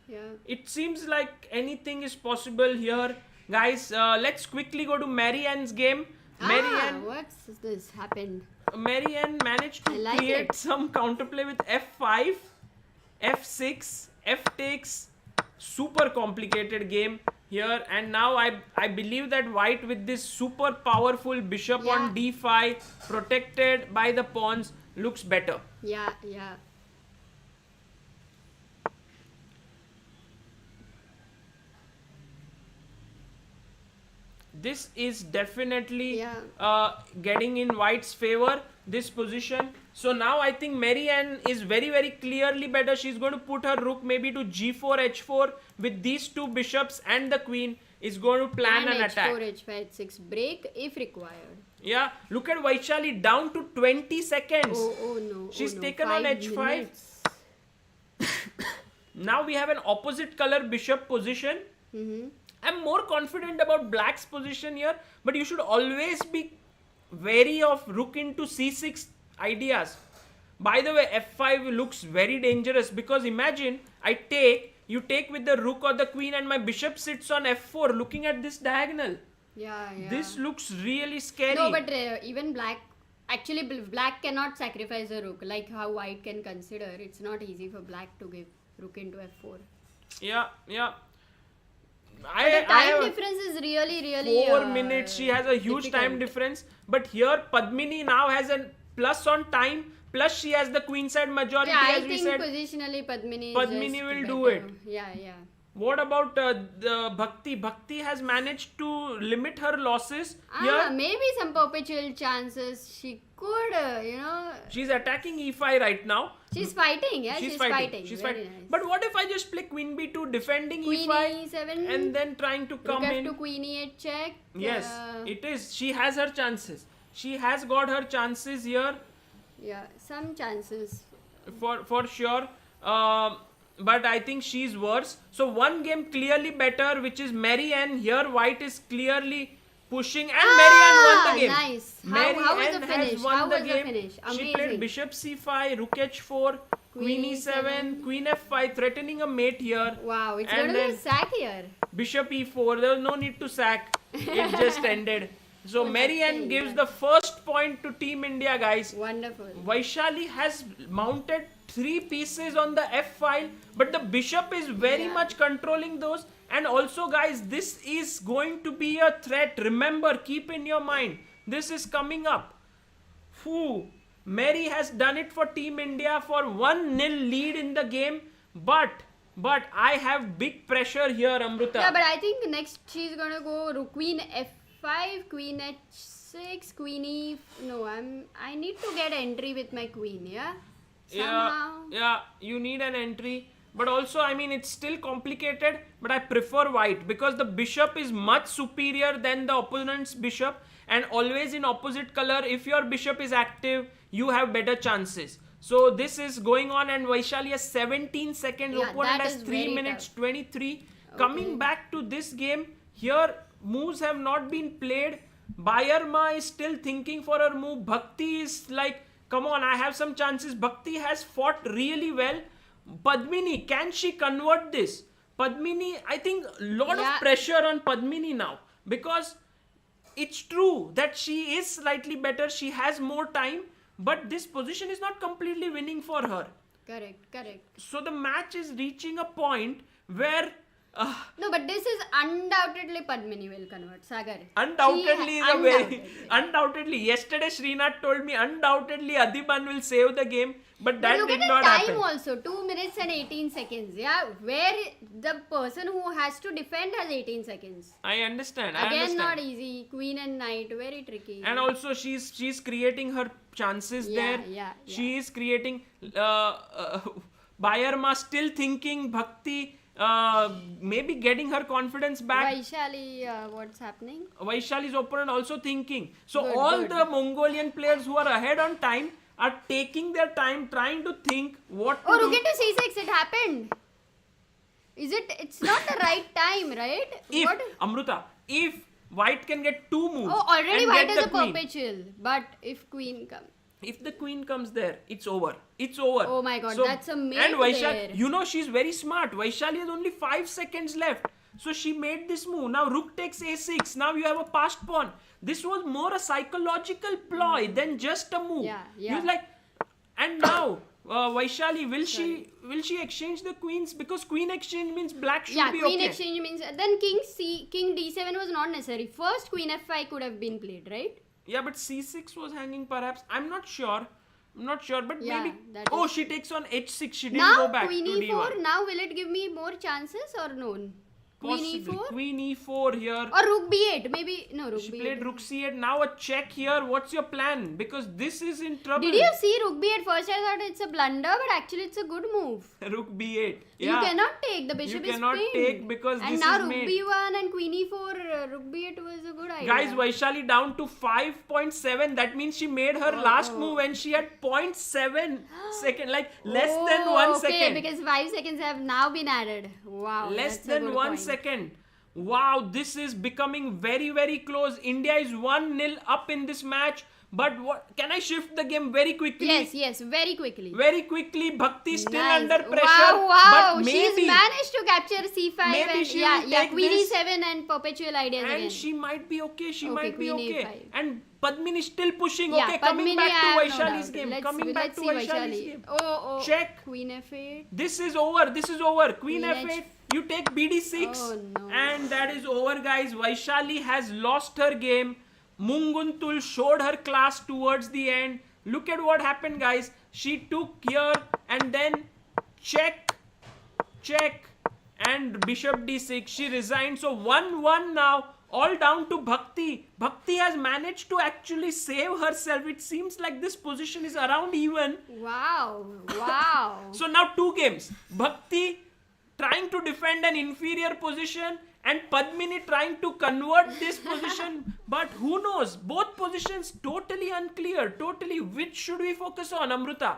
Yeah. It seems like anything is possible here. Guys, let's quickly go to Mary Ann's game. What's this happened? Mary Ann managed to I like create it. some counterplay with f5, f6, f takes. Super complicated game here. And now I believe that white with this super powerful bishop on d5, protected by the pawns, looks better. Yeah. This is definitely getting in white's favor, this position. So now I think Mary Ann is very clearly better. She's going to put her rook maybe to g4, h4 with these two bishops, and the queen is going to plan an attack. h4, h5, h6 break if required. Yeah, look at Vaishali down to 20 seconds. Oh no. She's no. taken 5 on h5. minutes. Now we have an opposite color bishop position. I'm more confident about black's position here, but you should always be wary of rook into c6 ideas. By the way, f5 looks very dangerous because imagine you take with the rook or the queen and my bishop sits on f4 looking at this diagonal. Yeah. This looks really scary. No, but even black, actually black cannot sacrifice a rook like how white can consider. It's not easy for black to give rook into f4. Yeah. The time difference is really 4 minutes. She has a huge difficult. time difference. But here Padmini now has a plus on time. Plus she has the queenside majority, Yeah, I as we think said. positionally Padmini Will do it. Yeah. What about the Bhakti? Bhakti has managed to limit her losses. Here Maybe some perpetual chances she could, she's attacking e5 right now. She's fighting, yeah. She's Very fighting. nice. But what if I just play queen b2, defending Queen e5 e7 and then trying to come rook in? f2, queen e8 check. Yes, it is. She has her chances. She has got her chances here. Yeah, some chances. For sure. But I think she's worse. So one game clearly better, which is Mary Ann. Here white is clearly pushing and Mary Ann won the game. Nice. Mary How was Ann the has finish? won How the was the game. finish? She played Amazing. bishop c5, rook h4, queen e7, queen f5, threatening a mate here. Wow, it's And going to be a then sack here. bishop e4. There was no need to sack. It just ended. So Mary Ann nothing, gives yeah. the first point to Team India, guys. Wonderful. Vaishali has mounted 3 pieces on the f file, but the bishop is very much controlling those. And also, guys, this is going to be a threat. Remember, keep in your mind, this is coming up. Mary has done it for Team India for 1-0 lead in the game, but I have big pressure here, Amruta. Yeah, but I think next she's gonna go queen f5, queen h6, queen e. No, I need to get entry with my queen. Yeah. Somehow. Yeah, you need an entry. But also, I mean, it's still complicated, but I prefer white because the bishop is much superior than the opponent's bishop, and always in opposite color, if your bishop is active, you have better chances. So this is going on, and Vaishali has 17 seconds, Yeah, opponent that has is 3 very minutes tough. 23. Coming back to this game, here moves have not been played. Bayarma is still thinking for her move. Bhakti is like, come on, I have some chances. Bhakti has fought really well. Padmini, can she convert this? Padmini, I think a lot of pressure on Padmini now, because it's true that she is slightly better, she has more time, but this position is not completely winning for her. Correct. So the match is reaching a point where No, but this is undoubtedly Padmini will convert. Sagar. undoubtedly undoubtedly. Yesterday Srinath told me undoubtedly Adiban will save the game, but that Look did at not the time happen. also, 2 minutes and 18 seconds. Yeah, where the person who has to defend has 18 seconds. I understand. Again, not easy. Queen and knight, very tricky. And also she's creating her chances there. She is creating Bayarma still thinking, Bhakti maybe getting her confidence back. Vaishali, what's happening? Vaishali's opponent also thinking. So Good, all good. the Mongolian players who are ahead on time are taking their time trying to think what to Oh, do. rook into c6, it happened. It's not the right time, right? Amruta, if white can get 2 moves. Oh, already and white get is the a queen. perpetual. But if queen comes. If the queen comes there, it's over. Oh my god, that's a mate And Vaishali, there. she's very smart. Vaishali has only 5 seconds left. So she made this move. Now rook takes a6. Now you have a passed pawn. This was more a psychological ploy than just a move. Yeah. He was like, and now Vaishali, will she exchange the queens? Because queen exchange means black should be Queen okay. exchange means then king d7 was not necessary. First queen f5 could have been played, right? Yeah, but c6 was hanging perhaps. I'm not sure, but Yeah, maybe. that is- She takes on h6. She didn't Now go back queen to e4. d1. Now will it give me more chances or no? Queen Possibly. E4? Queen E4 here. Or rook B8. Maybe. No, rook She B8. played rook C8. Now a check here. What's your plan? Because this is in trouble. Did you see rook B8? First I thought it's a blunder, but actually it's a good move. Rook B8. Yeah. You cannot take. The bishop You is cannot pinned. take because and this now is rook made. B1 and Queen E4, rook B8 was a good idea. Guys, Vaishali down to 5.7. That means she made her last move when she had 0.7 second, like less than 1 second. Okay, because 5 seconds have now been added. Wow. Less that's a than good 1 point. second. Wow, this is becoming very, very close. India is 1-0 up in this match. But what can I shift the game very quickly? Yes, very quickly. Very quickly. Bhakti still Nice. under pressure. Wow, But she's maybe, managed to capture C5 maybe and she will take Queen this. E7 and perpetual ideas and again. she might be okay. She Okay, might be Queen okay. A5. And Padmini still pushing. Yeah, Okay, coming Padmini, back I to have no Vaishali's doubt. game. Let's Coming back to see Vaishali's Vaishali. game. Oh, Check. Queen F8. This is over. This is over. Queen Queen F8. H- You take BD6. Oh, no. And that is over, guys. Vaishali has lost her game. Munguntul showed her class towards the end. Look at what happened, guys. She took here and then check, and bishop d6. She resigned. So 1-1 now. All down to Bhakti. Bhakti has managed to actually save herself. It seems like this position is around even. Wow. So now 2 games. Bhakti trying to defend an inferior position and Padmini trying to convert this position. But who knows? Both positions totally unclear. Totally. Which should we focus on, Amruta?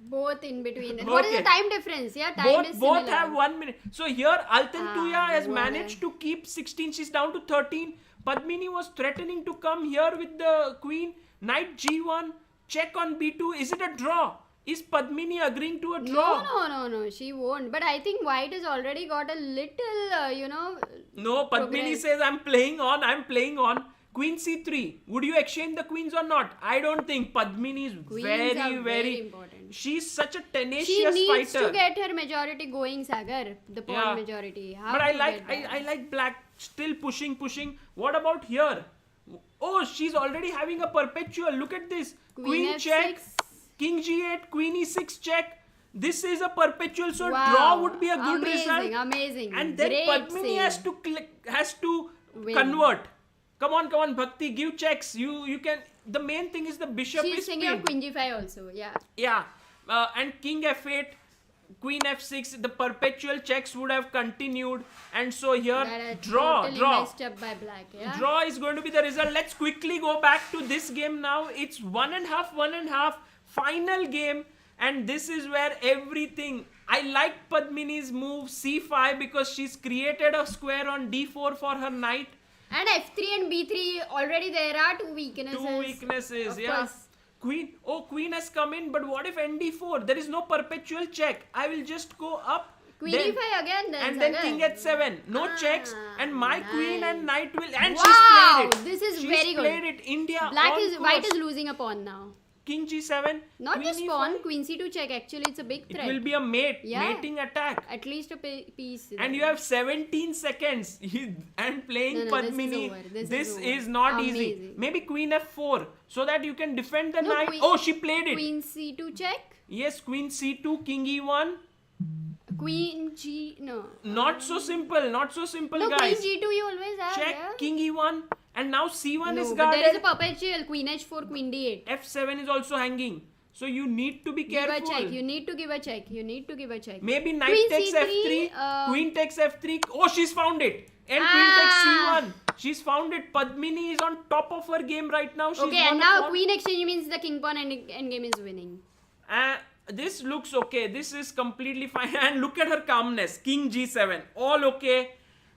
Both in between. What is Okay. the time difference? Yeah, time is Both similar. have 1 minute. So here Altantuya has well. managed to keep 16. She's down to 13. Padmini was threatening to come here with the queen. Knight G1. Check on B2. Is it a draw? Is Padmini agreeing to a draw? No. She won't. But I think White has already got a little, No, Padmini progress. says I'm playing on. Queen C3. Would you exchange the queens or not? I don't think. Padmini is Queens very, are very very important. She's such a She tenacious needs fighter. to get her majority going, Sagar. The pawn Yeah. majority. How But to I get like that? I like black still pushing. What about here? Oh, she's already having a perpetual. Look at this. Queen Queen check. F6. King G8. Queen E6 check. This is a perpetual. So Wow. draw would be a good result. Amazing. And then Great Padmini save. has to Win. convert. Come on, Bhakti, give checks. You can. The main thing is the bishop She's is thinking of pinned. Queen G5 also. Yeah. Yeah, and King F8, Queen F6. The perpetual checks would have continued, and so here That had draw. totally messed up by black. Yeah. Draw is going to be the result. Let's quickly go back to this game now. It's 1.5. Final game, and this is where everything. I like Padmini's move C5 because she's created a square on D4 for her knight. And F3 and B3 already there are two weaknesses. Two weaknesses, Of yeah. course. Queen has come in, but what if ND4? There is no perpetual check. I will just go up. Queen then- E5 again then. And then Sagar. King H7. No checks. And my queen nice. and knight will. And Wow, she's played it. this is She's very good. played it. India. White is losing a pawn now. King G7. Not Queen just E5. pawn, Queen C2 check. Actually, it's a big It threat. will be a Yeah. mating attack. At least a piece. And you have 17 seconds and playing No, Padmini. this is over. This over. is not easy. Amazing. Maybe Queen F4 so that you can defend the No, knight. queen- Oh, she played it. Queen C2 check. Yes, Queen C2, King E1. Queen G. No. Not so simple, No, guys. Queen G2 you always have. Check, yeah? King E1. And now C1 is No, but there is a guarded. perpetual. Queen H4, Queen D8. F7 is also hanging. So you need to be Give a careful. check. You need to give a check. Maybe knight Queen takes C3, F3, queen takes F3. Oh, she's found it. And queen takes C1. She's found it. Padmini is on top of her game right now. She's Okay, won and a now pawn. queen exchange means the king pawn endgame is winning. This looks okay. This is completely fine. And look at her calmness. King G7. All okay.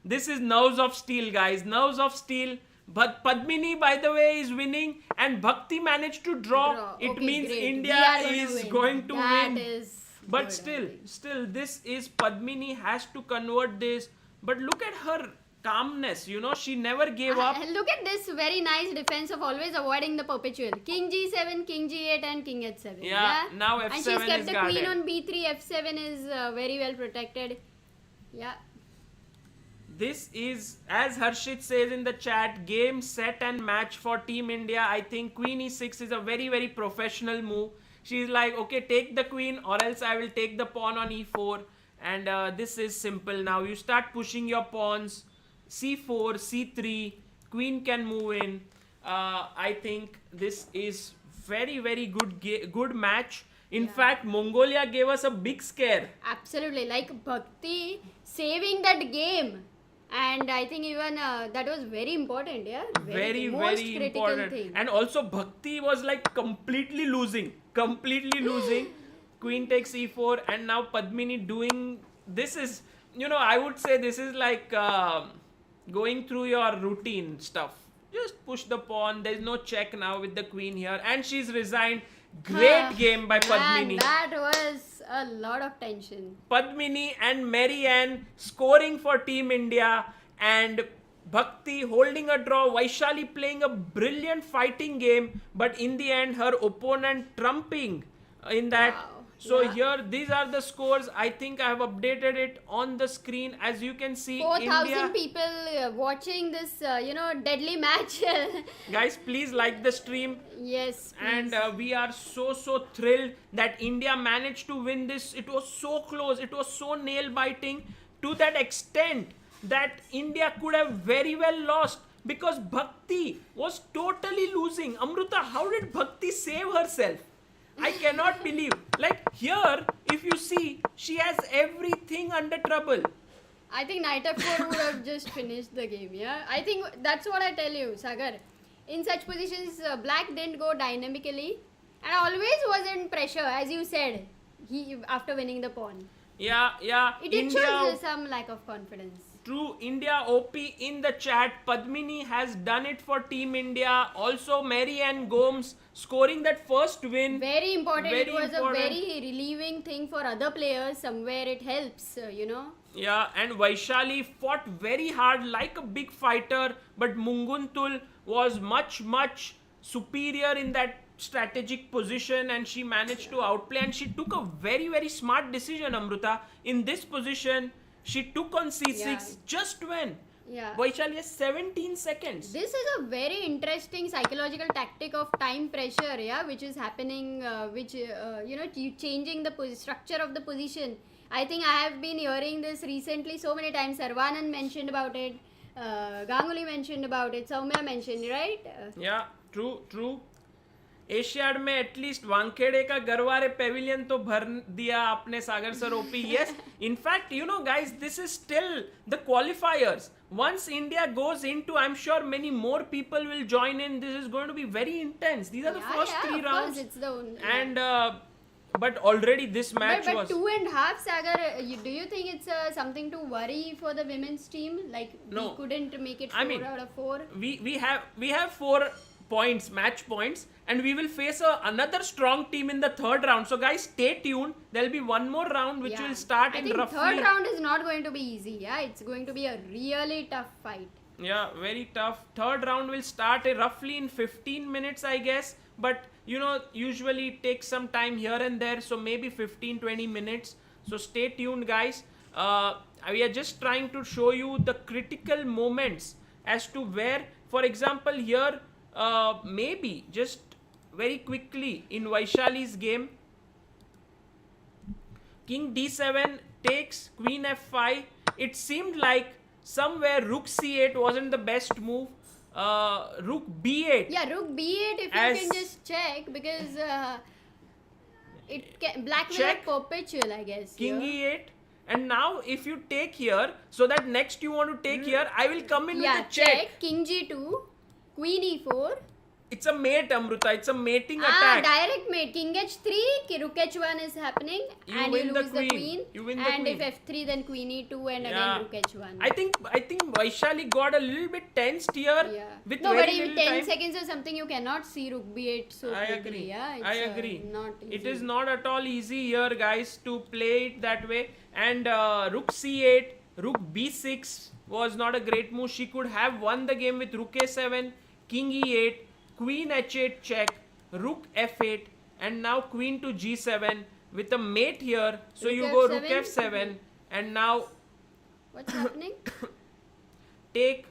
This is nerves of steel, guys. Nerves of steel. But Padmini, by the way, is winning. And Bhakti managed to draw. It Okay, means great. India We are gonna is win. going to That win. is But good, I still, think. this is Padmini has to convert this. But look at her calmness. She never gave up. Look at this very nice defense of always avoiding the perpetual. King G7, King G8 and King H7. Yeah, now And F7 she's kept is the guarded. queen on B3. F7 is very well protected. Yeah. This is, as Harshit says in the chat, game, set and match for Team India. I think Queen E6 is a very, very professional move. She's like, okay, take the queen or else I will take the pawn on E4. And this is simple now. You start pushing your pawns. C4, C3, queen can move in. I think this is very good match. In fact, Mongolia gave us a big scare. Absolutely, like Bhakti saving that game, and I think even that was very important. Yeah, Very most critical important. thing. And also Bhakti was like completely losing. Queen takes e4, and now Padmini doing this is, I would say this is like going through your routine stuff. Just push the pawn. There's no check now with the queen here, and she's resigned. Great game by Padmini. Man, that was a lot of tension. Padmini and Mary Ann scoring for Team India, and Bhakti holding a draw. Vaishali playing a brilliant fighting game, but in the end, her opponent trumping in that. Wow. So Yeah. here, these are the scores. I think I have updated it on the screen. As you can see, 4,000 India. people watching this, deadly match. Guys, please like the stream. Yes, please. And we are so thrilled that India managed to win this. It was so close. It was so nail biting to that extent that India could have very well lost because Bhakti was totally losing. Amruta, how did Bhakti save herself? I cannot believe. Like here, if you see, she has everything under trouble. I think knight f4 would have just finished the game, yeah? I think that's what I tell you, Sagar. In such positions, black didn't go dynamically and always was in pressure, as you said, after winning the pawn. Yeah. It did show some lack of confidence. True, India OP in the chat. Padmini has done it for Team India. Also, Mary Ann Gomes scoring that first win. Very important. Very it was important. a very relieving thing for other players. Somewhere it helps, Yeah, and Vaishali fought very hard like a big fighter, but Munguntul was much superior in that strategic position, and she managed to outplay, and she took a very smart decision, Amruta. In this position, she took on c6 Yeah. just when Yeah. Vaishali has 17 seconds. This is a very interesting psychological tactic of time pressure, yeah, which is happening, changing the structure of the position. I think I have been hearing this recently so many times. Sarvanand mentioned about it, Ganguly mentioned about it, Soumya mentioned, right? Yeah, true. Asiad में at least Wankhede का Garware pavilion तो भर दिया आपने Sagar sir ओपी yes in fact guys this is still the qualifiers once India goes into, I'm sure many more people will join in. This is going to be very intense. These are the first 3 rounds. Course, it's the and but already this match but was 2.5, Sagar, do you think it's something to worry for the women's team? Like, No. we couldn't make it 4 out of 4? we have 4 points, match points, and we will face another strong team in the third round. So guys, stay tuned. There'll be one more round which will start I in think roughly. Third round is not going to be easy. Yeah, it's going to be a really tough fight. Yeah, very tough. Third round will start roughly in 15 minutes, I guess. But usually it takes some time here and there, so maybe 15-20 minutes. So stay tuned, guys. We are just trying to show you the critical moments as to where, for example, here. Maybe just very quickly in Vaishali's game, king d7 takes queen f5. It seemed like somewhere rook c8 wasn't the best move. Rook b8. Yeah, rook b8 if you can just check, because black will have perpetual, I guess. King e8. And now if you take here, so that next you want to take here, I will come in with a check. King g2. Queen e4. It's a mate, Amruta. It's a mating attack. Direct mate. King h3, rook h1 is happening, and you lose the queen. You win the and queen. if f3, then queen e2, and again rook h1. I think Vaishali got a little bit tensed here. Yeah. With No, very but in little 10 time. seconds or something, you cannot see rook b8 so I quickly. agree. Yeah, it's, I agree. Not easy. It is not at all easy here, guys, to play it that way. And rook c8, rook b6 was not a great move. She could have won the game with rook a7, king e8, queen h8 check, rook f8, and now queen to g7 with a mate here. So Rook you go f7. rook f7, and now What's happening? take.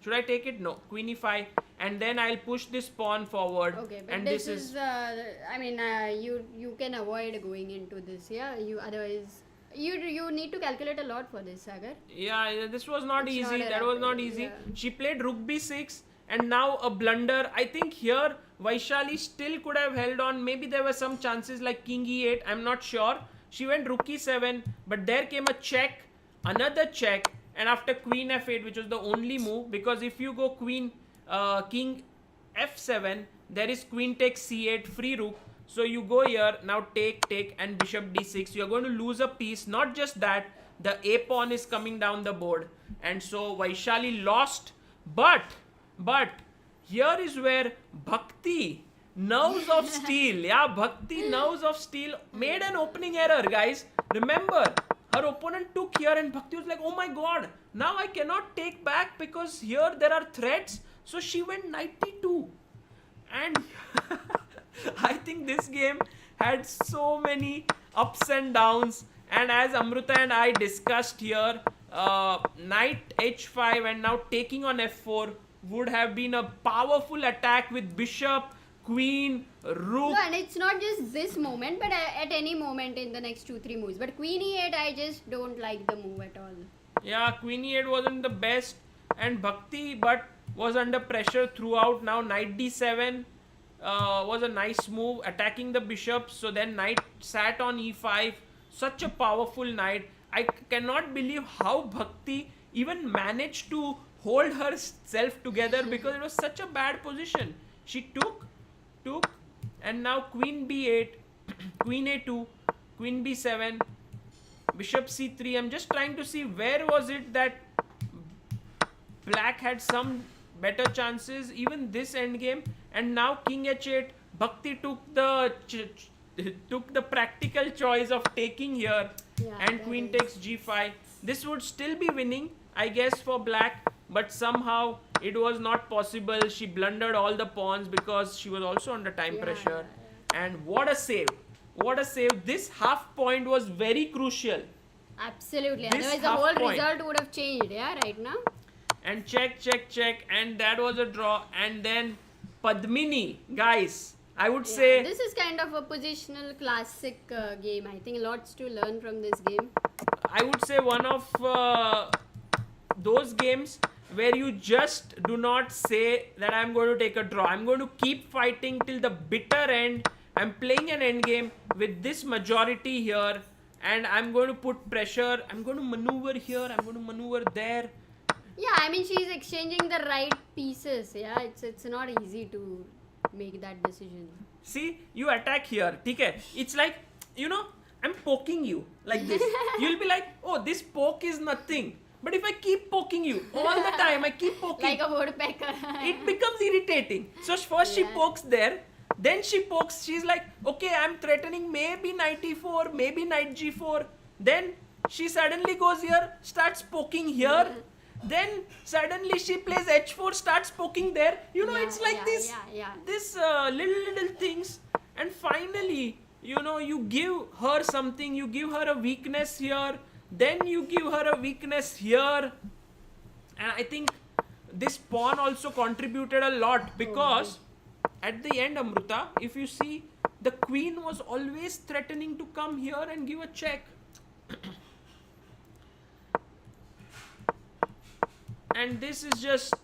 Should I take it? No. Queen e5. and then I'll push this pawn forward. Okay, but and this is I mean, you can avoid going into this, yeah. You otherwise you need to calculate a lot for this, Sagar. Yeah, this was not It's easy. not a That was not rapid, easy. yeah. She played rook b6 and now a blunder. I think here Vaishali still could have held on. Maybe there were some chances like king e8. I'm not sure. She went rook e7, but there came a check, another check, and after queen f8, which was the only move, because if you go king f7, there is queen takes c8, free rook. So you go here, now take, and bishop d6. You're going to lose a piece. Not just that, the a pawn is coming down the board. And so Vaishali lost. But here is where Bhakti, nerves of steel, Bhakti, nerves of steel, made an opening error, guys. Remember, her opponent took here and Bhakti was like, oh my god, now I cannot take back because here there are threats. So she went knight d2. And I think this game had so many ups and downs. And as Amruta and I discussed here, knight h5 and now taking on f4 would have been a powerful attack with bishop, queen, rook. No, and it's not just this moment, but at any moment in the next 2-3 moves. But queen e8, I just don't like the move at all. Yeah, queen e8 wasn't the best, and Bhakti but was under pressure throughout. Now knight d7 was a nice move, attacking the bishop. So then knight sat on e5. Such a powerful knight. I cannot believe how Bhakti even managed to hold herself together because it was such a bad position. She took, and now queen b8, queen a2, queen b7, bishop c3. I'm just trying to see where was it that black had some better chances, even this endgame. And now king h8, Bhakti took the practical choice of taking here, and queen takes g5. This would still be winning, I guess, for black, but somehow it was not possible. She blundered all the pawns because she was also under time pressure. And what a save. This half point was very crucial. Absolutely. This Otherwise the half whole point. result would have changed, right now. And check, and that was a draw. And then Padmini, guys, I would say This is kind of a positional classic game. I think lots to learn from this game. I would say one of those games where you just do not say that I'm going to take a draw. I'm going to keep fighting till the bitter end. I'm playing an end game with this majority here, and I'm going to put pressure. I'm going to maneuver here. I'm going to maneuver there. Yeah, I mean she's exchanging the right pieces. Yeah, it's not easy to make that decision. See, you attack here. Okay? It's like, I'm poking you like this. You'll be like, oh, this poke is nothing. But if I keep poking you all the time, I keep poking. Like a woodpecker. It becomes irritating. So first she pokes there. Then she pokes. She's like, okay, I'm threatening maybe knight e4, maybe knight g4. Then she suddenly goes here, starts poking here. Then suddenly she plays h4, starts poking there. It's like this little things. And finally, you give her something. You give her a weakness here. Then you give her a weakness here. And I think this pawn also contributed a lot because at the end, Amruta, if you see, the queen was always threatening to come here and give a check. And this is just,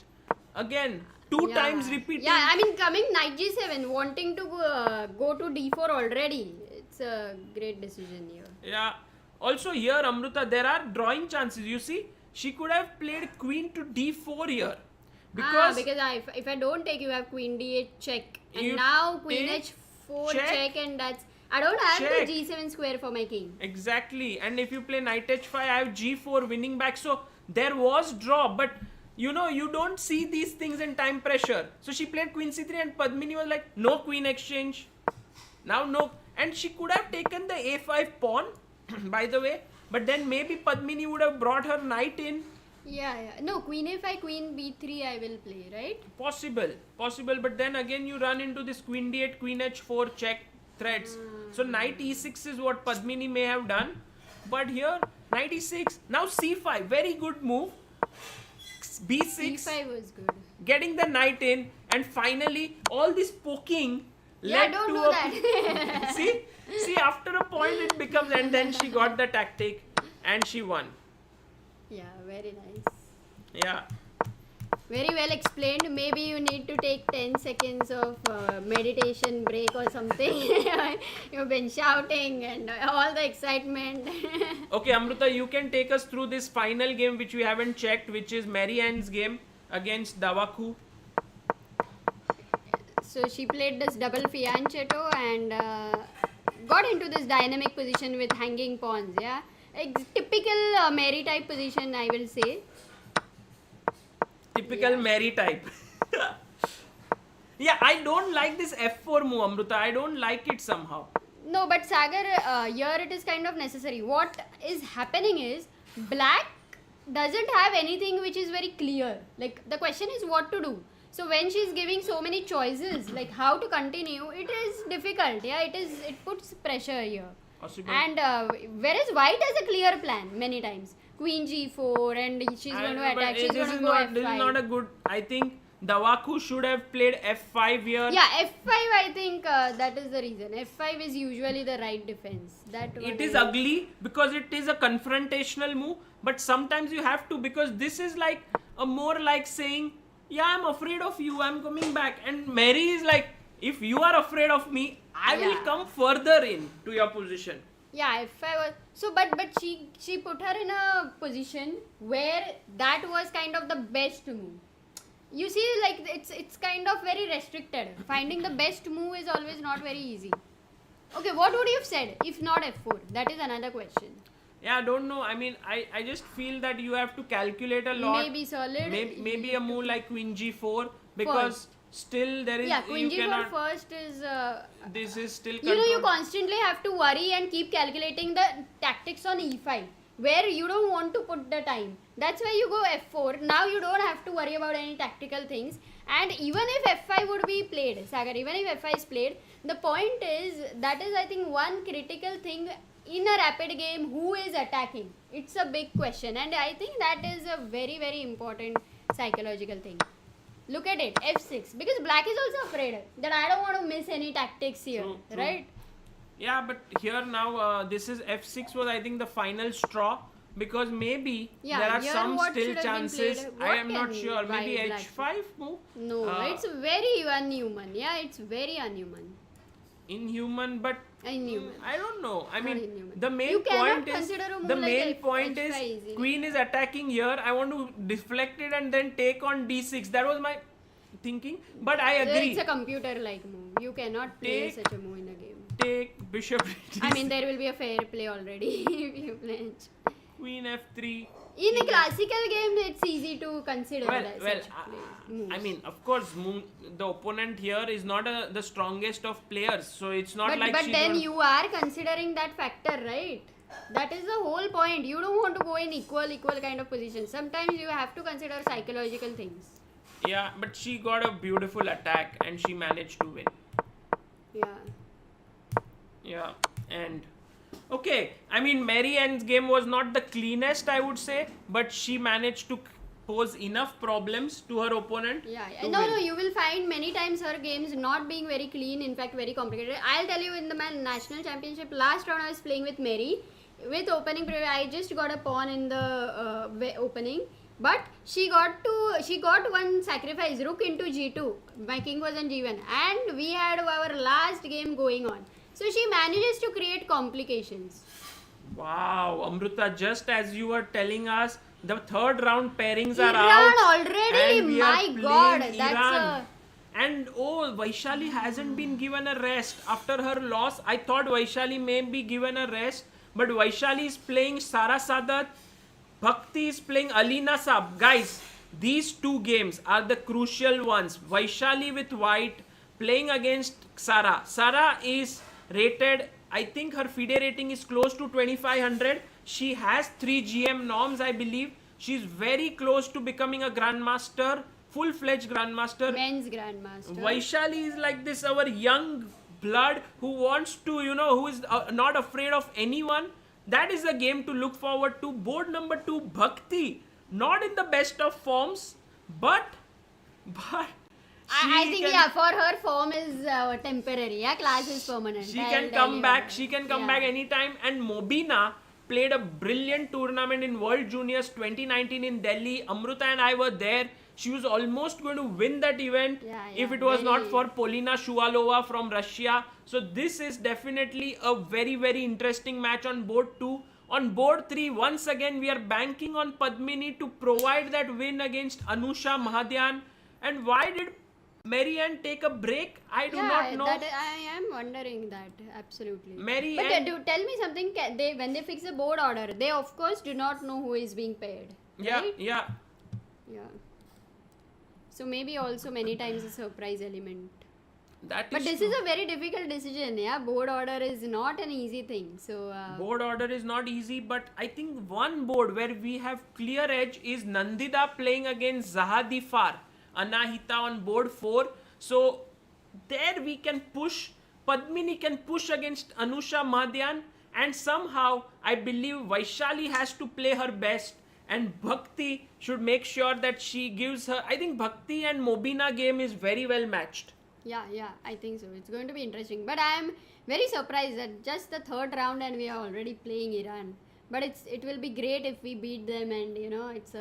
again, two times repeating. Yeah, I mean coming knight g7, wanting to go to d4 already. It's a great decision here. Yeah. Also here, Amruta, there are drawing chances. You see, she could have played queen to d4 here. Because if I don't take, you have queen d8 check. You And now queen take, h4 check, and that's... I don't have check. the g7 square for my king. Exactly. And if you play knight h5, I have g4 winning back. So there was draw, but you don't see these things in time pressure. So she played queen c3 and Padmini was like, no queen exchange. Now no. And she could have taken the a5 pawn, by the way. But then maybe Padmini would have brought her knight in. Yeah. No, queen a5, queen b3 I will play, right? Possible. But then again you run into this queen d8, queen h4 check threats. So knight e6 is what Padmini may have done. But here, knight e6. Now c5. Very good move. b6. c5 was good. Getting the knight in. and finally all this poking Yeah, led don't to do a that. see, after a point it becomes, and then she got the tactic and she won. Yeah, very nice. Yeah. Very well explained. Maybe you need to take 10 seconds of meditation break or something. You've been shouting and all the excitement. Okay, Amruta, you can take us through this final game which we haven't checked, which is Mary Ann's game against Davaku. So she played this double fianchetto and got into this dynamic position with hanging pawns. Yeah, typical Mary type position, I will say. Typical Yeah. Mary type. Yeah, I don't like this F4 move, Amruta. I don't like it somehow. No, but Sagar, here it is kind of necessary. What is happening is black doesn't have anything which is very clear. Like the question is what to do. So when she's giving so many choices, like how to continue, it is difficult. Yeah, it puts pressure here. Possible. And whereas white has a clear plan many times. Queen g4 and she's going to attack. She's going to go f5. This is not a good. I think Davaku should have played f5 here. Yeah, f5 I think that is the reason. f5 is usually the right defense. It is ugly because it is a confrontational move, but sometimes you have to, because this is like a more like saying, yeah, I'm afraid of you, I'm coming back. And Mary is like, if you are afraid of me, I will come further in to your position. Yeah, f5 was so, but she put her in a position where that was kind of the best move. You see, like it's kind of very restricted. Finding the best move is always not very easy. Okay, what would you have said if not f4? That is another question. Yeah, I don't know. I mean, I just feel that you have to calculate a lot. Maybe solid. Maybe a move like Queen G4, because still there is. Yeah, Queen you G4 cannot, first is. This is still. You know, you constantly have to worry and keep calculating the tactics on e5, where you don't want to put the time. That's why you go f4. Now you don't have to worry about any tactical things. And even if f5 would be played, Sagar, even if f5 is played, the point is, that is I think one critical thing in a rapid game, who is attacking. It's a big question, and I think that is a very, very important psychological thing. Look at it, f6, because black is also afraid that I don't want to miss any tactics here, True. right? Yeah, but here now this is f6 was I think the final straw, because maybe Yeah, there are here some what still should have been chances. played? I What am not can sure. Maybe white black h5 move. No, it's very unhuman. Yeah, it's very unhuman. Inhuman, but Inhuman. I don't know. I mean, inhuman. the main You cannot point is consider a move the like main F- point H5 is easily. queen is attacking here. I want to deflect it and then take on d6. That was my thinking, but I agree. It's a computer-like move. You cannot play Take- such a move in a game. Take bishop d6. I mean, there will be a fair play already if you play it. Queen f3. In a classical game, it's easy to consider that such moves. I mean, of course, the opponent here is not the strongest of players, so it's not but like but she's then gonna- you are considering that factor, right? That is the whole point. You don't want to go in equal kind of position. Sometimes you have to consider psychological things. Yeah, but she got a beautiful attack and she managed to win. Yeah. Yeah, and okay, I mean, Mary Ann's game was not the cleanest, I would say, but she managed to pose enough problems to her opponent. Yeah, to no, win. you will find many times her games not being very clean, in fact, very complicated. I'll tell you, in the national championship, last round I was playing with Mary, with opening, I just got a pawn in the opening, but she got one sacrifice, rook into g2. My king was on g1, and we had our last game going on. So she manages to create complications. Wow, Amruta, just as you were telling us, the third round pairings are Iran out. already, and we my are playing God, Iran. that's And Vaishali hasn't been given a rest after her loss. I thought Vaishali may be given a rest, but Vaishali is playing Sara Sadat. Bhakti is playing Alina Saab. Guys, these two games are the crucial ones. Vaishali with white playing against Sara. Sara is rated, I think her FIDE rating is close to 2500. She has 3 GM norms, I believe. She's very close to becoming a grandmaster, full-fledged grandmaster. Men's grandmaster. Vaishali is like this, our young blood who wants to, who is not afraid of anyone. That is a game to look forward to. Board number 2, Bhakti. Not in the best of forms, but I think for her form is temporary. Yeah, class is permanent. She can come back. She can come back anytime. And Mobina played a brilliant tournament in World Juniors 2019 in Delhi. Amruta and I were there. She was almost going to win that event if it was not for Polina Shuvalova from Russia. So this is definitely a very, very interesting match on board 2. On board 3, once again, we are banking on Padmini to provide that win against Anusha Mahadyan. And why did Mary Ann take a break? I do not know. I am wondering that, absolutely. Mary but Ann, tell me something, when they fix the board order, they of course do not know who is being paired. Right? Yeah. So maybe also many times a surprise element. But this is a very difficult decision. Yeah, board order is not an easy thing. So board order is not easy, but I think one board where we have clear edge is Nandhidhaa playing against Zahadifar. Anahita on board 4. So there we can push. Padmini can push against Anusha Mahadyan, and somehow I believe Vaishali has to play her best. And Bhakti should make sure that she gives her. I think Bhakti and Mobina game is very well matched. Yeah, I think so. It's going to be interesting. But I am very surprised that just the third round and we are already playing Iran. But it will be great if we beat them, and it's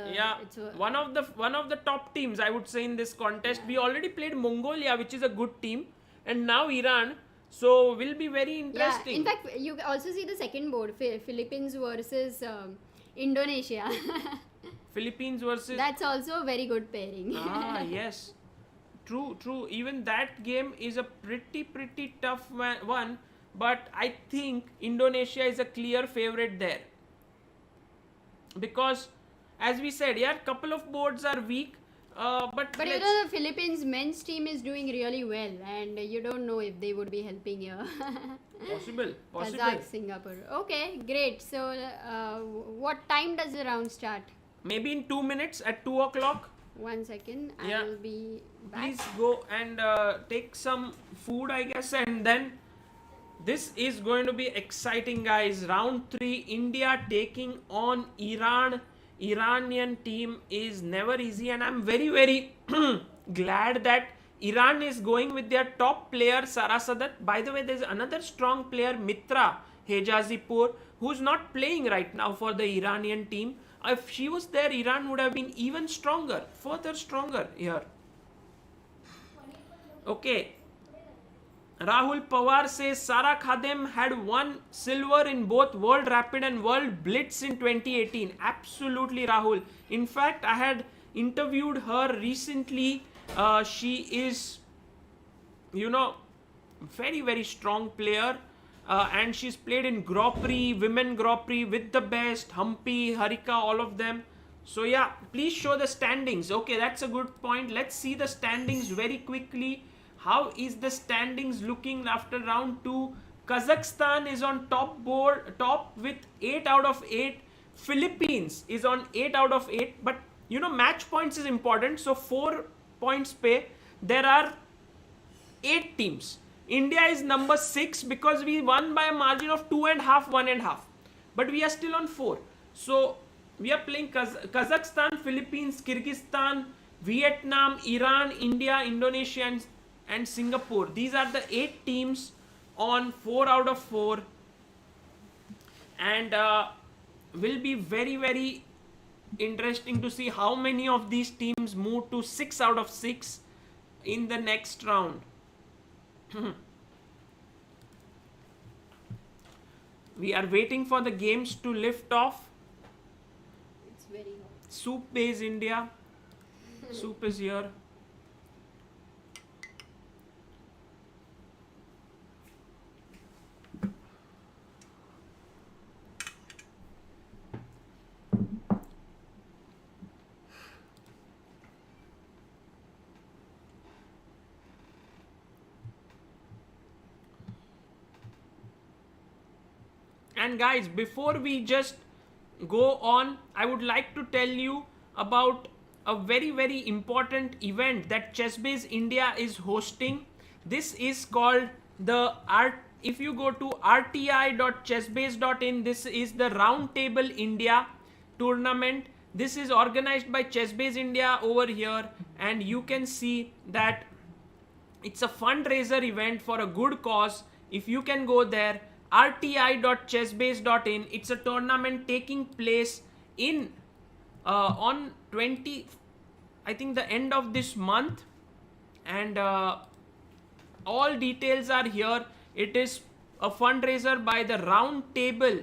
one of the top teams, I would say, in this contest. We already played Mongolia, which is a good team, and now Iran. So will be very interesting. Yeah, in fact, you also see the second board, Philippines versus Indonesia. Philippines versus... That's also a very good pairing. Yes. True. Even that game is a pretty tough one. But I think Indonesia is a clear favorite there. Because, as we said, couple of boards are weak. But the Philippines men's team is doing really well. And you don't know if they would be helping here. Possible. Kazakh, Singapore. Okay, great. So, what time does the round start? Maybe in 2 minutes at 2 o'clock. 1 second. I will be back. Please go and take some food, I guess. And then this is going to be exciting, guys. Round 3, India taking on Iran. Iranian team is never easy, and I'm very, very glad that Iran is going with their top player Sara Sadat. By the way, there's another strong player, Mitra Hejazipur, who's not playing right now for the Iranian team. If she was there, Iran would have been even stronger, further stronger here. Okay. Rahul Pawar says Sara Khadem had won silver in both World Rapid and World Blitz in 2018. Absolutely, Rahul. In fact, I had interviewed her recently. She is, very, very strong player. And she's played in Grand Prix, Women Grand Prix with the best, Humpy, Harika, all of them. So please show the standings. Okay, that's a good point. Let's see the standings very quickly. How is the standings looking after round 2? Kazakhstan is on top with 8 out of 8. Philippines is on 8 out of 8. But, match points is important. So 4 points pay. There are 8 teams. India is number 6 because we won by a margin of 2.5, 1.5. But we are still on 4. So we are playing Kazakhstan, Philippines, Kyrgyzstan, Vietnam, Iran, India, Indonesia, and Singapore. These are the 8 teams on 4 out of 4. And will be very, very interesting to see how many of these teams move to 6 out of 6 in the next round. We are waiting for the games to lift off. It's very hot. Soup base India. Soup is here. And guys, before we just go on, I would like to tell you about a very, very important event that Chessbase India is hosting. This is called if you go to rti.chessbase.in, this is the Roundtable India tournament. This is organized by Chessbase India over here, and you can see that It's a fundraiser event for a good cause. If you can go there, rti.chessbase.in. It's a tournament taking place in on 20, I think the end of this month, and all details are here. It is a fundraiser by the Round Table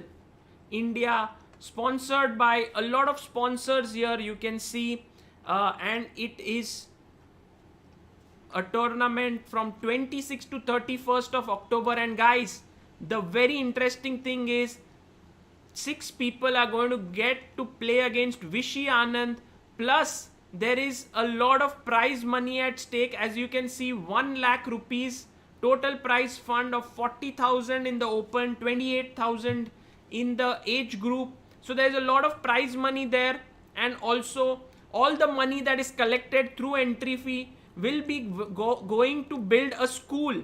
India, sponsored by a lot of sponsors here, you can see, and it is a tournament from 26th to 31st of October. And guys, the very interesting thing is 6 people are going to get to play against Vishy Anand, plus there is a lot of prize money at stake. As you can see, 1 lakh rupees total prize fund of 40,000 in the open, 28,000 in the age group. So there's a lot of prize money there, and also all the money that is collected through entry fee will be going to build a school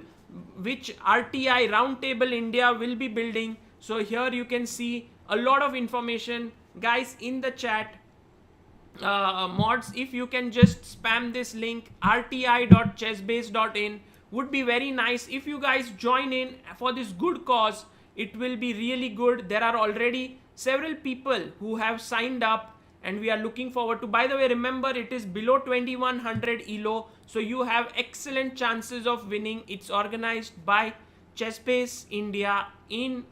which RTI Roundtable India will be building. So here you can see a lot of information. Guys, in the chat, mods, if you can just spam this link, rti.chessbase.in, would be very nice. If you guys join in for this good cause, it will be really good. There are already several people who have signed up, and we are looking forward to. By the way, remember, it is below 2100 ELO, so you have excellent chances of winning. It's organized by Chessbase India in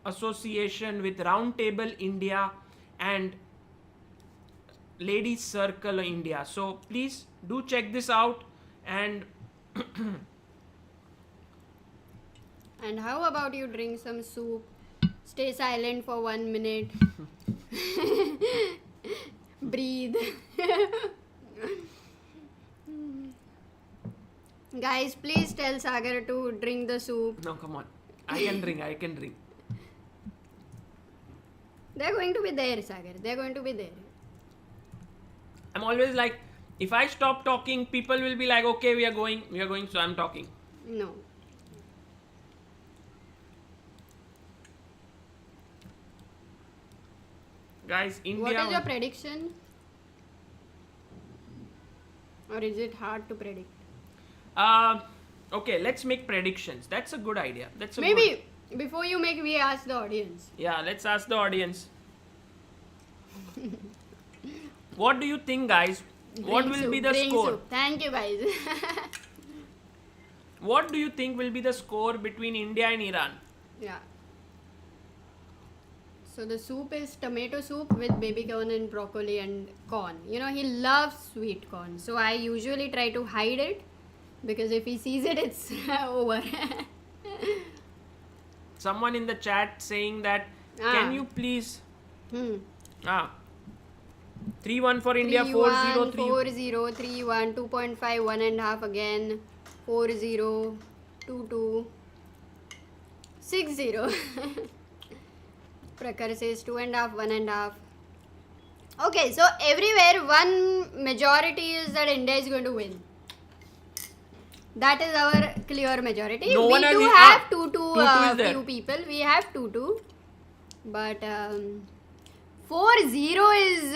association with Roundtable India and Ladies Circle India. So please do check this out. And And how about you drink some soup, stay silent for 1 minute, breathe. Guys, please tell Sagar to drink the soup. no, come on. I can drink. They're going to be there, Sagar. They're going to be there. I'm always like, if I stop talking, people will be like, okay, we are going, so I'm talking. No. Guys, India. What is your prediction? Or is it hard to predict? Okay, let's make predictions. That's a good idea. Maybe before you make, we ask the audience. Yeah, let's ask the audience. What do you think, guys? What will be the score? Soup. Thank you, guys. What do you think will be the score between India and Iran? Yeah. So the soup is tomato soup with baby corn and broccoli and corn. You know, he loves sweet corn. So I usually try to hide it, because if he sees it, it's over. Someone in the chat saying that, can you please... 3-1 for India, 4-0, 4-0, 3-1, 2.5, 1.5 again, 4-0, 2-2, 6-0. Prakhar says 2.5, 1.5. Okay, so everywhere one majority is that India is going to win. That is our clear majority. No we one do has have 2-2 few people. We have 2-2. But 4-0 is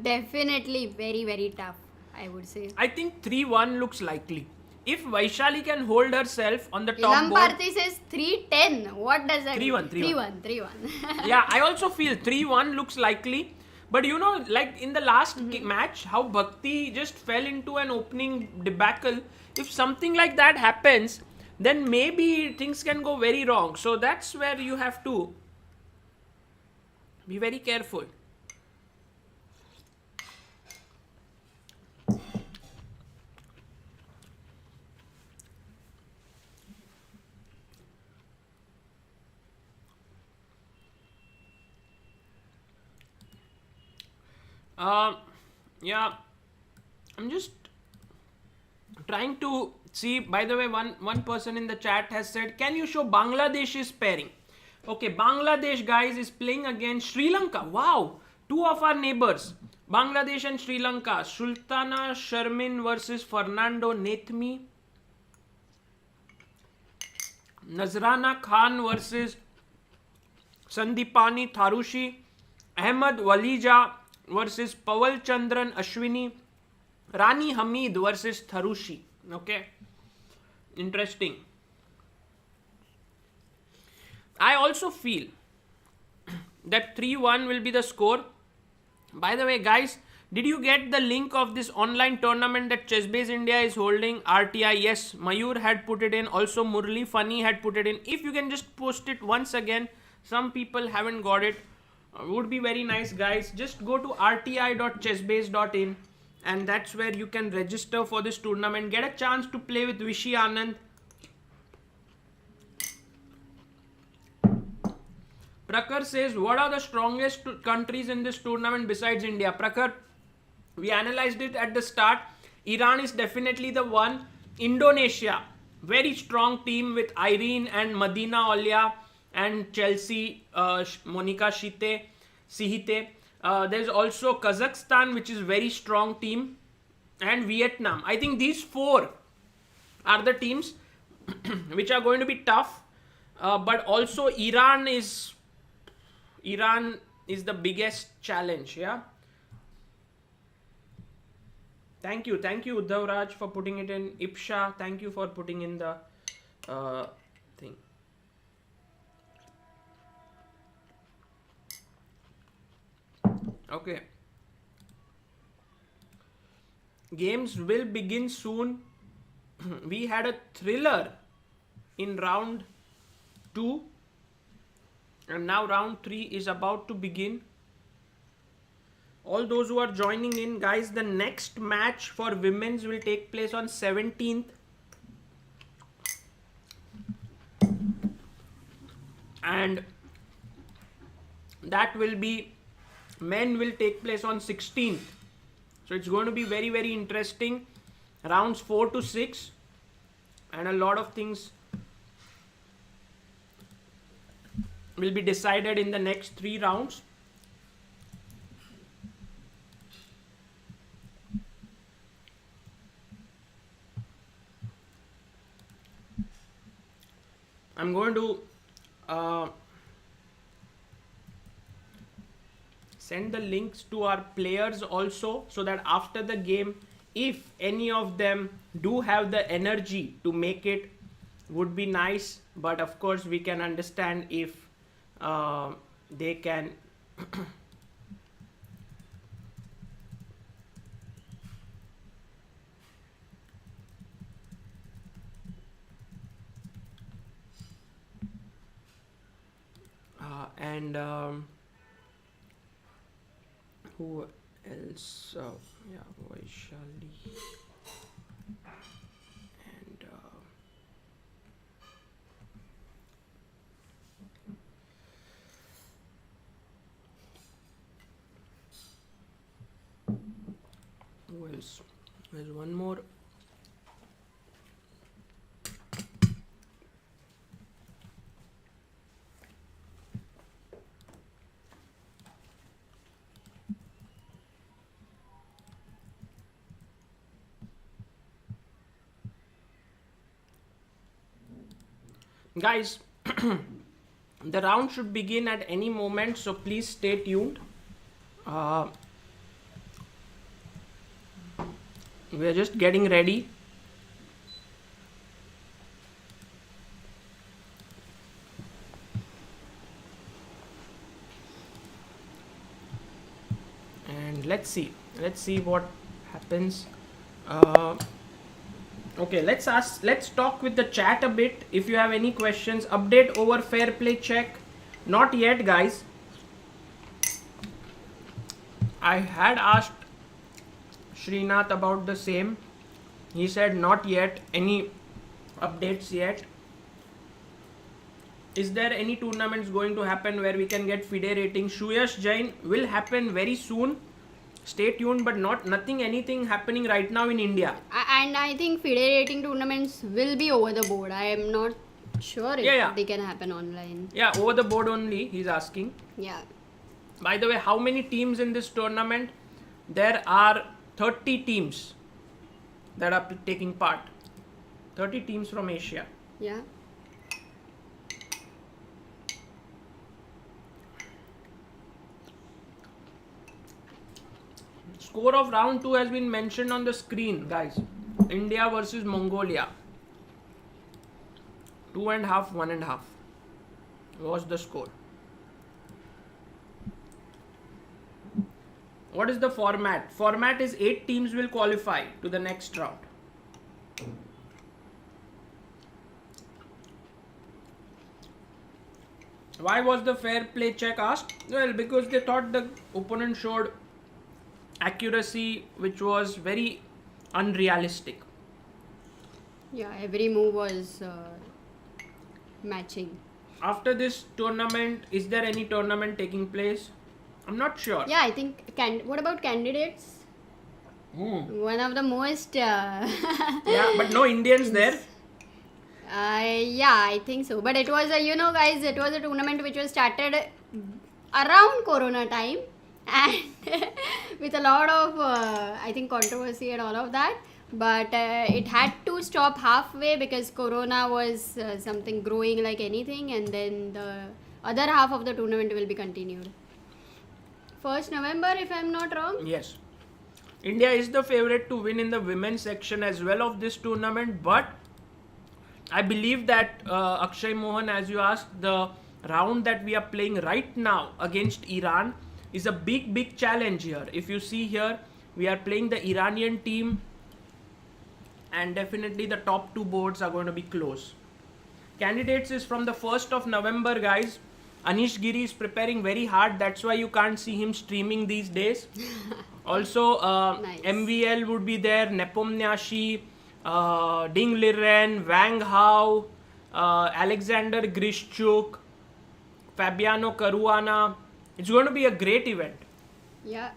definitely very, very tough, I would say. I think 3-1 looks likely. If Vaishali can hold herself on the top Ilam board... Parthi says 3-10. What does that mean? 3-1. 3-1. Yeah, I also feel 3-1 looks likely. But you know, like in the last match, how Bhakti just fell into an opening debacle. If something like that happens, then maybe things can go very wrong. So that's where you have to be very careful. Yeah, I'm just trying to see. By the way, one person in the chat has said, can you show Bangladesh's pairing? Okay, Bangladesh, guys, is playing against Sri Lanka. Wow, two of our neighbors, Bangladesh and Sri Lanka. Sultana Sharmin versus Fernando Nathmi. Nazrana Khan versus Sandipani Tharushi. Ahmed Walija versus Pawal Chandran Ashwini. Rani Hamid versus Tharushi. Okay, interesting. I also feel that 3-1 will be the score. By the way, guys, did you get the link of this online tournament that Chessbase India is holding? RTI, yes, Mayur had put it in. Also, Murli Funny had put it in. If you can just post it once again, some people haven't got it. Would be very nice, guys. Just go to rti.chessbase.in and that's where you can register for this tournament. Get a chance to play with Vishy Anand. Prakhar says, what are the strongest countries in this tournament besides India? Prakhar, we analyzed it at the start. Iran is definitely the one. Indonesia, very strong team with Irene and Madina Olia and Chelsea, Monica Sihite. There's also Kazakhstan, which is very strong team, and Vietnam. I think these four are the teams which are going to be tough. But also Iran is the biggest challenge. Yeah. Thank you, Uddhav Raj, for putting it in. Ipsha, thank you for putting in the thing. Okay. Games will begin soon. We had a thriller in round 2. And now round 3 is about to begin. All those who are joining in, guys, the next match for women's will take place on 17th. And that will be, men will take place on 16th. So it's going to be very, very interesting. Rounds 4 to 6. And a lot of things will be decided in the next 3 rounds. I'm going to send the links to our players also, so that after the game, if any of them do have the energy to make it, would be nice. But of course we can understand if they can and who else? Yeah, Vaishali and who else? There's one more. Guys, the round should begin at any moment, so please stay tuned. We are just getting ready. And let's see what happens. Okay, let's talk with the chat a bit. If you have any questions, update over fair play check. Not yet, guys. I had asked Srinath about the same. He said not yet, any updates yet. Is there any tournaments going to happen where we can get FIDE rating? Shuyash Jain will happen very soon. Stay tuned, but anything happening right now in India. And I think FIDE rating tournaments will be over the board. I am not sure if they can happen online. Yeah, over the board only, he's asking. Yeah. By the way, how many teams in this tournament? There are 30 teams that are taking part. 30 teams from Asia. Yeah. Score of round 2 has been mentioned on the screen, guys. India versus Mongolia. 2.5, 1.5 was the score. What is the format? Format is 8 teams will qualify to the next round. Why was the fair play check asked? Well, because they thought the opponent showed accuracy which was very unrealistic. Yeah, every move was matching. After this tournament, is there any tournament taking place? I'm not sure. Yeah, I think. What about candidates? One of the most. Yeah, but no Indians there. Yeah, I think so. But it was guys, it was a tournament which was started around Corona time and with a lot of, I think, controversy and all of that. But it had to stop halfway because Corona was something growing like anything, and then the other half of the tournament will be continued. 1st November, if I'm not wrong. Yes. India is the favorite to win in the women's section as well of this tournament, but I believe that Akshay Mohan, as you asked, the round that we are playing right now against Iran is a big challenge here. If you see here, we are playing the Iranian team, and definitely the top 2 boards are going to be close. Candidates is from the 1st of November, guys. Anish Giri is preparing very hard. That's why you can't see him streaming these days. Also, Nice. MVL would be there. Nepomniachtchi, Ding Liren, Wang Hao, Alexander Grishchuk, Fabiano Caruana. It's going to be a great event. Yeah.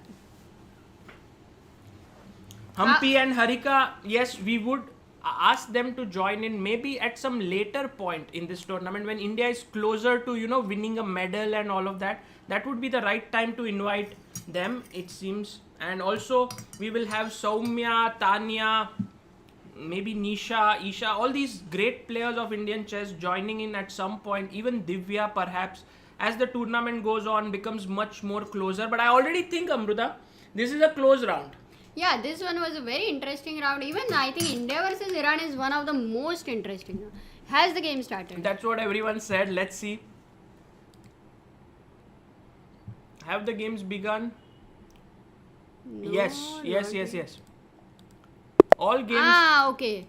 Humpy and Harika, yes, we would ask them to join in maybe at some later point in this tournament when India is closer to, winning a medal and all of that. That would be the right time to invite them, it seems. And also, we will have Soumya, Tanya, maybe Nisha, Isha, all these great players of Indian chess joining in at some point. Even Divya, perhaps, as the tournament goes on, becomes much more closer. But I already think, Amruta, this is a close round. Yeah, this one was a very interesting round. Even I think India versus Iran is one of the most interesting. Has the game started? That's what everyone said. Let's see. Have the games begun? No, Yes. not yet. All games Okay.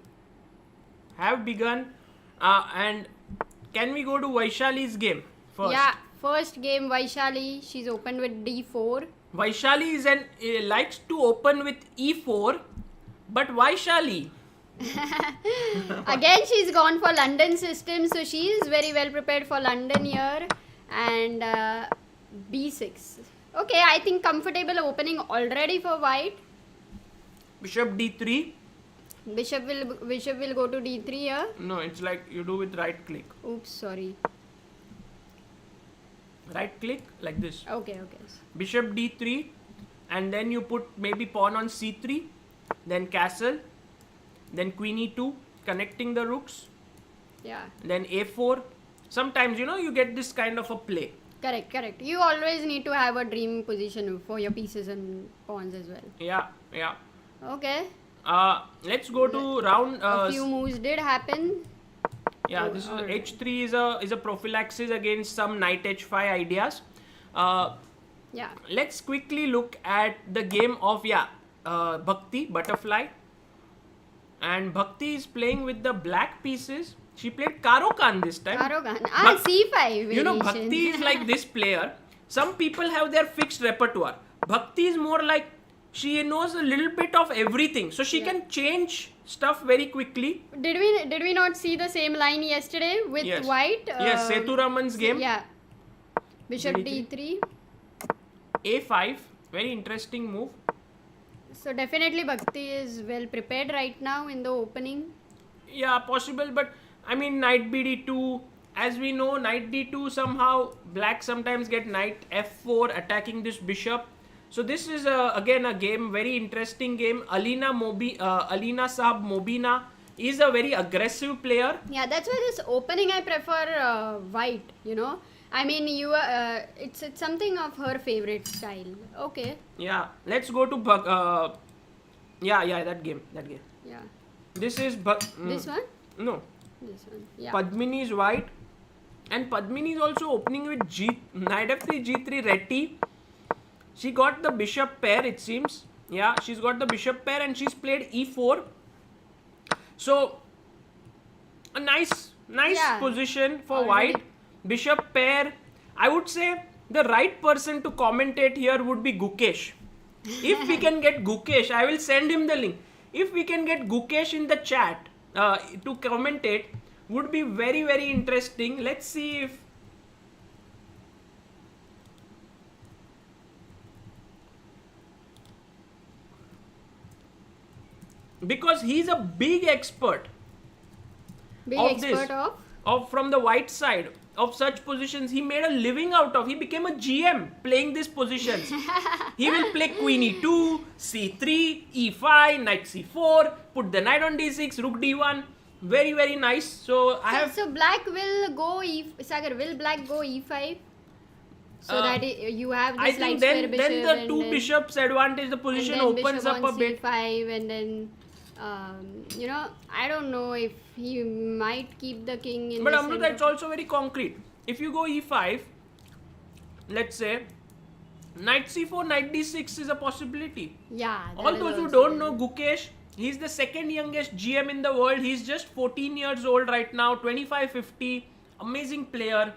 have begun. And can we go to Vaishali's game first? Yeah, first game Vaishali. She's opened with D4. Vaishali likes to open with E4, but Vaishali. Again, she's gone for London system, so she is very well prepared for London here. And B6. Okay, I think comfortable opening already for white. Bishop D3. Bishop will go to D3 here. No, it's like you do with right click. Oops, sorry. Right click like this. Okay. Bishop D3, and then you put maybe pawn on C3, then castle, then Queen E2, connecting the rooks, Yeah. then A4. Sometimes, you get this kind of a play. Correct. You always need to have a dream position for your pieces and pawns as well. Yeah. Okay. Let's go to round. A few moves did happen. Yeah, this is H3 is a prophylaxis against some knight H5 ideas. Yeah. Let's quickly look at the game of Bhakti butterfly, and Bhakti is playing with the black pieces. She played Karo Khan this time. C5 variation. Bhakti is like this player. Some people have their fixed repertoire. Bhakti is more like she knows a little bit of everything, so she can change stuff very quickly. Did we not see the same line yesterday with Yes. white? Yes, Sethuraman's game. Yeah. Bishop D3. D3. A5, very interesting move. So definitely Bhakti is well prepared right now in the opening. Yeah, possible, but I mean knight BD2. As we know, knight D2 somehow black sometimes get knight F4 attacking this bishop. So this is again a game, very interesting game. Alina Saab Mobina is a very aggressive player. Yeah, that's why this opening I prefer white. I mean, it's something of her favorite style. Okay. Yeah, let's go to that game. Yeah. This is This one? no. This one. Yeah. Padmini is white, and Padmini is also opening with knight f3, g3, Reti. She got the bishop pair, it seems. Yeah, she's got the bishop pair, and she's played e4. So a nice position for Already. white. Bishop pair. I would say the right person to commentate here would be Gukesh. If we can get Gukesh, I will send him the link. If we can get Gukesh in the chat to commentate, would be very, very interesting. Let's see if... Because he's a big expert. Big of expert this, of from the white side of such positions. He made a living out of. He became a GM playing these positions. He will play queen e2, c3, e5, knight c4, put the knight on d6, rook d1. Very, very nice. So I have. So black will go Sagar, will black go e5? So that you have this I think then the two bishops advantage. The position opens up a bit. C5 and then I don't know if he might keep the king in. But the Amruta, center. it's also very concrete. If you go e5, let's say knight c4, knight d6 is a possibility. Yeah. All those who don't know Gukesh, he's the second youngest GM in the world. He's just 14 years old right now, 25-50, amazing player.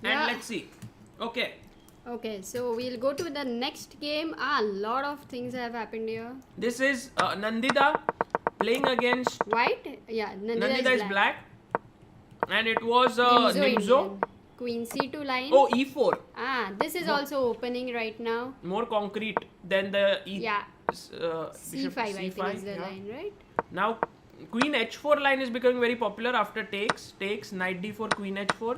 And let's see. Okay, so we'll go to the next game. A lot of things have happened here. This is Nandhidhaa playing against White? Yeah, Nandhidhaa is black. And it was Nimzo. Queen c2 line. Oh, e4. This is also opening right now. More concrete than the c5 I think is the line, right? Now queen h4 line is becoming very popular after takes, knight d4, queen h4.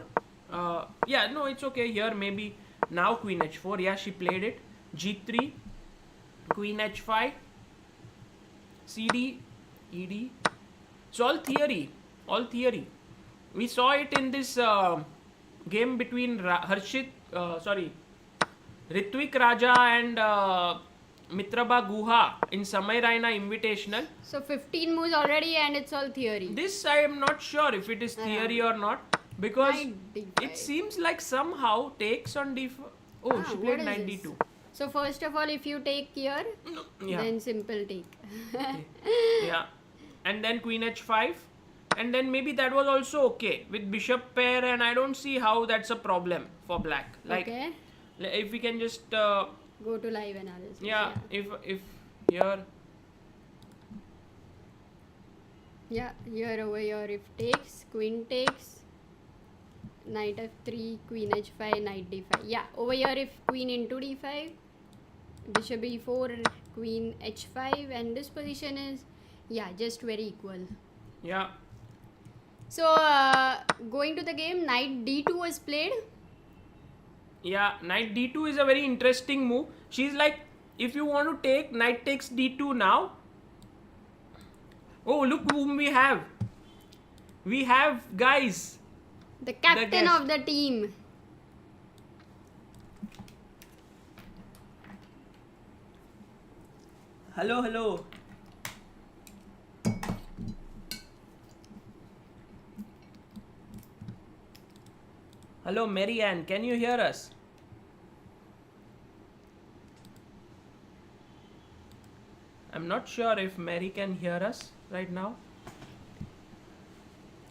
It's okay here. Maybe now queen h4. Yeah, she played it. g3, queen h5, cd, ed. So all theory. We saw it in this game between Ritvik Raja and Mitraba Guha in Samay Raina Invitational. So 15 moves already and it's all theory. This I am not sure if it is theory or not, because D5. it seems like somehow takes on d4. Oh, she played knight d2. So first of all, if you take here, then simple take. Yeah, and then queen h5, and then maybe that was also okay with bishop pair, and I don't see how that's a problem for black. Like, if we can just go to live analysis. Yeah, if here. Yeah, here over here if takes, queen takes, knight f3, queen h5, knight d5. Yeah, over here if queen into d5, bishop e4, queen h5, and this position is just very equal. Yeah. So going to the game, knight d2 was played. Yeah, knight d2 is a very interesting move. She's like, if you want to take, knight takes d2 now. Oh, look whom we have. We have, guys, the captain of the team. Hello. Hello, Mary Ann, can you hear us? I'm not sure if Mary can hear us right now.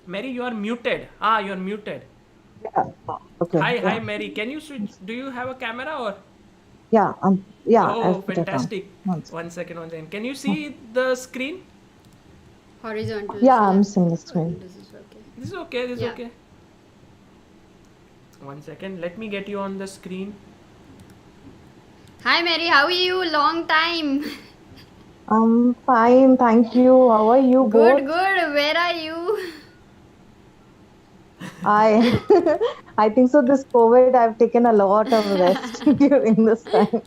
Mary, you are muted. You're muted. Yeah. Okay. Hi, Mary. Can you switch? Do you have a camera or? Yeah. Oh, fantastic. One second. Can you see the screen? Horizontal. Yeah, I'm seeing the screen. This is okay. One second. Let me get you on the screen. Hi, Mary. How are you? Long time. I'm fine, thank you. How are you? Good. Where are you? I think so. This COVID, I've taken a lot of rest during this time.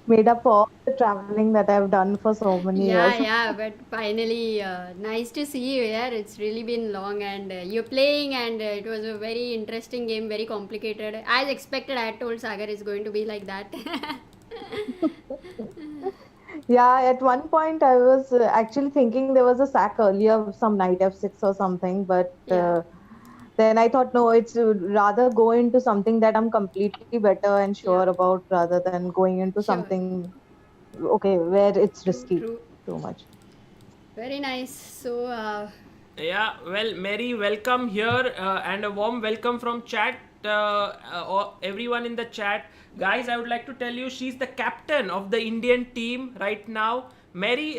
Made up for all the traveling that I've done for so many years. Yeah, but finally, nice to see you here. It's really been long, and you're playing, and it was a very interesting game, very complicated. As expected, I had told Sagar it's going to be like that. Yeah, at one point I was actually thinking there was a sack earlier, some knight f6 or something, but Yeah, then I thought, no, it's rather go into something that I'm completely better and yeah, sure about rather than going into sure. something, okay, where it's True, risky true. too much. Very nice. So, Yeah, well, Mary, welcome here and a warm welcome from chat. Everyone in the chat, guys, I would like to tell you she's the captain of the Indian team right now. Mary,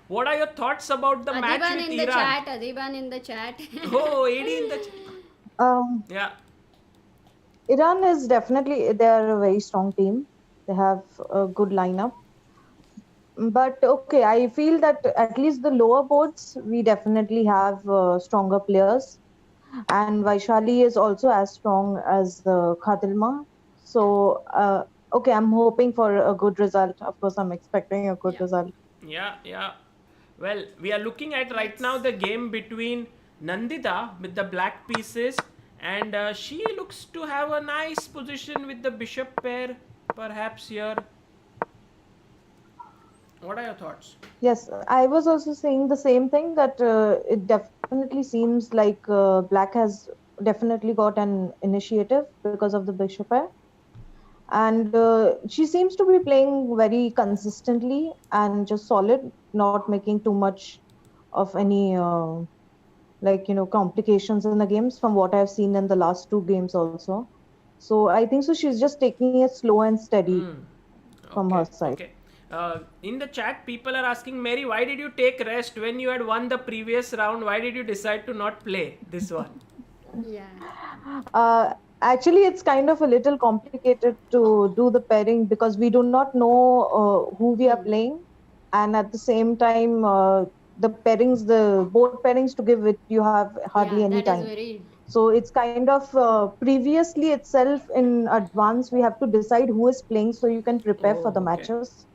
what are your thoughts about the match Adiban with in the Iran? chat, Adiban in the chat. Oh, AD in the Um, yeah. Iran is definitely, they're a very strong team. They have a good lineup. But okay, I feel that at least the lower boards, we definitely have stronger players. And Vaishali is also as strong as Khatilma. So, okay, I'm hoping for a good result. Of course, I'm expecting a good Yeah, result. Yeah, yeah. Well, we are looking at right now let's. the game between Nandhidhaa with the black pieces, and she looks to have a nice position with the bishop pair, perhaps here. What are your thoughts? Yes, I was also saying the same thing that it definitely seems like Black has definitely got an initiative because of the bishop pair. And she seems to be playing very consistently and just solid, not making too much of any complications in the games from what I've seen in the last two games also. So I think so she's just taking it slow and steady from her Okay, side. okay. In the chat, people are asking Mary, why did you take rest when you had won the previous round? Why did you decide to not play this one? Yeah, Actually, it's kind of a little complicated to do the pairing because we do not know who we are playing, and at the same time, the pairings, the board pairings to give it, you have hardly yeah, any that is time. very. So it's kind of previously itself in advance, we have to decide who is playing so you can prepare for Oh, the okay. matches.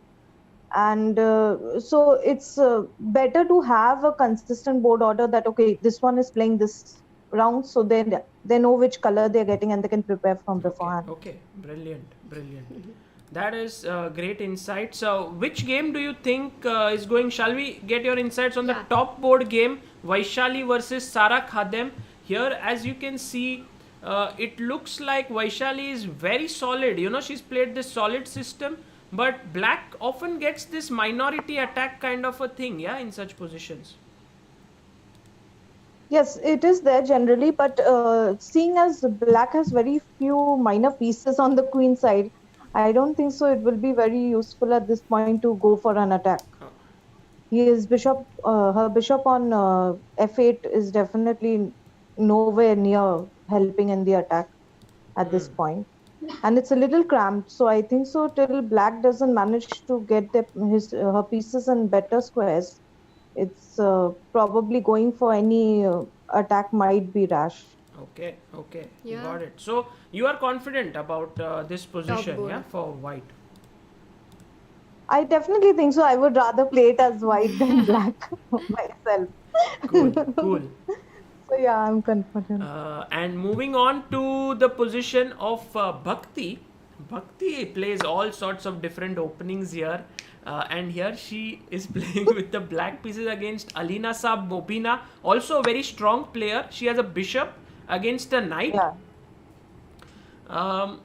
And so it's better to have a consistent board order that, okay, this one is playing this round, so then they know which color they're getting and they can prepare from Okay, beforehand. okay. Brilliant, brilliant. That is great insight. So, which game do you think is going? Shall we get your insights on the Yeah, top board game, Vaishali versus Sara Khadem? Here, as you can see, it looks like Vaishali is very solid. You know, she's played this solid system, but Black often gets this minority attack kind of a thing, yeah, in such positions. Yes, it is there generally, but seeing as black has very few minor pieces on the queen side, I don't think so it will be very useful at this point to go for an attack. Her bishop on f8 is definitely nowhere near helping in the attack at this point. And it's a little cramped, so I think so till black doesn't manage to get her pieces in better squares, it's probably going for any attack might be rash. Okay, okay, yeah, got it. So, you are confident about this top position, yeah, board. for white. I definitely think so. I would rather play it as white than black myself. Cool, cool. So yeah, I'm confident. And moving on to the position of Bhakti. Bhakti plays all sorts of different openings here. And here she is playing with the black pieces against Alina Saab Mobina. Also a very strong player. She has a bishop against a knight. Yeah. Um,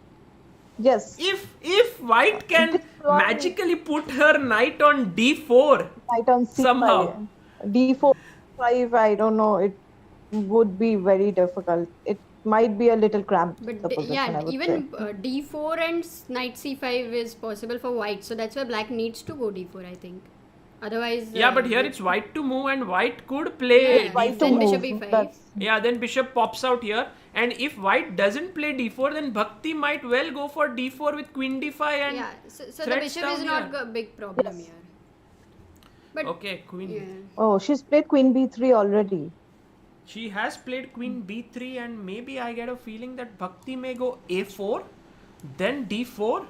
Yes. if white This can one magically put her knight on d4 knight on somehow. c5, d4, 5. I don't know. It would be very difficult. It might be a little cramped, But the position, yeah, I would say. even d4 and knight c5 is possible for white, so that's why black needs to go d4, I think. Otherwise, Yeah, but here it's white to move and white could play yeah, It's white to then d4. bishop move. e5. That's Yeah, then bishop pops out here. And if white doesn't play d4, then Bhakti might well go for d4 with queen d5 and Yeah, so the threats bishop down is not here. a big problem yes. here. But Okay, queen. yeah, Oh, she's played queen b3 already. She has played queen b3 and maybe I get a feeling that Bhakti may go a4, then d4,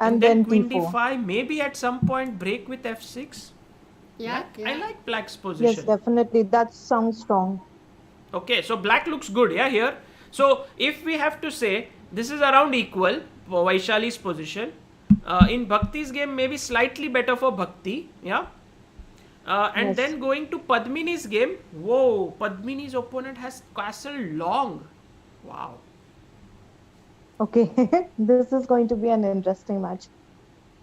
and And then then queen d4. d5. Maybe at some point break with f6. yeah, I like black's Yes, position. definitely. That sounds strong. Okay, so black looks good, yeah, here. So if we have to say, this is around equal for Vaishali's position. In Bhakti's game, maybe slightly better for Bhakti. Yeah. And Yes. then going to Padmini's game. Whoa, Padmini's opponent has castle long. Wow. Okay, this is going to be an interesting match.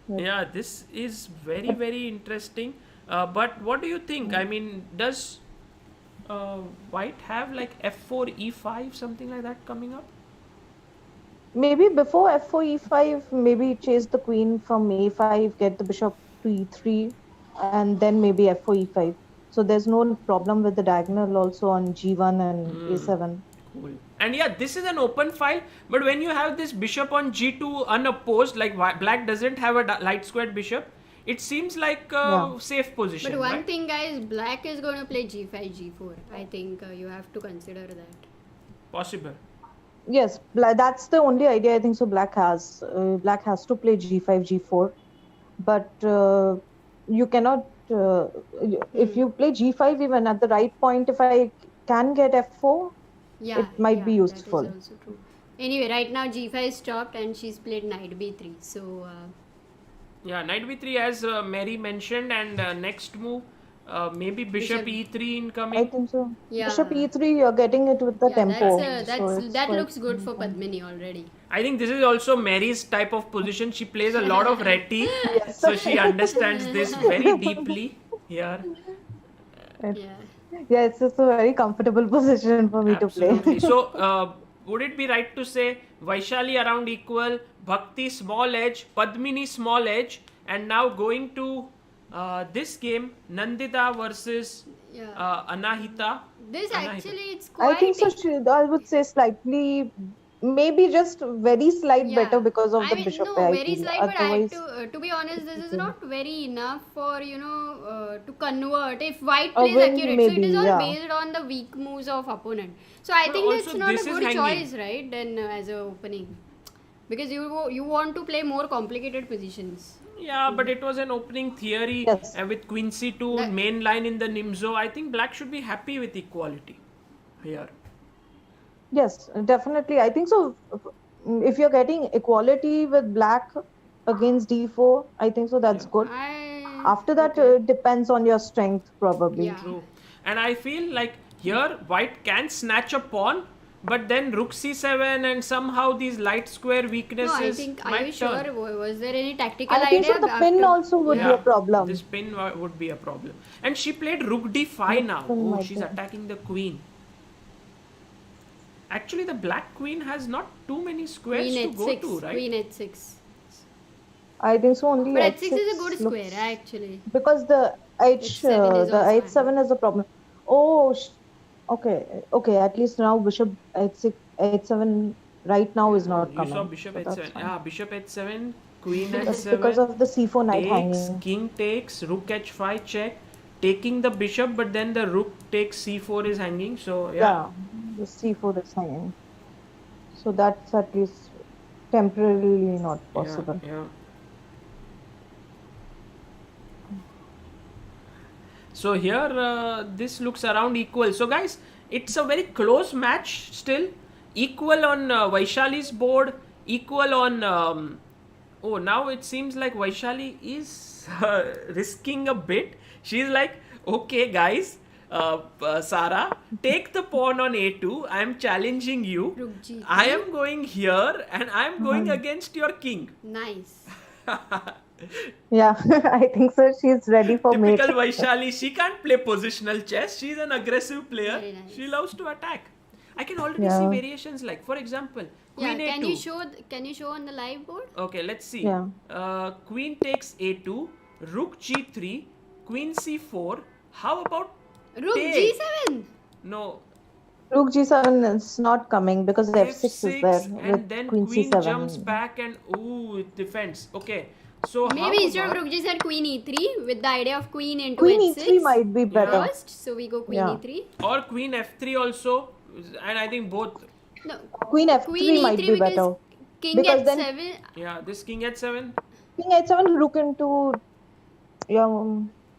Yeah, this is very, very interesting. But what do you think? I mean, does White have like f4, e5, something like that coming up? Maybe before f4, e5, maybe chase the queen from a5, get the bishop to e3, and then maybe f4, e5. So there's no problem with the diagonal also on g1 and a7. Cool. And yeah, this is an open file, but when you have this bishop on g2 unopposed, like black doesn't have a light squared bishop, it seems like a safe position. But one right? thing, guys, black is going to play g5, g4. I think you have to consider that. Possible. Yes, that's the only idea I think so black has. Black has to play g5, g4, but you cannot, if you play g5 even at the right point, if I can get f4, Yeah, it might be useful. That is also true. Anyway, right now g5 is stopped and she's played knight b3. So, Yeah, knight b3 as Mary mentioned, and next move, maybe bishop e3 incoming. I think so. Yeah. Bishop e3, you're getting it with the tempo. That looks good for Padmini already. I think this is also Mary's type of position. She plays a lot of reti, so she understands this very deeply here. Yeah. Yeah, it's just a very comfortable position for me to Absolutely. play. So, would it be right to say Vaishali around equal, Bhakti small edge, Padmini small edge, and now going to this game, Nandhidhaa versus Anahita. This Anahita. actually, it's quite... I think so. I would say slightly, maybe just very slight better because of the bishop. No, I very feel. slight, but I Otherwise, have to be honest, this is not very enough for, to convert. If white A plays win, accurate, so it maybe, is all yeah. based on the weak moves of opponent. So I But think that's also not a this is good hanging. choice, right, then as a opening. Because you want to play more complicated positions. Yeah, but it was an opening theory Yes. with Queen C2 main line in the Nimzo. I think black should be happy with equality here. yes, definitely. I think so. If you're getting equality with black against d4, I think so. That's good. After that, it depends on your strength, probably. Yeah. True. And I feel like here white can snatch a pawn, but then rook c7 and somehow these light square weaknesses No, I think, are might you sure? turn. Was there any tactical I think idea? so. The pin also would be a problem. This pin would be a problem. And she played rook d5 now. pin Oh, might she's be. attacking the queen. Actually, the black queen has not too many squares Queen to go h6. to, right? Queen h6. I think so. Only But h6 is a good looks- square, actually. because the H7 is the also h7 is a problem. Oh, okay. At least now bishop h7 right now is not You coming. saw bishop so that's h7. fine. Yeah, bishop h7, queen That's h7. because of the c4 knight Takes, hanging. king takes, rook h5 check, taking the bishop, but then the rook takes c4 is hanging. So Yeah, the c4 is hanging. So that's at least temporarily not possible. Yeah. So here this looks around equal. So guys, it's a very close match still. Equal on Vaishali's board. Equal on. Oh, now it seems like Vaishali is risking a bit. She's like, okay, guys. Sara, take the pawn on a2. I am challenging you. Rook g3. I am going here and I am going against your king. Nice. Yeah, I think so. She's ready for mate. Typical Vaishali, she can't play positional chess. She's an aggressive player. Very nice. She loves to attack. I can already Yeah. see variations like, for example, queen Yeah, a2. can you show on the live board? Okay, let's see. Yeah. Queen takes a2, rook g3, queen c4. How about Rook take? g7. No, Rook g7 is not coming because f6 is there and with then queen queen c7. jumps back and ooh, it defends. Okay, so how Maybe instead of about- rook g7, queen e3 with the idea of queen into Queen h6. e3 might be better. First, so we go queen Yeah. e3. or queen f3 also, and I think both. No, Queen f3 queen might e3 be because better. king Because h7. then- Yeah, this king h7. King h7, rook into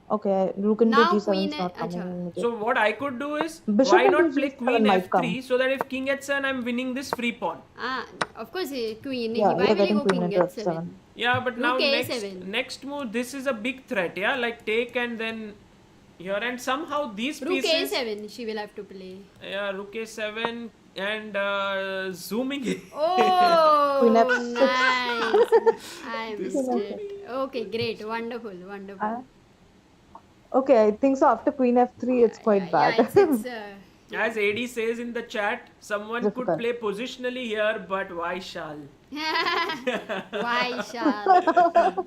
okay, rook into Now g7 queen is not acha. coming. So what I could do is, Bishop why into not play g7 queen might f3 come. so that if king h7 I'm winning this free pawn. Of course, queen. Yeah, Why you're will you getting go queen king into h7? f7. Yeah, but now Rook next A7. move, this is a big threat. Yeah, like take and then here, and somehow these Rook pieces. A7 she will have to play. Yeah, Rook A7 and zooming in. Oh, Queen F6. nice. I This missed Queen it. Okay, great. Wonderful, wonderful. Okay, I think so. After Queen F3, it's quite Yeah, bad. it's As AD says in the chat, someone could Difficult. play positionally here, but why shall? why shall?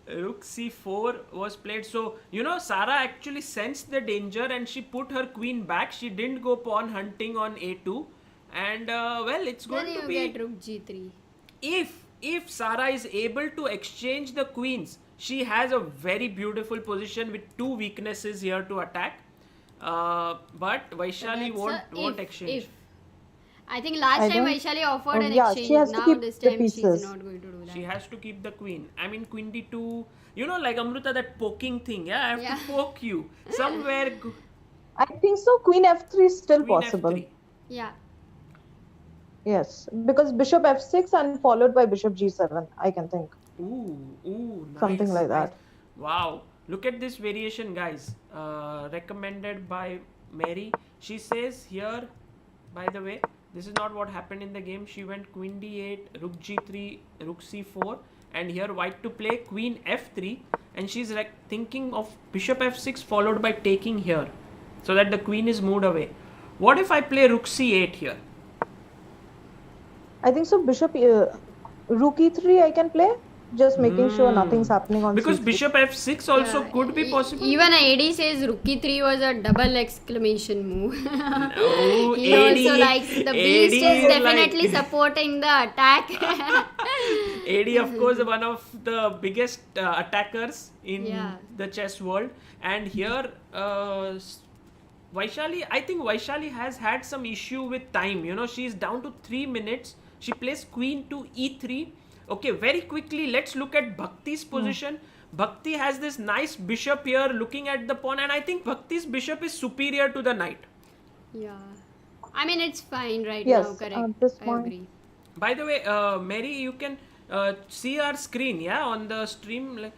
Rook C4 was played. So, Sara actually sensed the danger and she put her queen back. She didn't go pawn hunting on A2. And, it's Then going to you be... get Rook G3. If Sara is able to exchange the queens, she has a very beautiful position with two weaknesses here to attack. But Vaishali That's won't a exchange. if. I think last I time don't- Vaishali offered an yeah, exchange. she has to Now keep this the time she's pieces. not going to do that. She has to keep the queen. I mean, queen D2. Like Amruta, that poking thing. Yeah, I have Yeah. to poke you. Somewhere. I think so. Queen F3 is still Queen possible. F3. Yeah. Yes, because Bishop F6 and followed by Bishop G7, I can think. Ooh, nice. Something like nice. that. Wow. Look at this variation, guys. Recommended by Mary. She says here, by the way, this is not what happened in the game. She went queen d8, rook g3, rook c4, and here white to play queen f3, and she's like thinking of bishop f6 followed by taking here, so that the queen is moved away. What if I play rook c8 here? I think so. Bishop Rook E3 I can play, just making sure nothing's happening on Because C3. bishop f6 also Yeah, could be possible. Even AD says Rook E3 was a double exclamation move. Oh, He AD also likes the beast is is definitely like- supporting the attack. AD, of course, one of the biggest attackers in Yeah. the chess world. And here, Vaishali, I think Vaishali has had some issue with time. She's down to 3 minutes. She plays queen to e3. Okay, very quickly, let's look at Bhakti's position. Bhakti has this nice bishop here looking at the pawn, and I think Bhakti's bishop is superior to the knight. Yeah. I mean, it's fine right Yes, now, correct. at this I point. agree. By the way, Mary, you can see our screen, yeah, on the stream.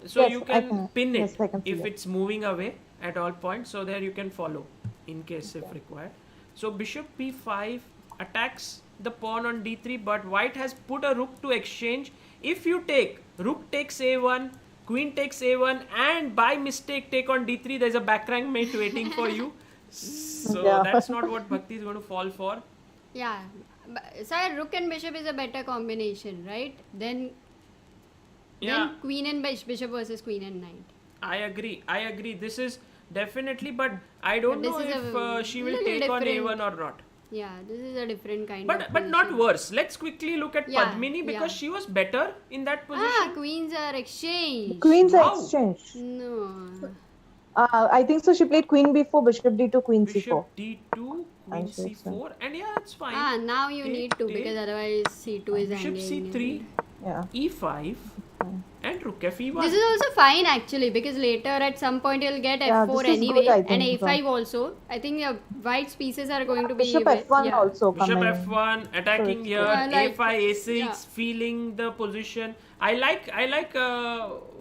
So Yes, you I can can. pin it Yes, I can see if it. it's moving away at all points. So there you can follow in case if required. So bishop b5 attacks the pawn on d3, but white has put a rook to exchange. If you take, rook takes a1, queen takes a1, and by mistake take on d3, there's a backrank mate waiting for you. So Yeah. that's not what Bhakti is going to fall for. Yeah. Sir, rook and bishop is a better combination, right? Then queen and bishop versus queen and knight. I agree. This is definitely, but I don't But know this is if a she will little take on different. A1 or not. Yeah, this is a different kind But of but not position. worse. Let's quickly look at Yeah, Padmini because yeah. she was better in that position. Ah, queens are exchanged. Queens are Wow. exchanged. No. I think so. She played Queen B4, Bishop D2, Queen C4. Bishop D2, Queen And so it's C4, and yeah, it's fine. Ah, now you Take, need to take. because otherwise C2 is Bishop hanging. C3, Yeah. E5, and Rook F1. This is also fine actually because later at some point you'll get Yeah, F4 this is anyway good, I and think, A5 also. I think white's pieces are going to be Bishop F1 yeah. also Bishop coming. F1 attacking here, like- A5, A6, yeah. feeling the position. I like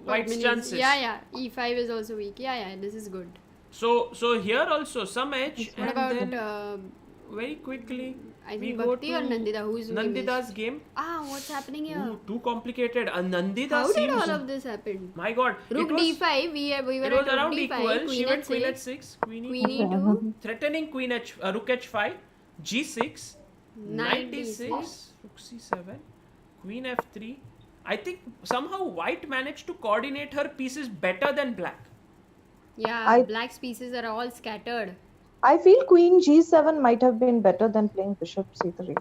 White's Padmini's- chances. Yeah. E5 is also weak. Yeah. This is good. So here also some edge, What and about then very quickly I we think go Bhakti or to Nandhidhaa? Who's we Nandhidha's missed? game. What's happening here? Ooh, too complicated. Nandhidha How did seems. all of this happen? My God, Rook it was, D5. We were it at was Rook around D5. equal. She went queen H6, h6, queen Queen e2, E2, threatening queen rook h5, g6, knight d6, rook c7, queen f3. I think somehow white managed to coordinate her pieces better than black. Yeah, black's pieces are all scattered. I feel Queen G7 might have been better than playing Bishop C3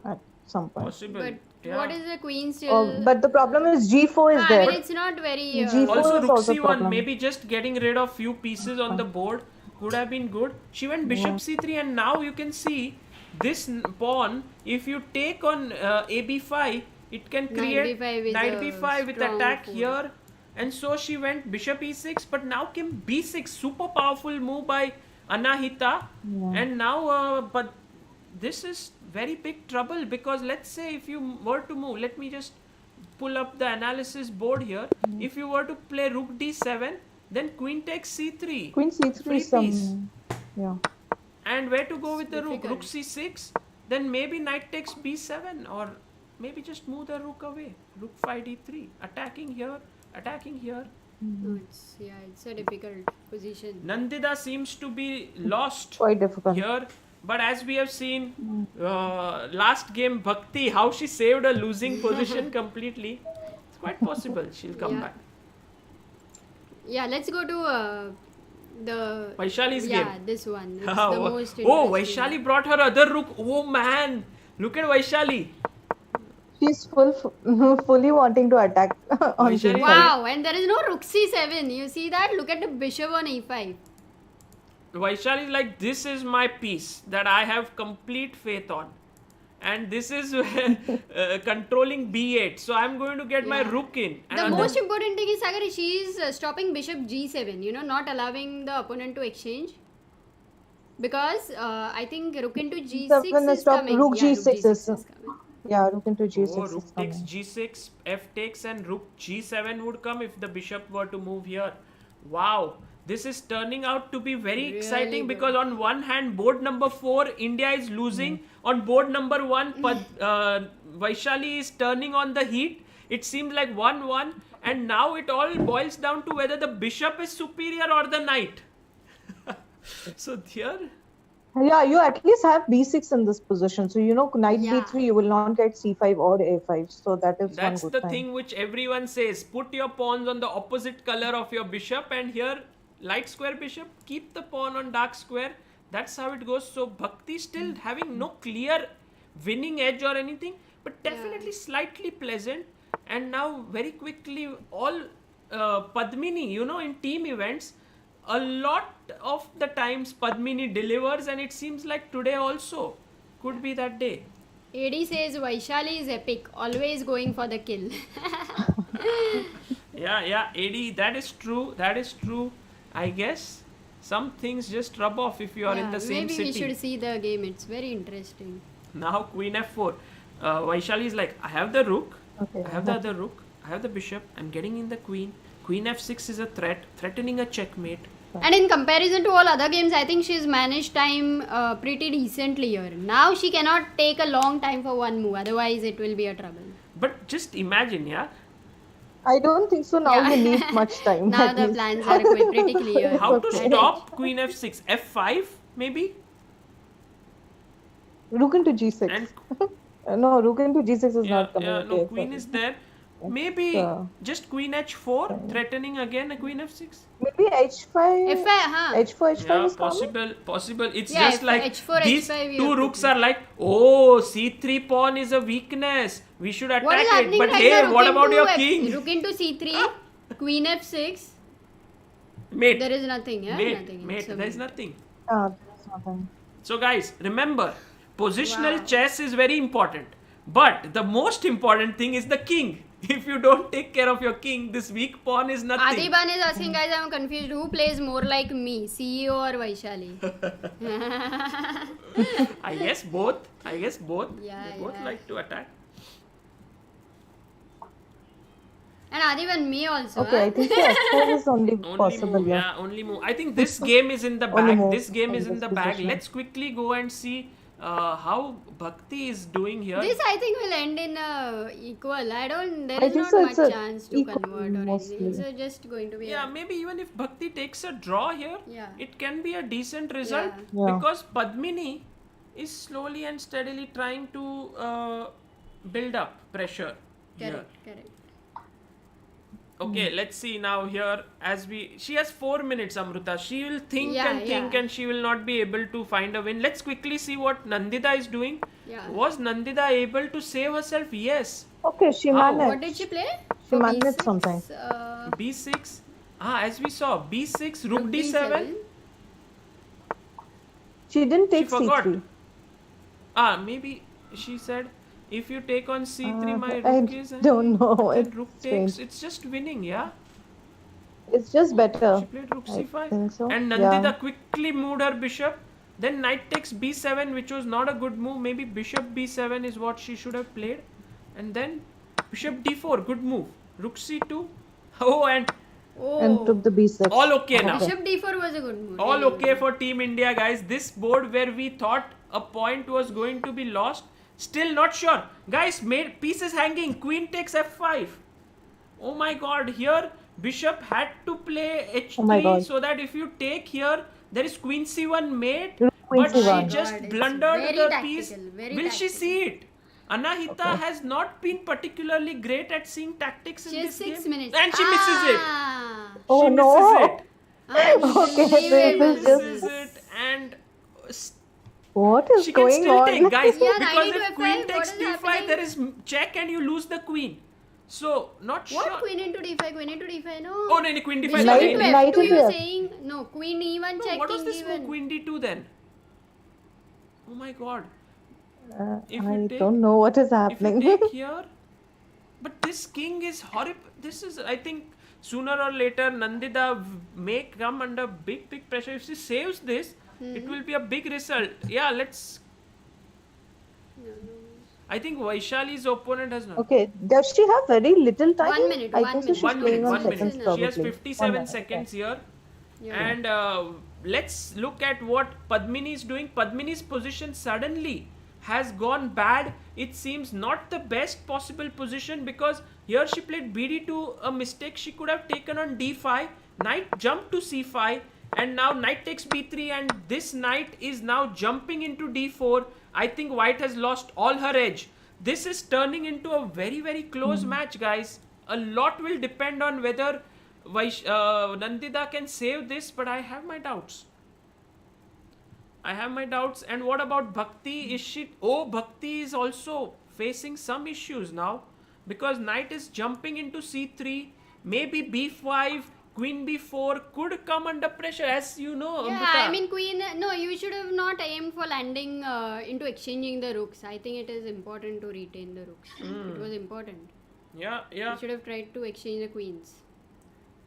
at some point. Possible. But yeah. what is the queen still? But the problem is G4 is I there. mean, it's not very. G4 Also, is rook also c1, problem. maybe just getting rid of few pieces on the board could have been good. She went bishop c3, and now you can see this pawn. If you take on ab5, it can create b5 is knight a b5 with strong attack fold. here. And so she went bishop e6, but now came b6. Super powerful move by Anahita. And now, but this is very big trouble because let's say if you were to move, let me just pull up the analysis board here. If you were to play rook d7, then queen takes c3. Queen c3 Free is some. piece. Yeah. And where to go with the rook? difficult. Rook c6. Then maybe knight takes b7, or maybe just move the rook away. Rook 5 d3. Attacking here. Attacking here. No, it's a difficult position. Nandhidhaa seems to be lost Quite difficult. here. But as we have seen last game, Bhakti, how she saved a losing position completely. It's quite possible she'll come Yeah. back. Yeah, let's go to the Vaishali's yeah, game. this one. It's Oh, the most oh, interesting. Vaishali brought her other rook. Oh man, look at Vaishali. She's fully wanting to attack on Vaishali- g5. Wow, and there is no rook c7. You see that? Look at the bishop on e5. Vaishali is like, this is my piece that I have complete faith on. And this is controlling b8. So I'm going to get my Yeah. rook in. And The on most important thing is, Sagar, she is stopping bishop g7, not allowing the opponent to exchange. Because I think rook into g6 Seven is is stop- coming. rook Yeah, G6 is- coming. Yeah, rook into g6 Oh, is rook takes coming. g6, f takes, and rook g7 would come if the bishop were to move here. Wow, this is turning out to be very Really exciting good. because on one hand, board number 4, India is losing. On board number 1, Vaishali is turning on the heat. It seems like 1-1, and now it all boils down to whether the bishop is superior or the knight. So here, Yeah, you at least have b6 in this position. So, knight Yeah. b3, you will not get c5 or a5. So, that is that's one the good sign. thing which everyone says. Put your pawns on the opposite color of your bishop, and here, light square bishop, keep the pawn on dark square. That's how it goes. So Bhakti still having no clear winning edge or anything, but definitely slightly pleasant. And now very quickly, all Padmini, in team events, a lot of the times Padmini delivers, and it seems like today also could be that day. AD says Vaishali is epic, always going for the kill. Yeah, AD, that is true. I guess some things just rub off if you are in the same maybe city. we should see the game. It's very interesting. Now queen f4. Vaishali is like, I have the rook, Okay. I have the other rook, I have the bishop, I'm getting in the queen. Queen f6 is a threat, threatening a checkmate. And in comparison to all other games, I think she's managed time pretty decently here. Now she cannot take a long time for one move, otherwise it will be a trouble. But just imagine, yeah, I don't think so. Now Yeah. you need much time. Now at the least. plans are pretty clear. how to Okay. stop queen f6? F5 maybe? Rook into g6. And No, rook into g6 is not coming. no, okay, queen sorry. is there. Maybe Yeah. just queen h4, threatening again a queen f6. Maybe h5. F5, huh? h4, h5 Yeah, is coming. possible. It's Yeah, just if like H4, these H5 you two have to rooks play. are like, oh, c3 pawn is a weakness. We should What is attack it. happening But right hey, now? what Rook about into your F- king? Rook into c3, queen f6. Mate, There is nothing, yeah? Nothing. mate, It's a there is win. nothing. That's nothing. So guys, remember, positional Wow. chess is very important. But the most important thing is the king. If you don't take care of your king, this weak pawn is nothing. Adiban is asking, guys, I'm confused. Who plays more like me, CEO or Vaishali? I guess both. Yeah, They both yeah. like to attack. And Adiban, me also. Okay, huh? I think f4 is only Only possible. move, Yeah. only move. I think this game is in the Only bag. move This game in is in this the bag. position. Let's quickly go and see how Bhakti is doing here. This I think will end in equal. There I is think not so, much it's a chance to equal convert or mostly. anything. It's just going to be Yeah, maybe even if Bhakti takes a draw here, Yeah. it can be a decent result Yeah. because Padmini is slowly and steadily trying to build up pressure here. Correct. Okay, let's see now here as she has 4 minutes, Amruta. She will think Yeah, and think yeah. and she will not be able to find a win. Let's quickly see what Nandhidhaa is doing. Yeah. Was Nandhidhaa able to save herself? Yes. Okay, she How? managed. What did she play? She For managed B6, something. B6. As we saw, B6, rook D7. She didn't She take forgot. c3. Maybe she said, if you take on C3, my I rook is... don't know. Then It's rook strange. takes. It's just winning, yeah? It's just better. She played rook I C5. think so. And Yeah. Nandhidhaa quickly moved her bishop. Then knight takes B7, which was not a good move. Maybe bishop B7 is what she should have played. And then Bishop d4, good move. Rook c2. Oh, and And took the b6. all okay now. Bishop d4 was a good move. All really okay good. for Team India, guys. This board where we thought a point was going to be lost, still not sure. Guys, pieces hanging. Queen takes f5. Oh my god, here Bishop had to play h3 Oh my God. so that if you take here, there is Queen c1 mate, Queen but C1. she just God, it's blundered very the tactical, piece. very Will she tactical. see it? Anahita has not been particularly great at seeing tactics in She has this 6 game. minutes. And she misses it. Oh She no! misses it. Okay, so it Unbelievable. is just. Misses it and What is she can going still on? take, guys. Yeah, because knight if to queen F5, takes what is d5, happening? there is check and you lose the queen. So, not What? sure. Queen into d5, queen into d5, no. Oh, no, queen d5. Bishop Knight- into again. knight f2 into you're F. saying? No, queen e1 No, check, what was king this move? e1. Queen d2 then? Oh my god. If I you take, don't know what is if you happening. take here, but this king is horrible. This is, I think, sooner or later Nandhidhaa may come under big pressure. If she saves this, it will be a big result. Yeah, let's. I think Vaishali's opponent has not. Okay, does she have very little time? 1 minute, I 1 think so minute. she's 1 playing minute, on 1 seconds minute. probably. She has 1 57 minute, seconds here. Yeah. And let's look at what Padmini is doing. Padmini's position suddenly has gone bad. It seems not the best possible position because here she played bd2, a mistake she could have taken on d5. Knight jumped to c5 and now knight takes b3 and this knight is now jumping into d4. I think white has lost all her edge. This is turning into a very close match, guys. A lot will depend on whether Nandhidhaa can save this, but I have my doubts. And what about Bhakti? Is she? Oh, Bhakti is also facing some issues now because knight is jumping into c3, maybe b5, queen b4 could come under pressure, as you know. Yeah, Amruta. I mean queen, no, you should have not aimed for landing into exchanging the rooks. I think it is important to retain the rooks. It was important. Yeah. You should have tried to exchange the queens.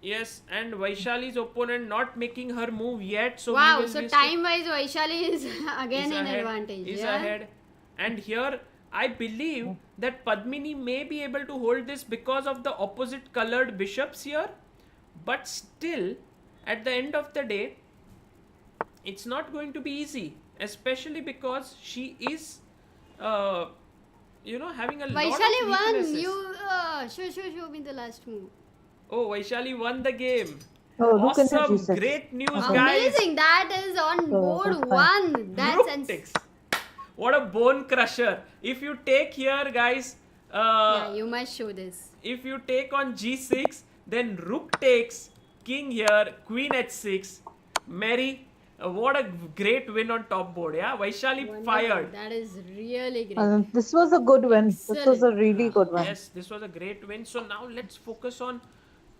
Yes, and Vaishali's opponent not making her move yet. So Wow, we will so be time-wise Vaishali is again is in ahead, advantage. is Yeah? ahead. And here I believe that Padmini may be able to hold this because of the opposite colored bishops here, but still at the end of the day it's not going to be easy, especially because she is having a lot Vaishali of won. weaknesses. You show me the last move. Oh, Vaishali won the game. Oh, look into Awesome, G6. great news, Okay. guys. Amazing. That is on board that's fine. 1. That's Rook takes. What a bone crusher. If you take here, guys, yeah, you must show this. if you take on g6, then rook takes, king here, queen h6, Mary. What a great win on top board, yeah? Vaishali Wonderful. fired. That is really great. This was a good win. This was a Excellent. really good one. Yes, this was a great win. So now let's focus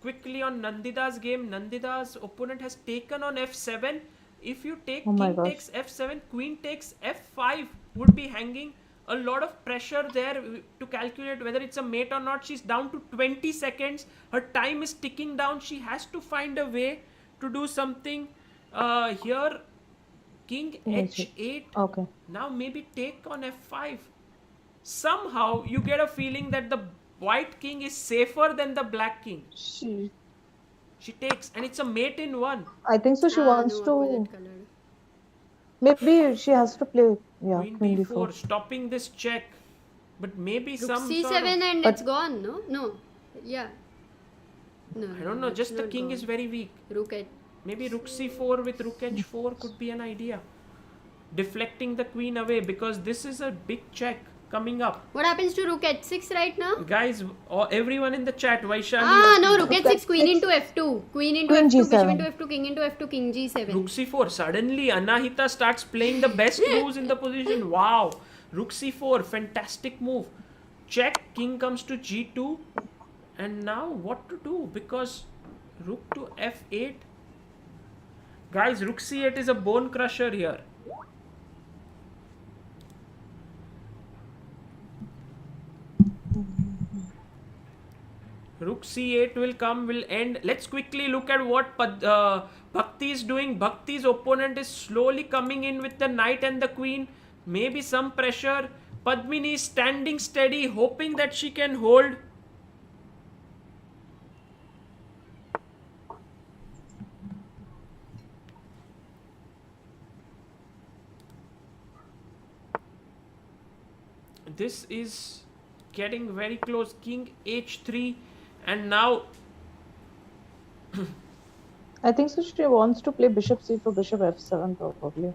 quickly on Nandhidhaa's game. Nandhidhaa's opponent has taken on f7. If you take Oh my king gosh. takes f7, queen takes f5 would be hanging a lot of pressure there to calculate whether it's a mate or not. She's down to 20 seconds. Her time is ticking down. She has to find a way to do something. Here, king h8. Okay. Now maybe take on f5. Somehow you get a feeling that the white king is safer than the black king. She takes and it's a mate in one. I think so. She wants no, to. opposite colour. Maybe she has to play. Yeah, Queen queen b4, b4. stopping this check. But maybe Rook some c7 sort of, and But- it's gone, no? No. Yeah. No. I don't know, it's just the not king gone. is very weak. Rook at. Maybe rook c4 with rook h4 could be an idea. Deflecting the queen away because this is a big check coming up. What happens to rook h6 right now? Guys, everyone in the chat, Vaishali. No, rook Rook h6, queen h6. into f2. Queen into Queen f2, bishop g7. into f2, king into f2, king g7. Rook c4. Suddenly, Anahita starts playing the best moves in the position. Wow. Rook c4. Fantastic move. Check. King comes to g2. And now what to do? Because rook to f8. Guys, rook c8 is a bone crusher here. Rook c8 will end. Let's quickly look at what Bhakti is doing. Bhakti's opponent is slowly coming in with the knight and the queen. Maybe some pressure. Padmini is standing steady, hoping that she can hold. this is getting very close. King h3, and now I think so. She wants to play bishop c4, bishop f7 probably.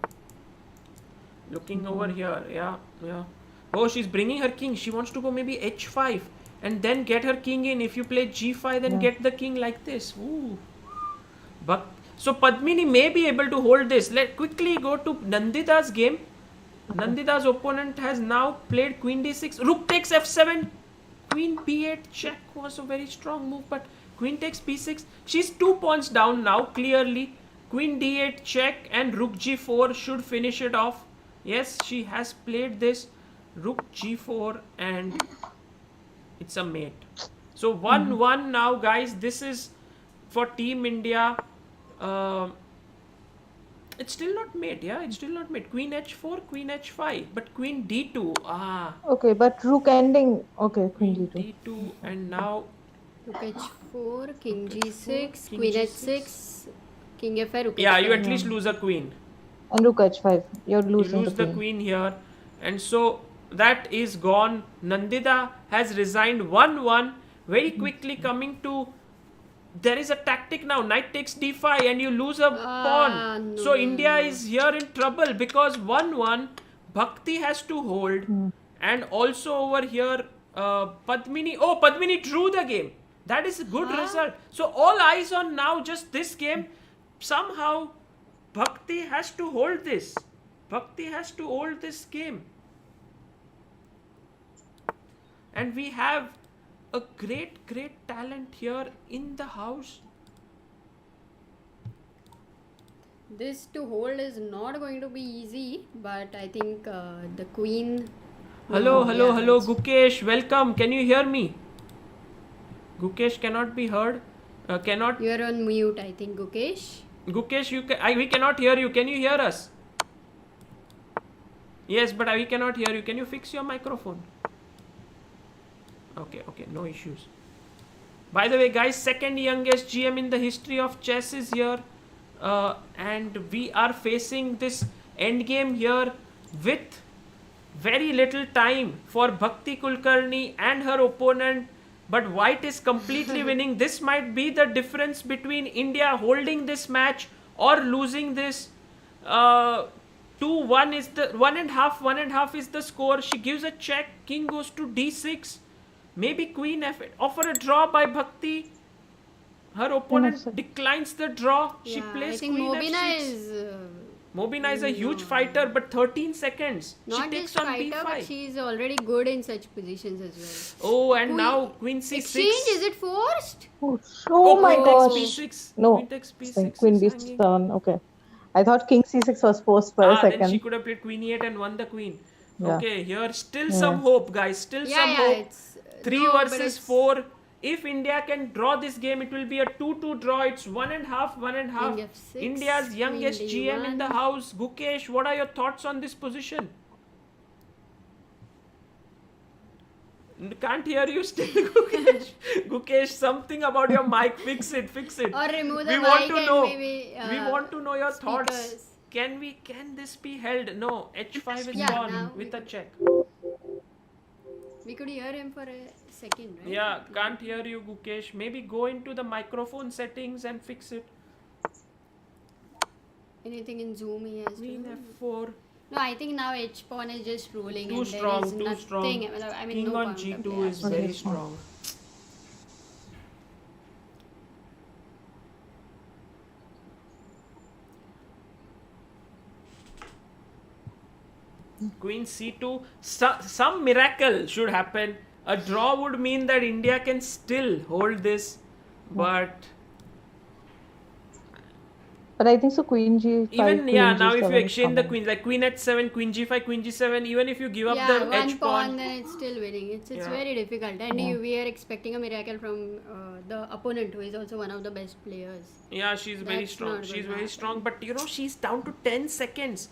looking over here, yeah. Oh, she's bringing her king. She wants to go maybe h5 and then get her king in. If you play g5, then get the king like this. Ooh. But so Padmini may be able to hold this. Let's quickly go to Nandhidhaa's game. Nandhidhaa's opponent has now played queen d6, rook takes f7, queen b8 check was a very strong move, but queen takes b6. She's 2 pawns down now, clearly. Queen d8 check and rook g4 should finish it off. Yes, she has played this. Rook g4 and it's a mate. So 1-1 now, guys. This is for Team India. It's still not mate, yeah? It's still not mate. Queen h4, queen h5, but queen d2. Okay, but rook ending. Okay, queen d2. d2, and now Rook h4, king g6, king queen g6. h6, king f5, rook yeah, h5. you at least lose a queen. And rook h5. You're You losing lose the queen here, and so that is gone. Nandhidhaa has resigned. 1-1. Very quickly coming to. There is a tactic now. Knight takes d5 and you lose a pawn. No, So India is here in trouble because 1-1. Bhakti has to hold. And also over here, Padmini. Oh, Padmini drew the game. That is a good result. So all eyes on now just this game. Somehow Bhakti has to hold this. Bhakti has to hold this game. And we have a great talent here in the house. This to hold is not going to be easy, but I think the queen. Hello, it's- Gukesh, welcome. Can you hear me? Gukesh cannot be heard. Cannot. You're on mute, I think, Gukesh. Gukesh, we cannot hear you. Can you hear us? Yes, but we cannot hear you. Can you fix your microphone? Okay, no issues. By the way, guys, second youngest GM in the history of chess is here. And we are facing this endgame here with very little time for Bhakti Kulkarni and her opponent. But white is completely winning. This might be the difference between India holding this match or losing this. 2-1 is the 1.5 is the score. She gives a check. King goes to d6. Maybe queen f8. Offer a draw by Bhakti. Her opponent declines the draw. She plays I think queen Mobina f6. is Mobina is a huge fighter, but 13 seconds. not she takes just on fighter, b5. but she is already good in such positions as Oh, and Queen- now queen c6. Exchange, is it forced? Oh my queen gosh. takes b6. No. Queen takes b6. Queen is hanging. b7. Okay. I thought king c6 was forced for a Then she second. could have played queen e8 and won the queen. Yeah. Okay, here still some hope, guys. Still some Yeah, hope. it's 3 no, but versus it's- 4. If India can draw this game, it will be a 2-2 draw. It's 1.5. King f6, India's youngest queen GM in the d1. house. Gukesh, what are your thoughts on this position? Can't hear you still, Gukesh. Gukesh, something about your mic. Fix it. Or remove the We mic want to and know. maybe We want to know your thoughts. speakers. Can this be held? No, h5 is Yeah, gone now with we a check. We could hear him for a second, right? Yeah, can't hear you, Gukesh. Maybe go into the microphone settings and fix it. Anything in Zoom he has Queen to do? f4. No, I think now H pawn is just ruling Too and strong, there is too nothing. strong. I mean, King no on counter g2 play, is very absolutely. strong. Queen c2. Some miracle should happen. A draw would mean that India can still hold this, but But I think so queen g5. even queen now if you g7 is exchange the coming. queens like queen h7, queen g5, queen g7, even if you give up Yeah, the one h pawn, then it's still winning. It's Yeah. very difficult, and we are expecting a miracle from the opponent, who is also one of the best players. yeah, she's very That's strong. not She's gonna very happen. strong, but she's down to 10 seconds.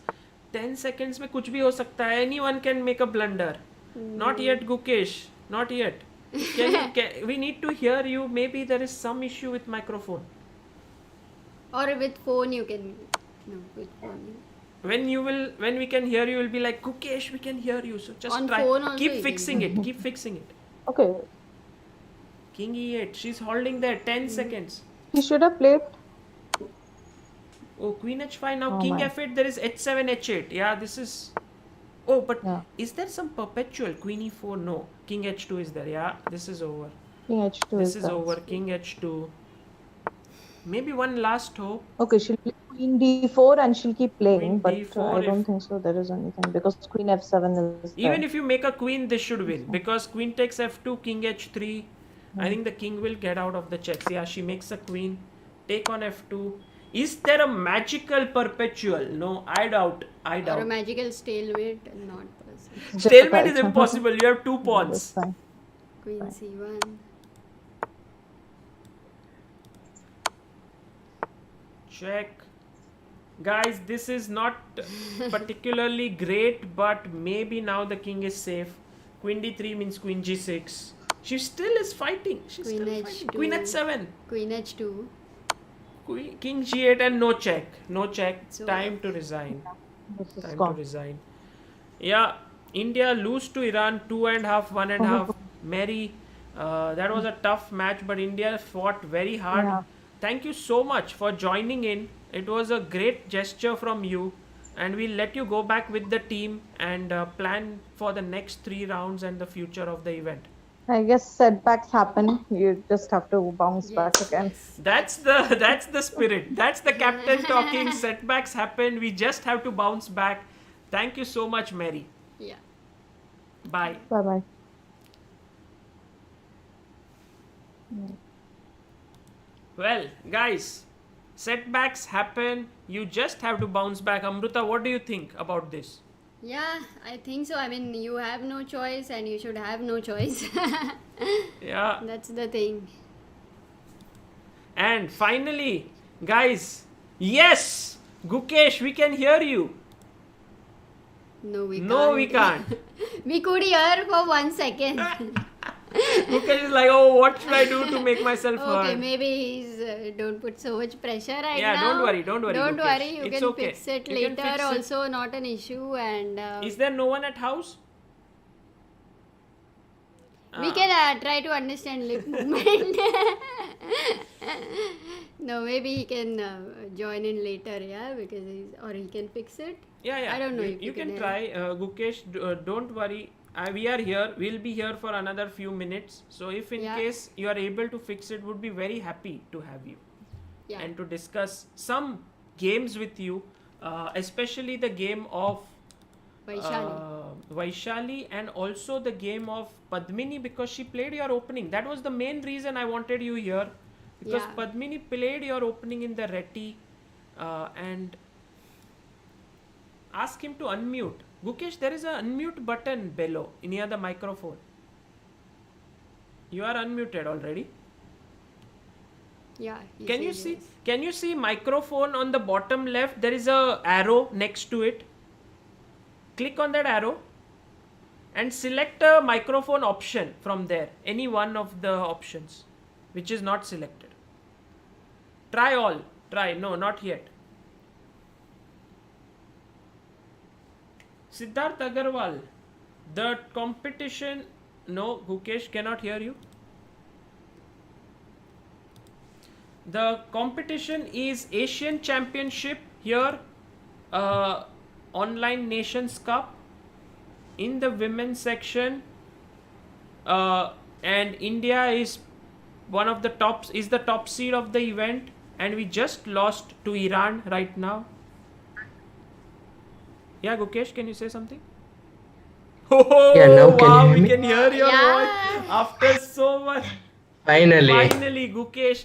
10 seconds में कुछ भी हो सकता है. Anyone can make a blunder. Not yet, Gukesh. Not yet. We need to hear you. Maybe there is some issue with microphone. Or with phone you can. No, with phone. when we can hear you, will be like, Gukesh, we can hear you. So just On try. phone also Keep you fixing it. Keep fixing it. Okay, King E8. She's holding there. 10 seconds. he should have played. Oh, Queen H5. Now Oh King my. F8. There is H7, H8. Yeah, this is. Oh, but Yeah. is there some perpetual? Queen E4? No. King H2 is there. Yeah, this is over. King H2 This is that. over. King H2. Maybe one last hope. Okay, she'll play Queen D4 and she'll keep playing, Queen but D4 I don't if- think so there is anything because Queen F7 is Even there. if you make a queen, this should win because queen takes F2, king H3. I think the king will get out of the checks. Yeah, she makes a queen. Take on F2. Is there a magical perpetual? No, I doubt. I Or a doubt. magical stalemate and not possible. It's Stalemate is difficult. impossible. You have two That's pawns. fine. Queen C1. Check. Guys, this is not particularly great, but maybe now the king is safe. Queen D3 means queen G6. She still is fighting. She's Queen still fighting. H2. Queen H7. Queen H2. King G8 and no check. No check. So- Time to resign. This is Time to gone. resign. Yeah, India lose to Iran 2.5, 1.5. Mary, that was a tough match, but India fought very hard. Yeah. Thank you so much for joining in. It was a great gesture from you, and we'll let you go back with the team and plan for the next 3 rounds and the future of the event. I guess setbacks happen. You just have to bounce back Yes, again. yes. That's the spirit. That's the captain talking. Setbacks happen. We just have to bounce back. Thank you so much, Mary. Yeah. Bye. Bye bye. Well, guys, setbacks happen. You just have to bounce back. Amruta, what do you think about this? Yeah, I think so. I mean, you have no choice and you should have no choice. Yeah. That's the thing. And finally, guys, yes, Gukesh, we can hear you. No, we can't. No, we can't. We could hear for 1 second. Gukesh is like, oh, what should I do to make myself Okay, heard? maybe he's don't put so much pressure right Yeah, now. don't worry, Gukesh. You It's can okay. fix it You can later. fix it. Also, not an issue. And Is there no one at house? we can try to understand lip movement. No, maybe he can join in later, yeah, because or he can fix it. Yeah. I don't know You, if you you can can try. Gukesh, don't worry. We are here. We'll be here for another few minutes. So if in Yeah. case you are able to fix it, would be very happy to have you. Yeah. And to discuss some games with you, especially the game of Vaishali and also the game of Padmini because she played your opening. That was the main reason I wanted you here because Yeah. Padmini played your opening in the Reti and ask him to unmute. Gukesh, there is an unmute button below near the microphone. You are unmuted already. Yeah. he Can you says see? yes. Can you see microphone on the bottom left? There is a arrow next to it. Click on that arrow and select a microphone option from there. Any one of the options which is not selected. Try all. Try. No, not yet. Siddharth Agarwal, the competition. No, Gukesh cannot hear you. The competition is Asian Championship here, Online Nations Cup in the women's section, and India is one of the tops, is the top seed of the event, and we just lost to Iran right now. Yeah, Gukesh, can you say something? Oh, Yeah, now can wow, you hear we me? can hear your Yeah. voice after so much. Finally. Finally, Gukesh.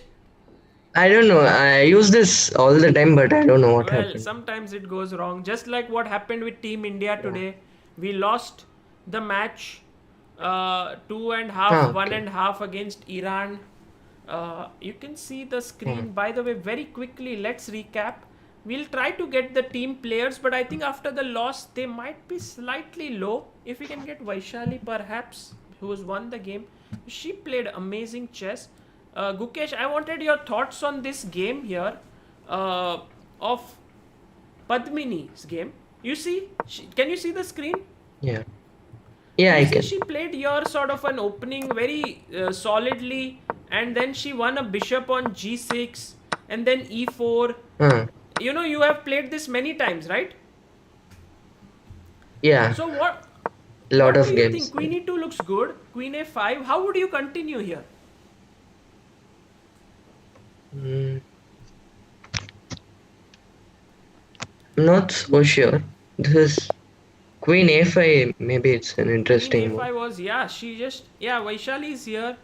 I don't know. I use this all the time, but I don't know what Well, happened. sometimes it goes wrong. Just like what happened with Team India today. We lost the match 2.5, Ah, okay. 1.5 against Iran. You can see the screen. By the way, very quickly, let's recap. We'll try to get the team players, but I think after the loss, they might be slightly low. If we can get Vaishali, perhaps, who has won the game. She played amazing chess. Gukesh, I wanted your thoughts on this game here of Padmini's game. You see, can you see the screen? Yeah. Yeah, You I see, can. she played your sort of an opening very solidly, and then she won a bishop on g6, and then e4. Uh, You know, you have played this many times, right? yeah, So lot what do of you think? games. Queen e2 looks good. Queen a5. How would you continue here? Mm, I'm not so sure. This is Queen A5. Maybe it's an Queen interesting move. a5 was, yeah, she just, yeah, Vaishali is here.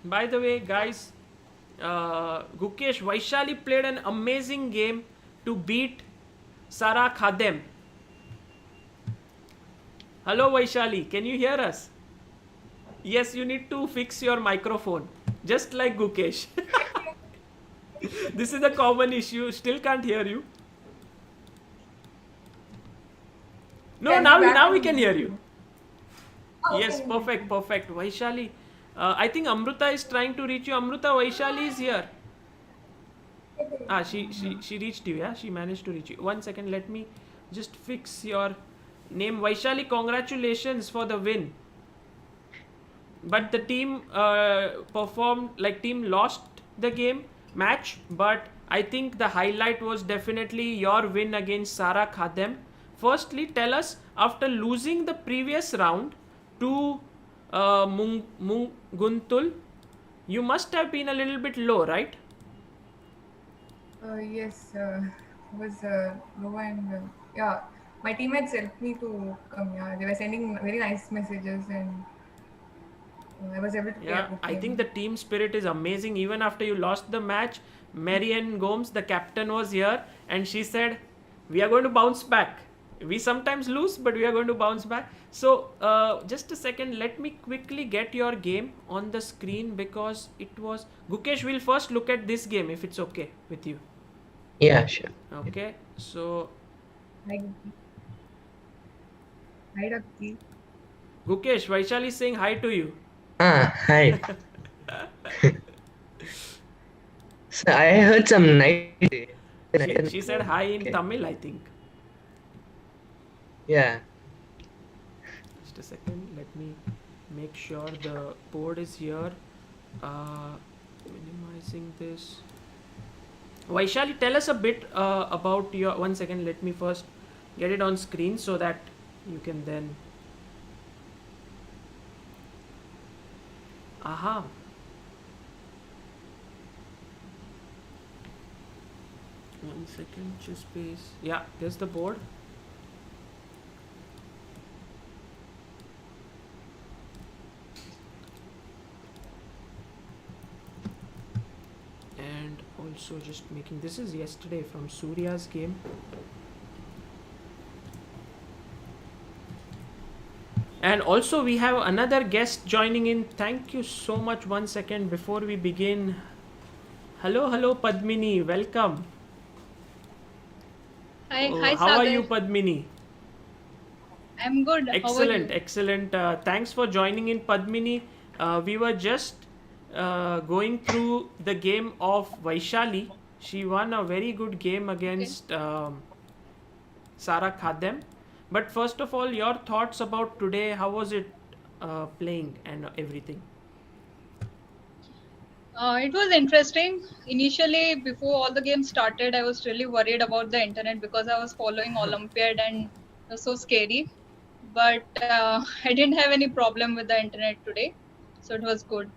By the way, guys, Gukesh, Vaishali played an amazing game to beat Sara Khadem. Hello, Vaishali, can you hear us? Yes, you need to fix your microphone, just like Gukesh. This is a common issue, still can't hear you. No, now we can hear you. Yes, perfect. Vaishali, I think Amruta is trying to reach you. Amruta, Vaishali is here. She reached you, yeah? She managed to reach you. 1 second, let me just fix your name. Vaishali, congratulations for the win. But the team team lost the match, but I think the highlight was definitely your win against Sara Khadem. Firstly, tell us, after losing the previous round to Munguntul, you must have been a little bit low, right? Yes, was low and yeah, my teammates helped me to come. Yeah, they were sending very nice messages and I was able to play a Yeah, good I think game. the team spirit is amazing. Even after you lost the match, Mary Ann Gomes, the captain, was here and she said, "We are going to bounce back. We sometimes lose, but we are going to bounce back." So, just a second, let me quickly get your game on the screen because it was. Gukesh, we'll first look at this game if it's okay with you. Yeah, sure. Okay, so Hi, Guki. Hi, Rakti. Gukesh, Vaishali is saying hi to you. Hi. So I heard some nice. She said hi in Okay. Tamil, I think. Yeah. Just a second, let me make sure the board is here. Minimizing this. Vaishali, tell us a bit about your. 1 second, let me first get it on screen so that you can then. Aha. One second, just space. Yeah, there's the board. And also just making, this is yesterday from Surya's game. And also we have another guest joining in. Thank you so much. 1 second before we begin. Hello Padmini, welcome. Hi, How are Sagar. you, Padmini? I'm good. Excellent, How are you? excellent. Thanks for joining in, Padmini. We were just going through the game of Vaishali. She won a very good game against Sara Khadem. But first of all, your thoughts about today. How was it playing and everything? It was interesting. Initially, before all the games started, I was really worried about the internet because I was following Olympiad and it was so scary. But I didn't have any problem with the internet today, so it was good.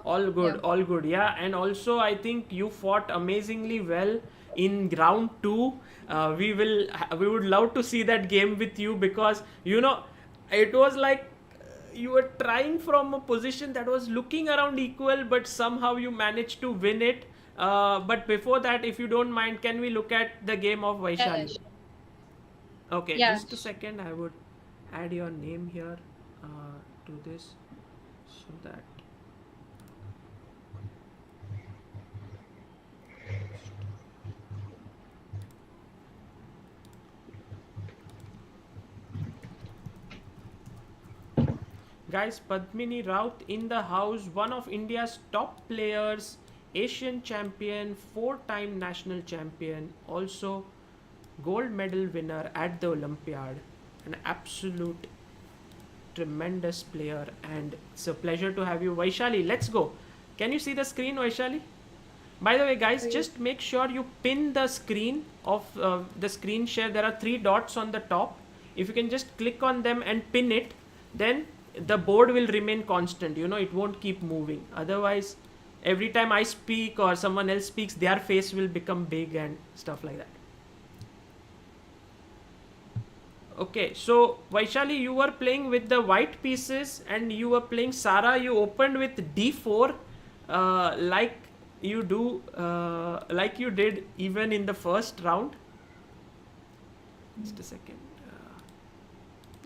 All good, Yeah. all good. Yeah, and also I think you fought amazingly well in round two. We would love to see that game with you because it was like you were trying from a position that was looking around equal, but somehow you managed to win it. But before that, if you don't mind, can we look at the game of Yeah, Vaishali? Okay, yeah. just a second. I would add your name here to this so that. Guys, Padmini Rout in the house, one of India's top players, Asian champion, 4-time national champion, also gold medal winner at the Olympiad, an absolute tremendous player, and it's a pleasure to have you. Vaishali, let's go. Can you see the screen, Vaishali? By the way, guys, just make sure you pin the screen of the screen share. There are 3 dots on the top. If you can just click on them and pin it, then the board will remain constant. You know, it won't keep moving. Otherwise, every time I speak or someone else speaks, their face will become big and stuff like that. Okay, so Vaishali, you were playing with the white pieces and you were playing Sara. You opened with d4, like you do, like you did even in the first round. Just a second.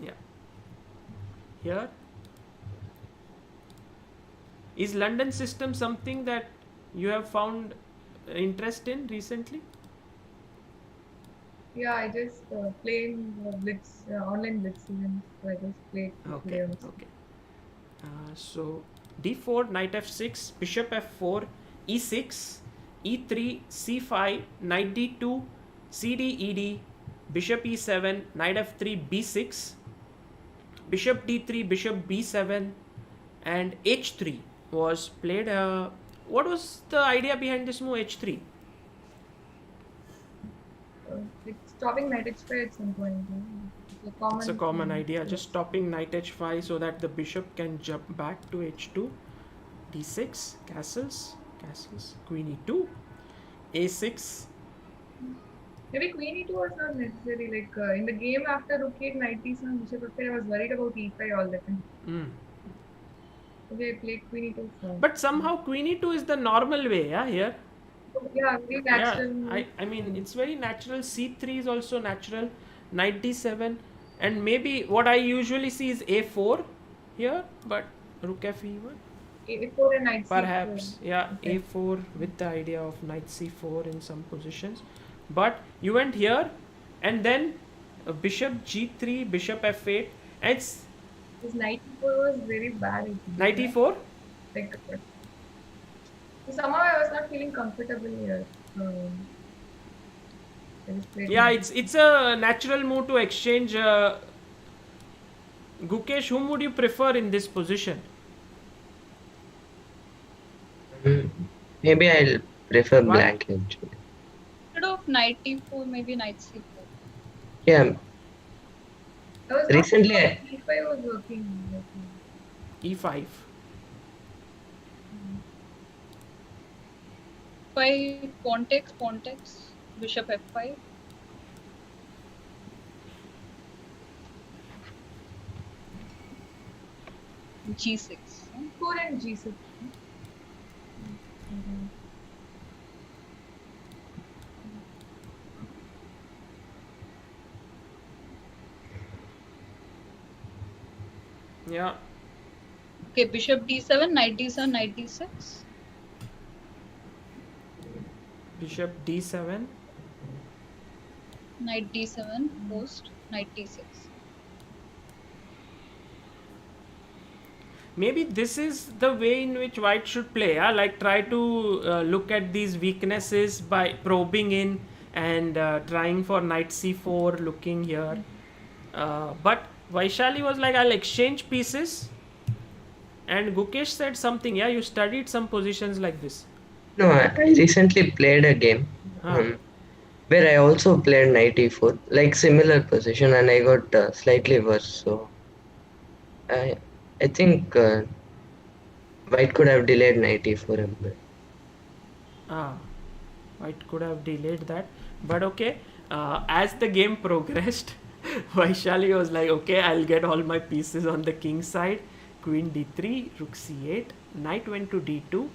Yeah. Here. Is London system something that you have found interest in recently? Yeah, I just play in Blitz, online Blitz events. So I just played. Okay. Okay. So d4, knight f6, bishop f4, e6, e3, c5, knight d2, cd, ed, bishop e7, knight f3, b6, bishop d3, bishop b7, and h3 was played. What was the idea behind this move, h3? Like stopping knight h5 at some point. It's a common idea, just stopping knight h5 so that the bishop can jump back to h2, d6, castles, queen e2, a6. Maybe queen e2 was not necessary. Like in the game after rook 8, knight e7, bishop f5, I was worried about e5 all the time. Okay, I played queen e2 first. But somehow queen e2 is the normal way, yeah, here. Yeah, very natural. Yeah, I mean, it's very natural. c3 is also natural. Knight d7. And maybe what I usually see is a4 here, but rook f1. a4 and knight c4. Perhaps, yeah, okay. a4 with the idea of knight c4 in some positions. But you went here and then bishop g3, bishop f8. And it's this knight e4 was very bad. Knight e4? Like, somehow I was not feeling comfortable here. Yeah, it's a natural move to exchange. Gukesh, whom would you prefer in this position? Maybe I'll prefer black actually. Instead of knight e4, maybe knight c4. Yeah. Recently, e5 was working. e5. By context, bishop f5. g6. 4 and g6. Yeah. Okay, bishop d7, knight d7, knight d6. Bishop d7. Knight d7, post, knight d6. Maybe this is the way in which white should play. Yeah? Like try to look at these weaknesses by probing in and trying for knight c4, looking here. But Vaishali was like, I'll exchange pieces. And Gukesh said something. Yeah, you studied some positions like this. No, I recently played a game where I also played knight e4, like similar position, and I got slightly worse. So I think white could have delayed knight e4 a bit. White could have delayed that. But okay, as the game progressed, Vaishali was like, okay, I'll get all my pieces on the king side. Queen d3, rook c8, knight went to d2,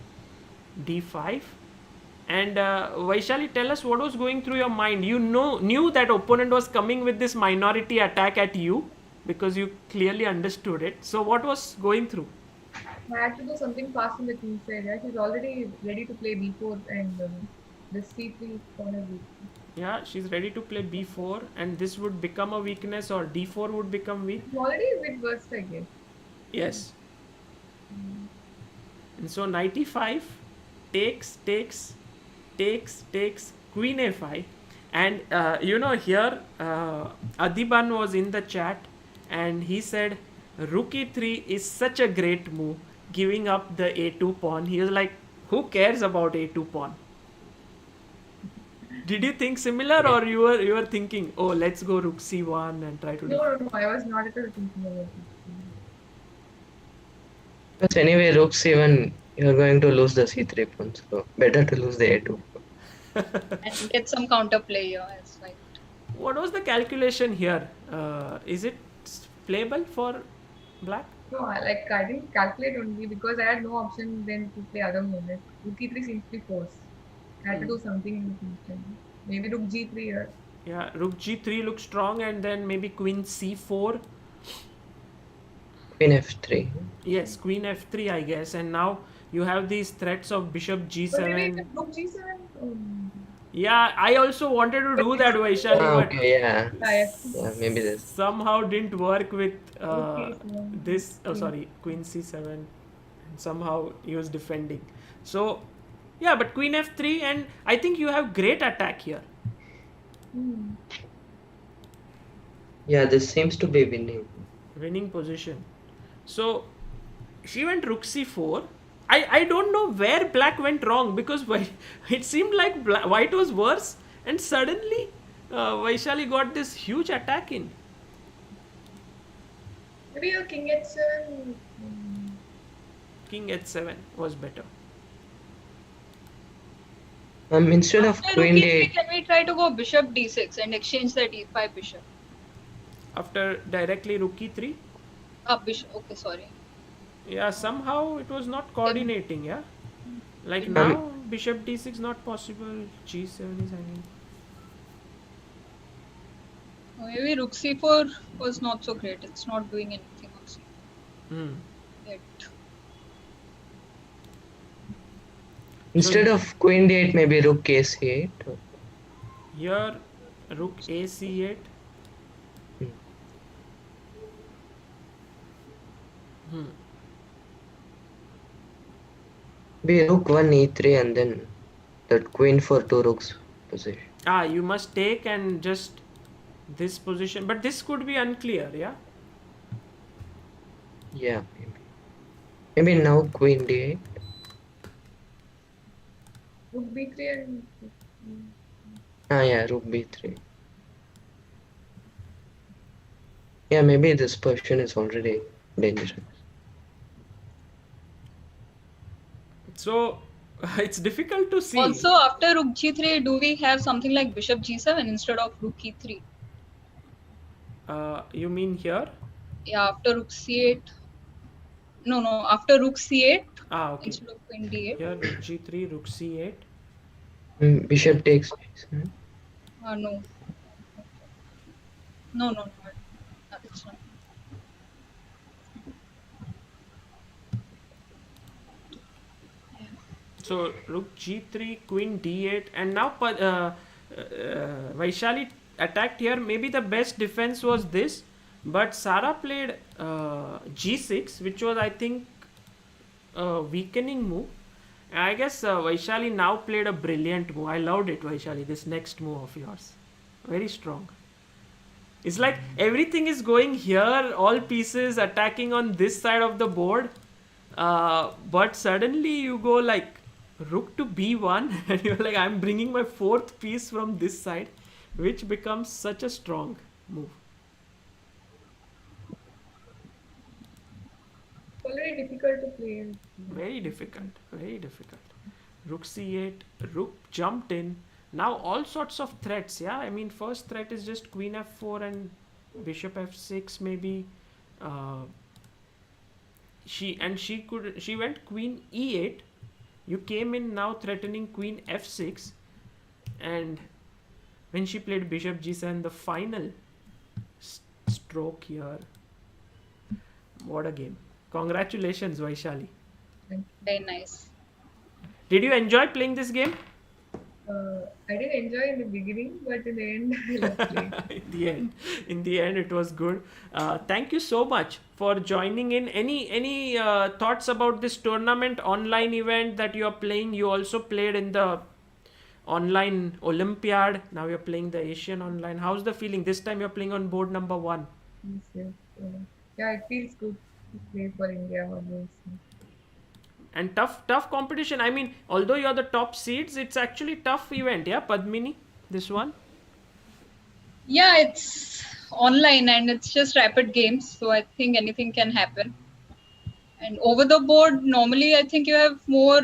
d5. And Vaishali, tell us what was going through your mind. You knew that opponent was coming with this minority attack at you because you clearly understood it. So what was going through? I had to do something fast in the king side. Yeah, she's already ready to play b4 and this c3 corner b3. Yeah, she's ready to play b4 and this would become a weakness, or d4 would become weak. It's already a bit worse, I guess. Yes. And so knight e5 takes, queen a5. And here Adiban was in the chat, and he said rook e3 is such a great move, giving up the a2 pawn. He was like, who cares about a2 pawn? Did you think similar, or you were thinking, oh, let's go rook c1 and try to do? No, I was not at all thinking about it. But anyway, rook c1, you're going to lose the c3 pawn, so better to lose the a2. And get some counterplay here as well. What was the calculation here? Is it playable for black? No, I didn't calculate only because I had no option then to play other moves. Like, rook e3 seems to be forced. I had to do something in the instant. Maybe rook g3 here. Yeah, rook g3 looks strong, and then maybe queen c4. Queen f3. Yes, queen f3, I guess. And now you have these threats of bishop So maybe g7. rook g7. Yeah, I also wanted to do that, Vaishali, but Okay, yeah. Yes. Yeah, maybe this. somehow didn't work with Okay, this. Oh, sorry, queen c7. And somehow he was defending. So, yeah, but queen f3, and I think you have great attack here. Yeah, this seems to be winning Position. So she went rook c4. I don't know where black went wrong, because it seemed like white was worse, and suddenly Vaishali got this huge attack in. Maybe your king h7. King h7 was better. Instead of After queen rook e3, d8, can we try to go bishop d6 and exchange that e5 bishop? After directly rook e3. Bishop. Okay, sorry. Yeah, somehow it was not coordinating. Yeah, like now bishop d6 not possible. G7 is hanging. Maybe rook c4 was not so great. It's not doing anything on c4 yet. instead of queen d8, maybe rook ac8. Here rook ac8. Be rook 1 e3 and then that queen for 2 rooks position. You must take and just this position, but this could be unclear. Yeah. Yeah, maybe now queen d8. Rook b3 and. Yeah, rook b3. Yeah, maybe this position is already dangerous. So it's difficult to see. Also, after rook g3, do we have something like bishop g7 instead of rook e3? You mean here? Yeah, after rook c8. No, after rook c8 Okay. instead of queen d8. Here rook g3, rook c8. Bishop takes. No. No, it's not. So rook g3, queen d8, and now Vaishali attacked here. Maybe the best defense was this, but Sara played g6, which was, I think, a weakening move. And I guess Vaishali now played a brilliant move. I loved it, Vaishali, this next move of yours. Very strong. It's like everything is going here, all pieces attacking on this side of the board. But suddenly you go like rook to b1 and you're like, I'm bringing my fourth piece from this side, which becomes such a strong move. Already difficult to play. Very difficult. Rook c8, rook jumped in. Now all sorts of threats. Yeah, I mean, first threat is just queen f4 and bishop f6 maybe. She went queen e8. You came in now threatening queen f6, and when she played bishop g7, the final stroke here. What a game! Congratulations, Vaishali. Very nice. Did you enjoy playing this game? I did enjoy in the beginning, but in the end, I love playing. in the end, it was good. Thank you so much for joining in. Any thoughts about this tournament online event that you are playing? You also played in the online Olympiad. Now you're playing the Asian online. How's the feeling? This time you're playing on board number 1. Yes, yes. Yeah, it feels good to play for India always. And tough competition. I mean, although you're the top seeds, it's actually tough event, yeah, Padmini, this one. Yeah, it's online and it's just rapid games, so I think anything can happen. And over the board, normally I think you have more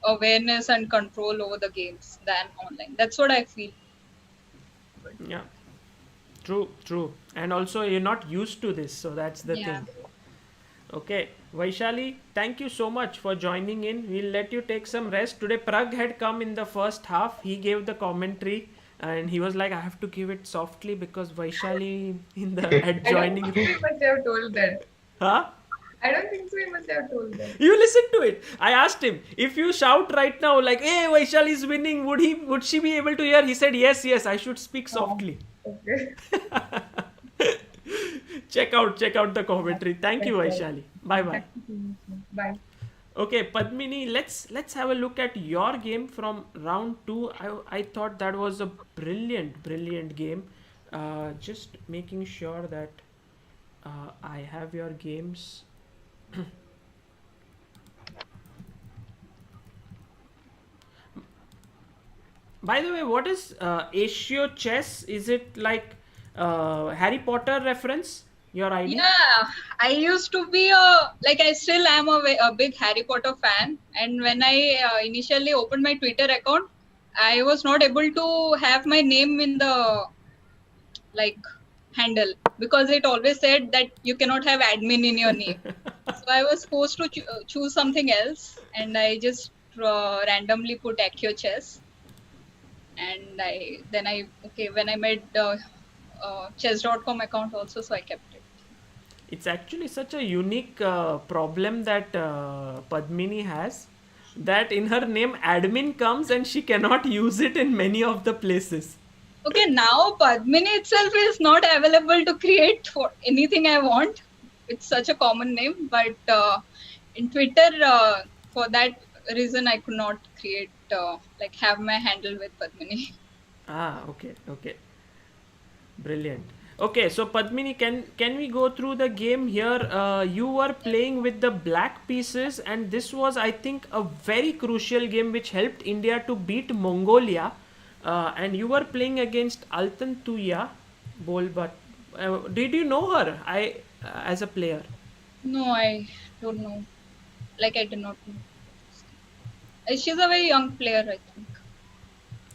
awareness and control over the games than online. That's what I feel. Yeah, true. And also you're not used to this, so that's the Yeah. thing. Okay, Vaishali, thank you so much for joining in. We'll let you take some rest. Today Prag had come in the first half. He gave the commentary and he was like, I have to give it softly because Vaishali in the adjoining I don't think room. he must have told that. Huh? I don't think so he must have told that. You listen to it. I asked him, if you shout right now like, hey, Vaishali is winning, would she be able to hear? He said, yes, I should speak softly. Okay. Check out the commentary. Thank you, Vaishali. Bye. Bye. Okay, Padmini, let's have a look at your game from round 2. I thought that was a brilliant game. Just making sure that I have your games. By the way, what is Asia Chess? Is it like Harry Potter reference? Your idea? Yeah, I used to be I still am a big Harry Potter fan. And when I initially opened my Twitter account, I was not able to have my name in the handle because it always said that you cannot have admin in your name. So I was forced to choose something else, and I just randomly put Accio Chess. And when I made the chess.com account also, so I kept it. It's actually such a unique problem that Padmini has, that in her name admin comes and she cannot use it in many of the places. Okay, now Padmini itself is not available to create for anything I want. It's such a common name, but in Twitter, for that reason, I could not create have my handle with Padmini. Okay. Brilliant. Okay, so Padmini, can we go through the game here? You were playing with the black pieces, and this was, I think, a very crucial game which helped India to beat Mongolia. And you were playing against Altan Tuya Bolbat. Did you know her? As a player? No, I don't know. I did not know. She's a very young player, I think.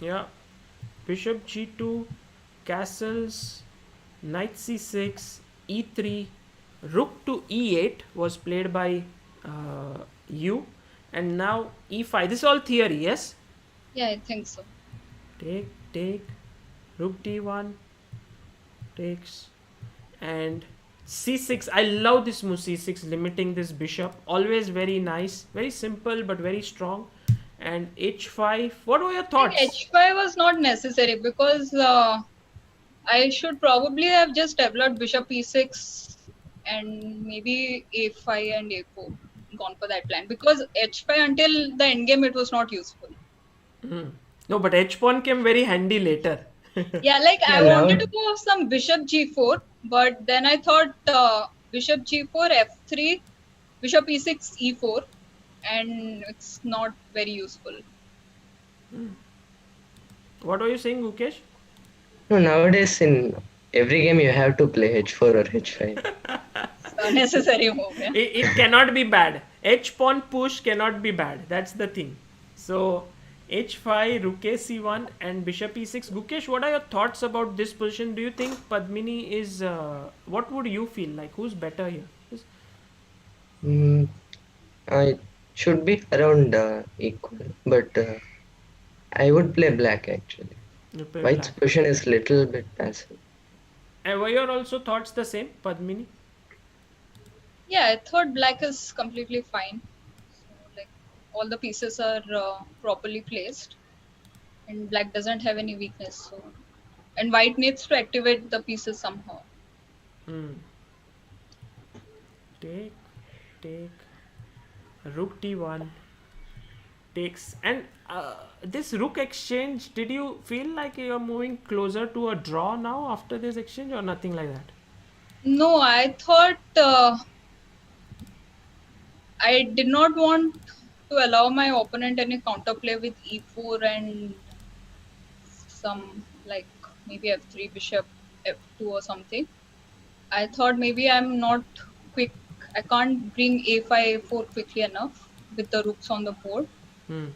Yeah. Bishop G2, castles, knight C6, E3, rook to E8 was played by you, and now E5. This is all theory, yes? Yeah, I think so. Take, rook D1, takes, and C6. I love this move, C6, limiting this bishop. Always very nice, very simple but very strong. And H5. What were your thoughts? H5 was not necessary because I should probably have just developed bishop E6 and maybe A5 and A4, gone for that plan, because H5 until the end game it was not useful. No, but H pawn came very handy later. Yeah, I wanted to go some bishop G4, but then I thought bishop G4, F3, bishop E6, E4, and it's not very useful. What were you saying, Gukesh? No, nowadays in every game you have to play H4 or H5. It's a necessary move. Yeah? It cannot be bad. H pawn push cannot be bad. That's the thing. So H5, rook a C1 and bishop E6. Gukesh, what are your thoughts about this position? Do you think Padmini is... what would you feel like? Who's better here? I should be around equal, but I would play black actually. White's position is little bit passive. And were your also thoughts the same, Padmini? Yeah, I thought black is completely fine. So, all the pieces are properly placed, and black doesn't have any weakness. So, and white needs to activate the pieces somehow. Take, rook D1, takes. And this rook exchange, did you feel like you're moving closer to a draw now after this exchange, or nothing like that? No, I thought I did not want to allow my opponent any counterplay with e4 and some like maybe f3 bishop f2 or something. I thought maybe I'm not quick. I can't bring a5 a4 quickly enough with the rooks on the board. Hmm.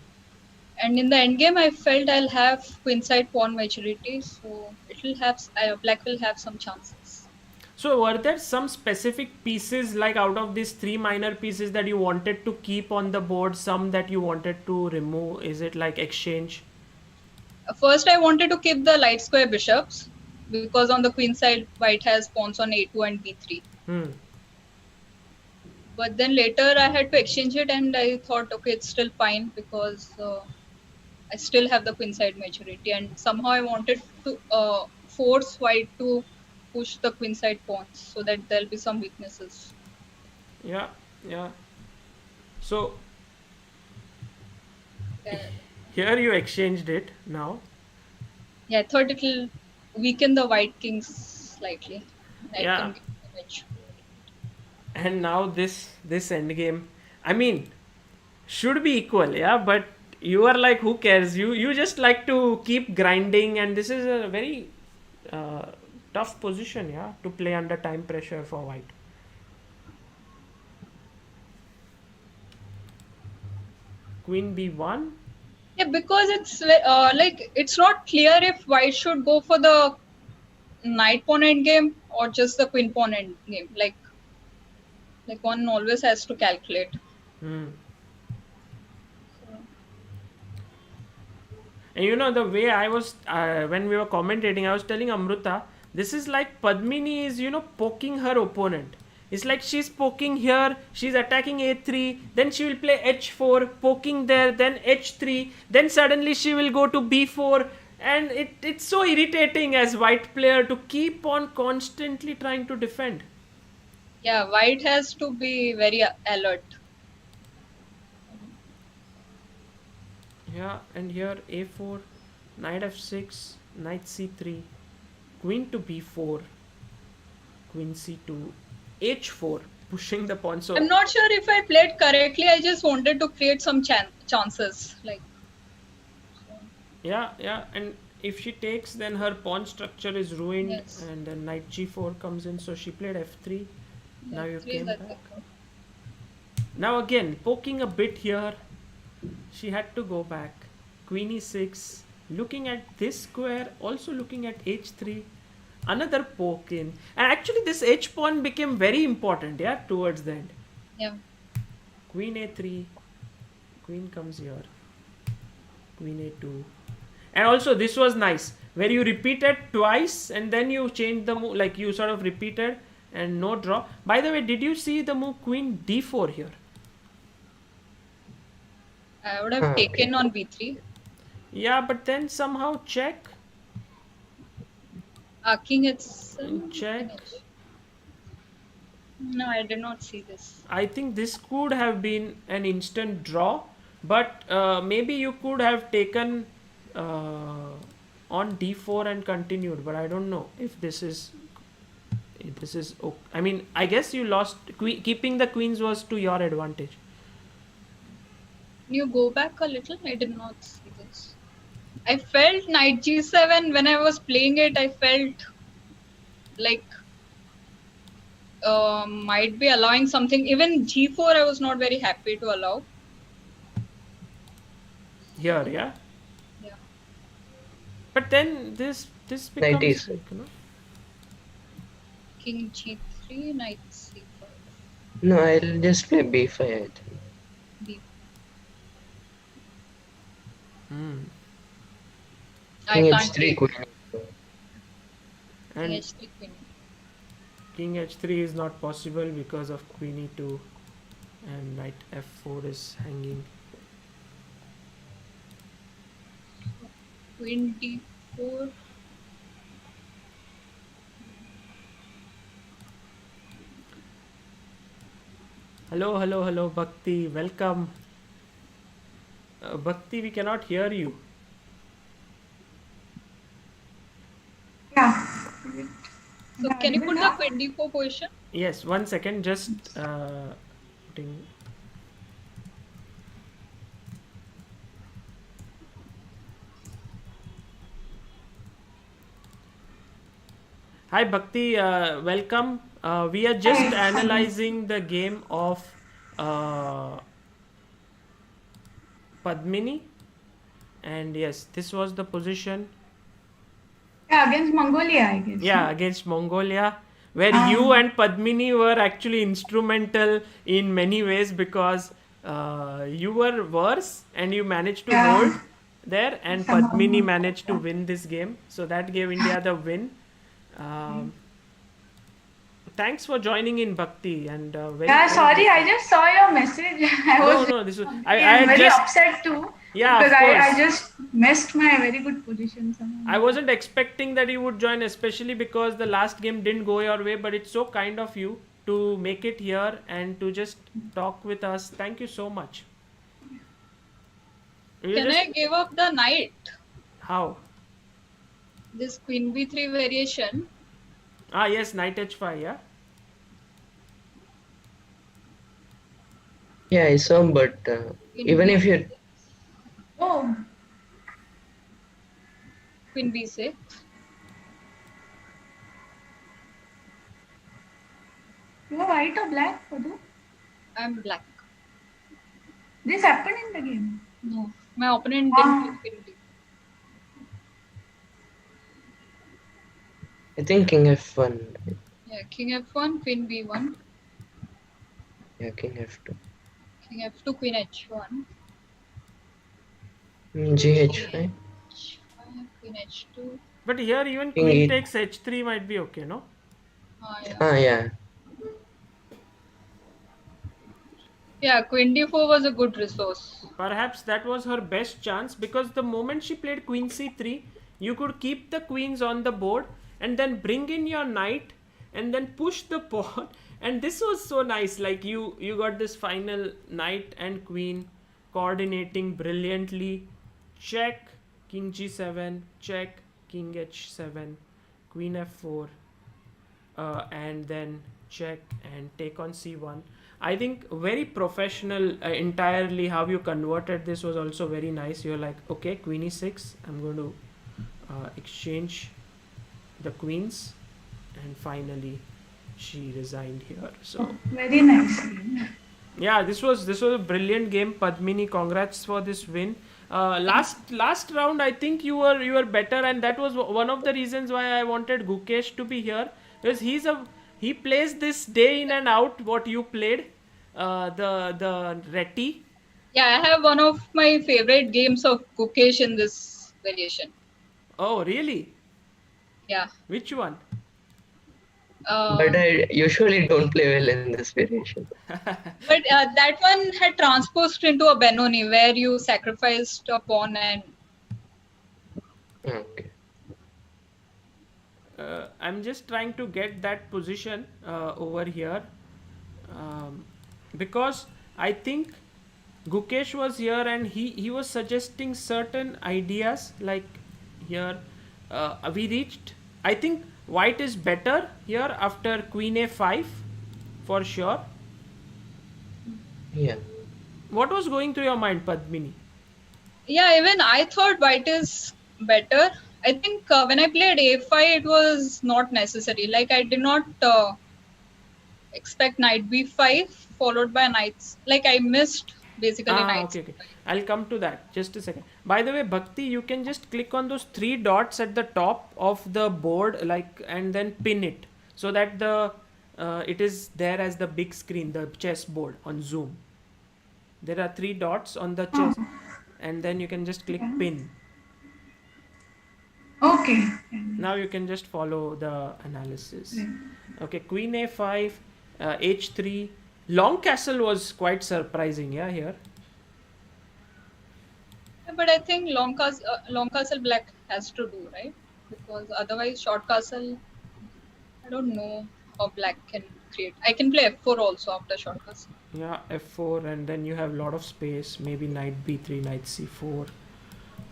And in the endgame, I felt I'll have queenside pawn majority, so it'll have black will have some chances. So were there some specific pieces, like out of these three minor pieces, that you wanted to keep on the board, some that you wanted to remove? Is it like exchange? First, I wanted to keep the light square bishops because on the queen side, white has pawns on a2 and b3. Hmm. But then later, I had to exchange it, and I thought, okay, it's still fine because I still have the queen side majority, and somehow I wanted to force white to push the queen side pawns so that there'll be some weaknesses. Yeah, yeah. So Uh, here you exchanged it now. yeah, I thought it'll weaken the white kings slightly. I Yeah. can get the edge. And now this endgame, I mean, should be equal, yeah, but you are like, who cares, you just like to keep grinding, and this is a very uh, tough position, yeah, to play under time pressure for white. Queen b1. Yeah, because it's like it's not clear if white should go for the knight pawn endgame or just the queen pawn endgame. Like one always has to calculate. Hmm. And you know, the way I was, when we were commentating, I was telling Amruta, this is like Padmini is, poking her opponent. It's like she's poking here, she's attacking a3, then she will play h4, poking there, then h3, then suddenly she will go to b4. And it's so irritating as white player to keep on constantly trying to defend. Yeah, white has to be very alert. Yeah, and here a4, knight f6, knight c3, queen to b4, queen c2, h4, pushing the pawn. So I'm not sure if I played correctly. I just wanted to create some chances. yeah, and if she takes, then her pawn structure is ruined, Yes. and then knight g4 comes in. So she played f3. Now you Three came is back. Now again, poking a bit here. She had to go back. Queen e6, looking at this square, also looking at h3. Another poke in, and actually this h pawn became very important, yeah, towards the end. Yeah. Queen a3, queen comes here, queen a2, and also this was nice where you repeated twice and then you changed the move, like you sort of repeated and no draw. By the way, did you see the move queen d4 here? I would have taken on b3. Yeah, but then somehow check. King it's Check. No, I did not see this. I think this could have been an instant draw, but maybe you could have taken on d4 and continued. But I don't know if this is. I mean, I guess you lost. Keeping the queens was to your advantage. Can you go back a little? I did not see this. I felt knight g7 when I was playing it. I felt like might be allowing something. Even g4 I was not very happy to allow. Here, yeah. Yeah. But then this becomes Knight like, King g3, knight c5. No, I'll just play b5, I think. B. I King can't h3, take queen. and h3 queen. king h3 is not possible because of queen e2, and knight f4 is hanging. Queen d4. Hello, Bhakti, welcome. Bhakti, we cannot hear you. Yeah. So can you put the queen d4 position? Yes, 1 second, just putting. Hi Bhakti, welcome. We are just Hi. analyzing the game of uh, Padmini, and yes, this was the position. Yeah, against Mongolia, I guess. Yeah, No? against Mongolia, where you and Padmini were actually instrumental in many ways because you were worse and you managed to Yeah. hold there, and Somehow. Padmini managed to win this game. So that gave India the win. Um, Thanks for joining in, Bhakti, and very. Yeah, very sorry, I happy. just saw your message. I No, was no, this was I I'm had very just upset too yeah, because of course. I just missed my very good position somehow. I wasn't expecting that you would join, especially because the last game didn't go your way. But it's so kind of you to make it here and to just talk with us. Thank you so much. You Can just I give up the knight? how? This queen b3 variation. Ah, yes, knight h5. Yeah. Yeah, I saw, but even if you Oh, Queen b6. you are white or black, Padu? I'm black. This happened in the game. No, my opponent Ah. didn't play queen d. I think king f1. Yeah, king f1, queen b1, Yeah, king f2. king f2, queen h1, Gh5. h5, queen h2. But here even King queen e- takes h3 might be okay, no? Yeah. Ah, yeah. Yeah, queen d4 was a good resource. Perhaps that was her best chance because the moment she played queen c3, you could keep the queens on the board and then bring in your knight and then push the pawn. And this was so nice. Like you got this final knight and queen coordinating brilliantly. Check, king g7, check, king h7, queen f4, and then check and take on c1. I think very professional entirely. How you converted this was also very nice. You're like, okay, queen e6, I'm going to exchange the queens, and finally she resigned here. So Very nice. yeah, this was a brilliant game. Padmini, congrats for this win. Last round, I think you were better, and that was one of the reasons why I wanted Gukesh to be here, because he plays this day in and out. What you played, the Reti. Yeah, I have one of my favorite games of Gukesh in this variation. Oh, really? Yeah. Which one? But I usually don't play well in this variation. But that one had transposed into a Benoni where you sacrificed a pawn and. Okay. I'm just trying to get that position over here, because I think Gukesh was here and he was suggesting certain ideas like here. We reached, I think white is better here after queen a5 for sure. Yeah. What was going through your mind, Padmini? Yeah, even I thought white is better. I think when I played a5, it was not necessary. Like I did not expect knight b5 followed by knights. Like I missed basically knights. Okay. I'll come to that. Just a second. By the way, Bhakti, you can just click on those three dots at the top of the board, like, and then pin it so that it is there as the big screen, the chess board on Zoom. There are three dots on the chess, and then you can just click pin. Okay. Now you can just follow the analysis. Okay, queen a5, h3. Long castle was quite surprising, yeah, here. But I think long castle black has to do, right? Because otherwise short castle, I don't know how black can create. I can play f4 also after short castle. Yeah, f4, and then you have a lot of space. Maybe knight b3, knight c4.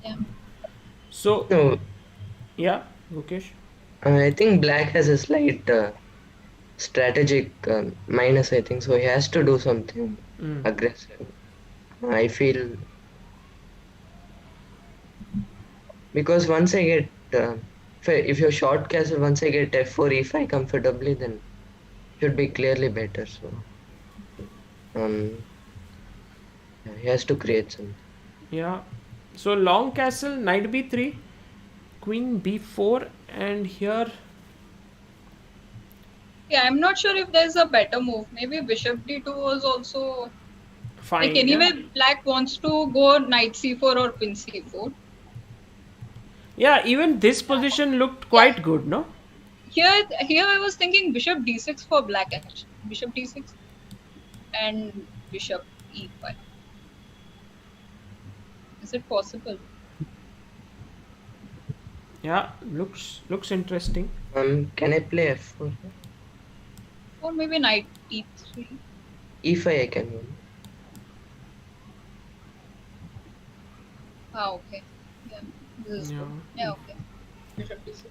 Yeah. So, No, yeah, Mukesh. I think black has a slight strategic minus, I think, so he has to do something Mm. aggressive. I feel because once I get if you're short castle, once I get f4 e5 comfortably, then should be clearly better. So um, yeah, he has to create something. Yeah. So long castle, knight b3, queen b4, and here Yeah, I'm not sure if there's a better move. Maybe bishop d2 was also like fine. Yeah. anyway. Black wants to go knight c4 or queen c4. Yeah. Even this position looked Yeah, quite good, no? here I was thinking bishop d6 for black actually. Bishop d6 and bishop e5. Is it possible? Yeah. Looks interesting. Can I play f4? Or maybe knight e3. e5 I can win. Ah, okay. Yeah, this is Yeah. good. Yeah, okay. Bishop d6.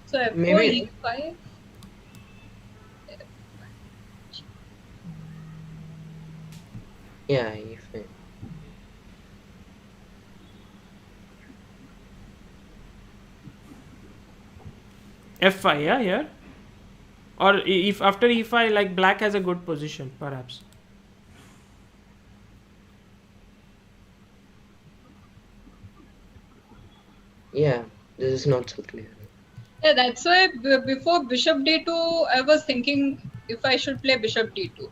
So f4 Maybe e5. yeah, e5. f5. Yeah. Here. Or if after e5, like black has a good position, perhaps. Yeah, this is not so clear. Yeah, that's why before bishop d2, I was thinking if I should play bishop d2.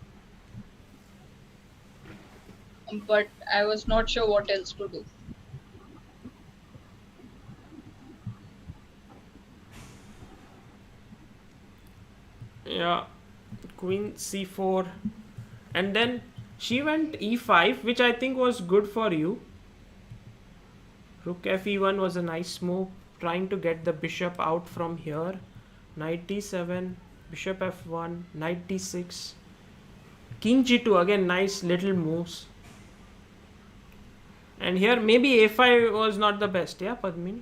But I was not sure what else to do. Yeah. Queen c4, and then she went e5, which I think was good for you. Rook fe1 was a nice move, trying to get the bishop out from here. Knight d7, bishop f1, knight d6, king g2, again nice little moves. And here maybe a5 was not the best, yeah, Padmini?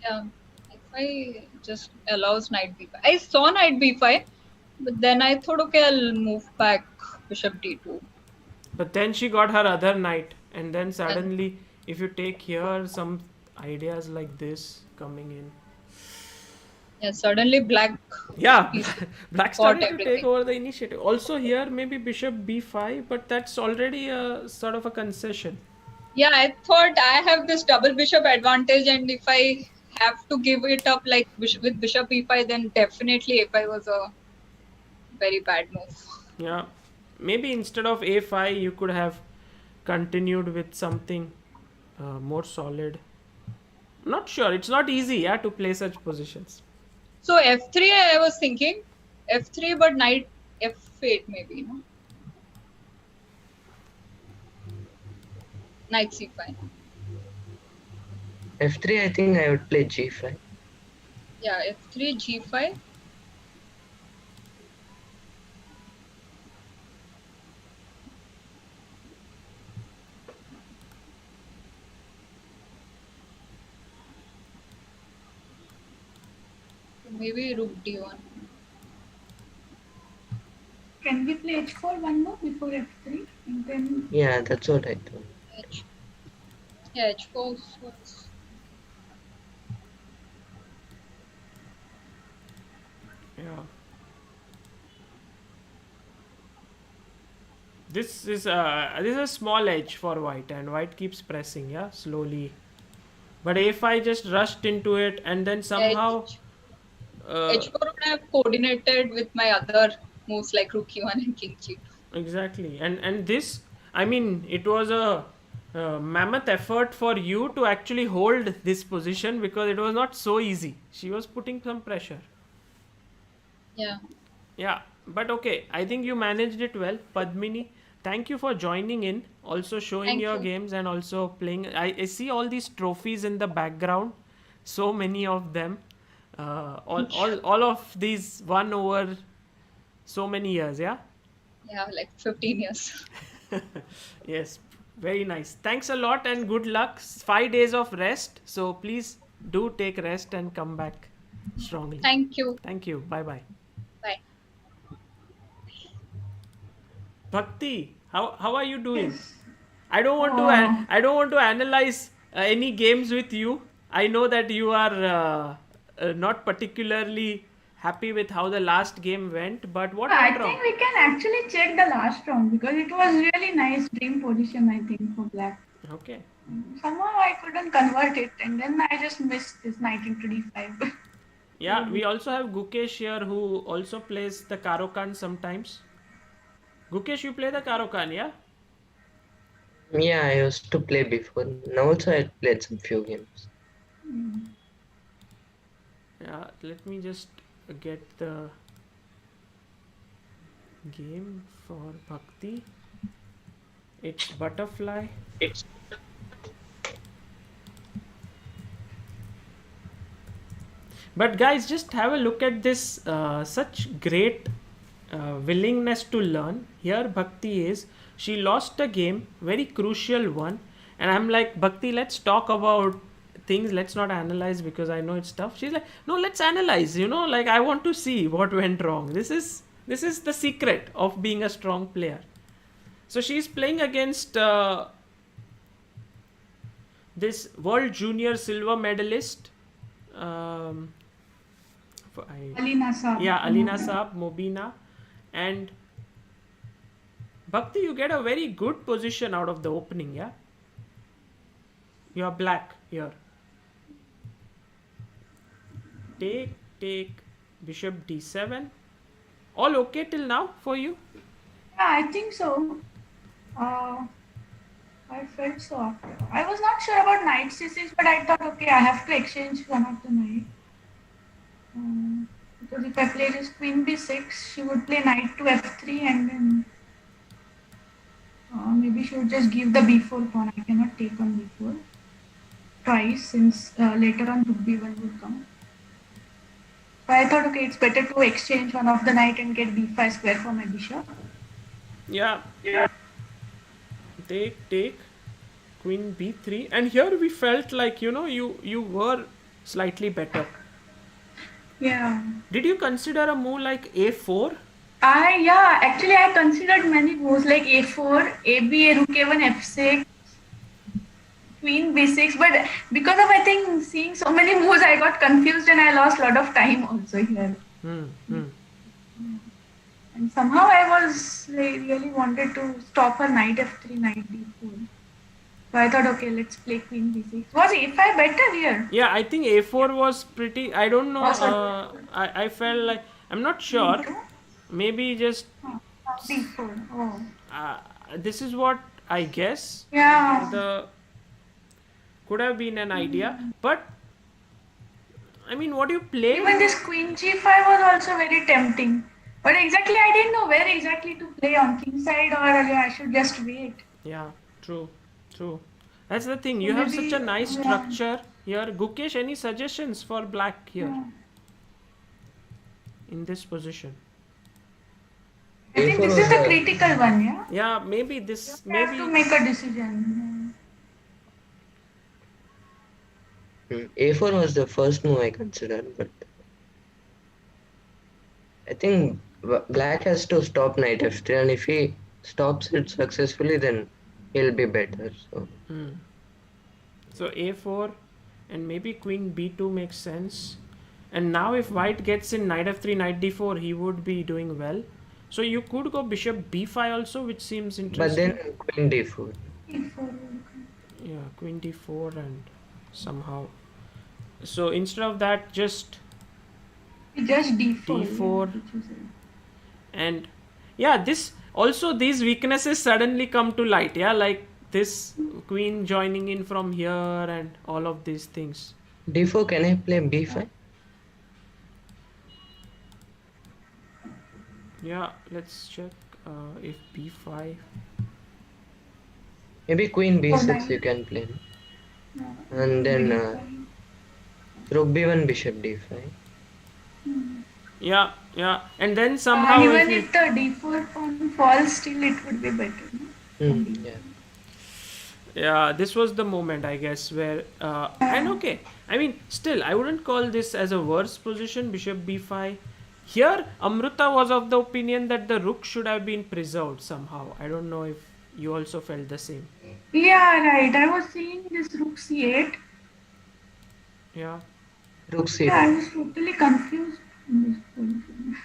Yeah, if I just allows knight b5. I saw knight b5, but then I thought, okay, I'll move back bishop d2. But then she got her other knight, and then And suddenly, if you take here, some ideas like this coming in. yeah, suddenly black Yeah, piece black got started to take everything. over the initiative. Also here, maybe bishop b5, but that's already a sort of a concession. Yeah, I thought I have this double bishop advantage, and if I have to give it up like with bishop e5, then definitely a5 was a very bad move. Yeah, maybe instead of a5, you could have continued with something more solid. Not sure. It's not easy, yeah, to play such positions. So f3, I was thinking f3, but knight f8 maybe, no? Knight c5. f3 I think I would play g5. Yeah, f3, g5. Maybe rook d1. Can we play h4 one more before f3 and then Yeah, that's what I thought. H. Yeah, h4 was. Yeah. This is a small edge for white, and white keeps pressing, yeah, slowly. But a5 just rushed into it, and then somehow h4 would have coordinated with my other moves like rook e1 and king g2. exactly, and this, I mean, it was a mammoth effort for you to actually hold this position, because it was not so easy. She was putting some pressure. Yeah. Yeah, but okay, I think you managed it well, Padmini. Thank you for joining in, also showing Thank your you. games and also playing. I see all these trophies in the background, so many of them. All of these won over so many years, yeah? Yeah, like 15 years. Yes, very nice. Thanks a lot and good luck. 5 days of rest. So please do take rest and come back strongly. Thank you. Thank you. Bye bye. Bye. Bhakti, how are you doing? Yes. I don't want to analyze any games with you. I know that you are not particularly happy with how the last game went, but what I went wrong? think we can actually check the last round because it was really nice dream position, I think, for black. Okay. Somehow I couldn't convert it, and then I just missed this knight into d5. Yeah, we also have Gukesh here who also plays the Karokan sometimes. Gukesh, you play the Karokan, yeah? Yeah, I used to play before. Now also I played some few games. Yeah, let me just get the game for Bhakti. It's Butterfly. But guys, just have a look at this such great willingness to learn. Here Bhakti is, she lost a game, very crucial one, and I'm like, Bhakti, let's talk about things, let's not analyze because I know it's tough. She's like, no, let's analyze, like I want to see what went wrong. This is the secret of being a strong player. So she's playing against this world junior silver medalist, Alina Saab. yeah, Alina Saab, Mobina. And Bhakti, you get a very good position out of the opening, yeah? You are black here. Take, bishop d7. All okay till now for you? Yeah, I think so. I felt so after. I was not sure about knight c6, but I thought, okay, I have to exchange one of the knight. Because if I play this queen b6, she would play knight to f3 and then maybe she would just give the b4 pawn. I cannot take on b4 twice since later on rook b1 would come. So I thought, okay, it's better to exchange one of the knight and get b5 square for my bishop. Yeah. Take, queen b3. And here we felt like, you were slightly better. Yeah. Did you consider a move like a4? Actually I considered many moves like a4, ab, rook a1, f6, queen b6, but because of I think seeing so many moves, I got confused and I lost a lot of time also here. And somehow I was really wanted to stop her knight f3, knight d4. So I thought, okay, let's play queen b6. Was a5 better here? Yeah, I think a4 was pretty. I don't know. I felt like, I'm not sure. Maybe just d4. Oh. This is what I guess. Yeah. Could have been an idea, but I mean, what you play? Even this queen g5 was also very tempting. But exactly, I didn't know where exactly to play on king side or I should just wait. Yeah, true. That's the thing. You have such a nice structure here. Gukesh, any suggestions for black here in this position? I think this is the critical one, yeah? Yeah, maybe this. You have to make a decision. A4 was the first move I considered, but I think black has to stop knight f3, and if he stops it successfully, then he'll be better. So a4 and maybe queen b2 makes sense. And now if white gets in knight f3, knight d4, he would be doing well. So you could go bishop b5 also, which seems interesting. But then queen d4. Yeah, queen d4 and somehow. So instead of that, just d4. And yeah, these weaknesses suddenly come to light. Yeah, like this queen joining in from here and all of these things. d4, can I play b5? Yeah, let's check if b5. Maybe queen b6 you can play. And then rook b1, bishop d5. Yeah, yeah. And then somehow if Even you if the d4 pawn falls, still it would be better. No? On d4. Yeah. yeah, this was the moment I guess where and okay, I mean still I wouldn't call this as a worse position, bishop b5. Here Amruta was of the opinion that the rook should have been preserved somehow. I don't know if you also felt the same. Yeah, right. I was seeing this rook c8. Yeah. Rook Yeah, I c4. was totally confused in this position.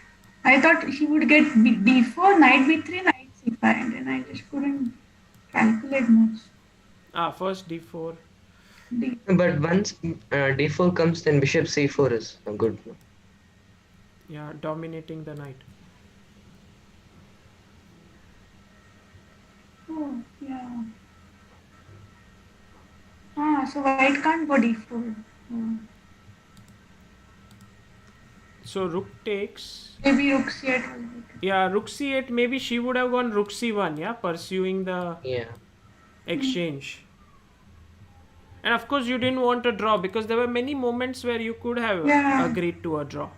I thought he would get d4, knight b3, knight c5, and then I just couldn't calculate much. First d4. D- But once d4 comes, then bishop c4 is a good move. Yeah, dominating the knight. Oh, yeah. So white can't go d4. Oh. So rook takes. Maybe rook c8 was better. Yeah, rook c8. Maybe she would have gone rook c1. Yeah, pursuing the Yeah. exchange. And of course, you didn't want a draw because there were many moments where you could have Yeah. agreed to a draw.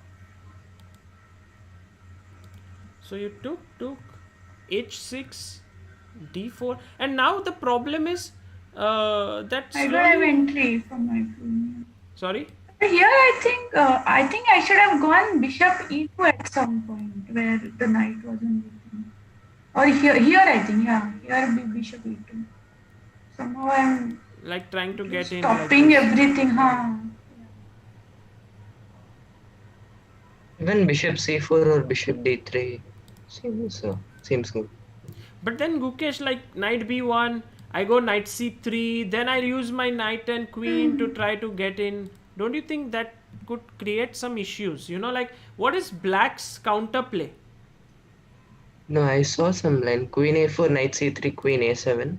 So you took h6, d4, and now the problem is that I don't have slowly. entry from my queen. Sorry. Here, I think I should have gone bishop e2 at some point where the knight wasn't waiting. Or here I think, yeah, here be bishop e2. Somehow I'm Like trying to get in. stopping Like this. everything, huh? Even bishop c4 or bishop d3 seems good. But then Gukesh, like knight b1, I go knight c3, then I use my knight and queen to try to get in. Don't you think that could create some issues? You know, like what is black's counterplay? No, I saw some line queen a4, knight c3, queen a7.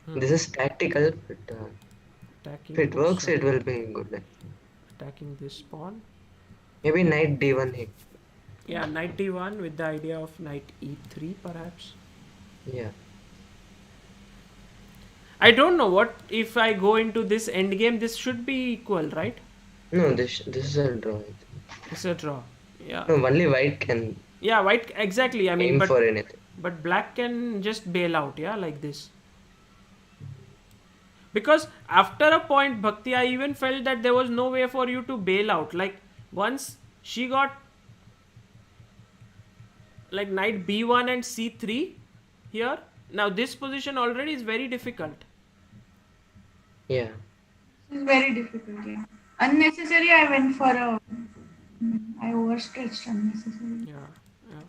This is tactical, but Attacking if it both works, sides. it will be good. Attacking this pawn. Maybe knight d1 here. Yeah, knight d1 with the idea of knight e3 perhaps. Yeah. I don't know what if I go into this endgame. This should be equal, right? No, this is a draw. I think. It's a draw. Yeah. No, only white can Yeah, white exactly. I mean, aim but for anything. but black can just bail out. Yeah, like this. Because after a point, Bhakti, I even felt that there was no way for you to bail out. Like once she got like knight b1 and c3 here. Now this position already is very difficult. Yeah. It's very difficult, yeah. Unnecessary, I went for I overstretched unnecessarily. Yeah.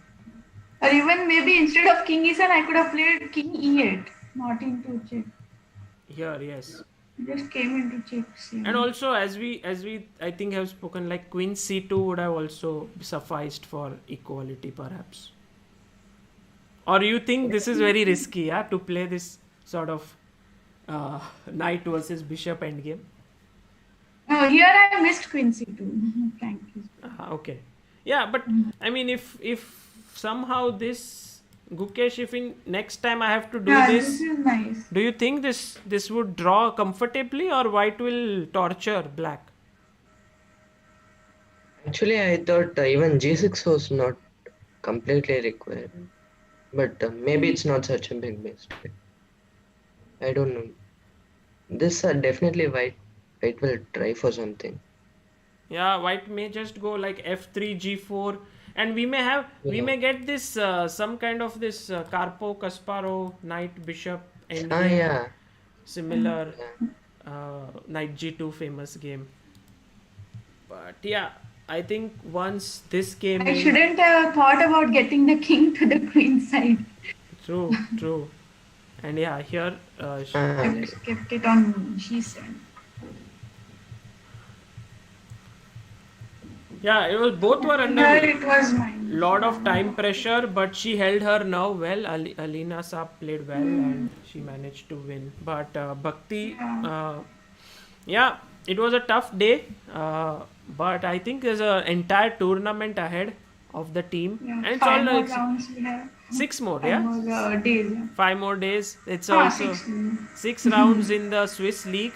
Or even maybe instead of king e7, I could have played king e8, not into check. Here, yes. Just came into check. And also as we I think have spoken, like queen c2 would have also sufficed for equality perhaps. Or you think this is very risky, yeah, to play this sort of knight versus bishop endgame? No, here I missed queen c2. Thank you. Okay. Yeah, but I mean if somehow this Gukesh, if in next time I have to do Yeah, this, this is nice. do you think this would draw comfortably or white will torture black? Actually, I thought even g6 was not completely required. But maybe it's not such a big mistake. I don't know. This definitely white will try for something. Yeah, white may just go like f3, g4, and we may get this some kind of this Karpov Kasparov knight bishop endgame, Yeah. similar knight g2 famous game. But yeah, I think once this came I in, shouldn't have thought about getting the king to the queen side. true, and yeah, here I just kept it on g7. yeah, it was both were Here under it was mine. lot of time pressure, but she held her nerve well. Alina Saab played well and she managed to win. But Bhakti, yeah, it was a tough day. But I think there's an entire tournament ahead of the team, Yeah, and it's five all more it's rounds we have. 6 more, Five yeah, more days. Yeah. 5 more days. It's also 6. 6 rounds in the Swiss league,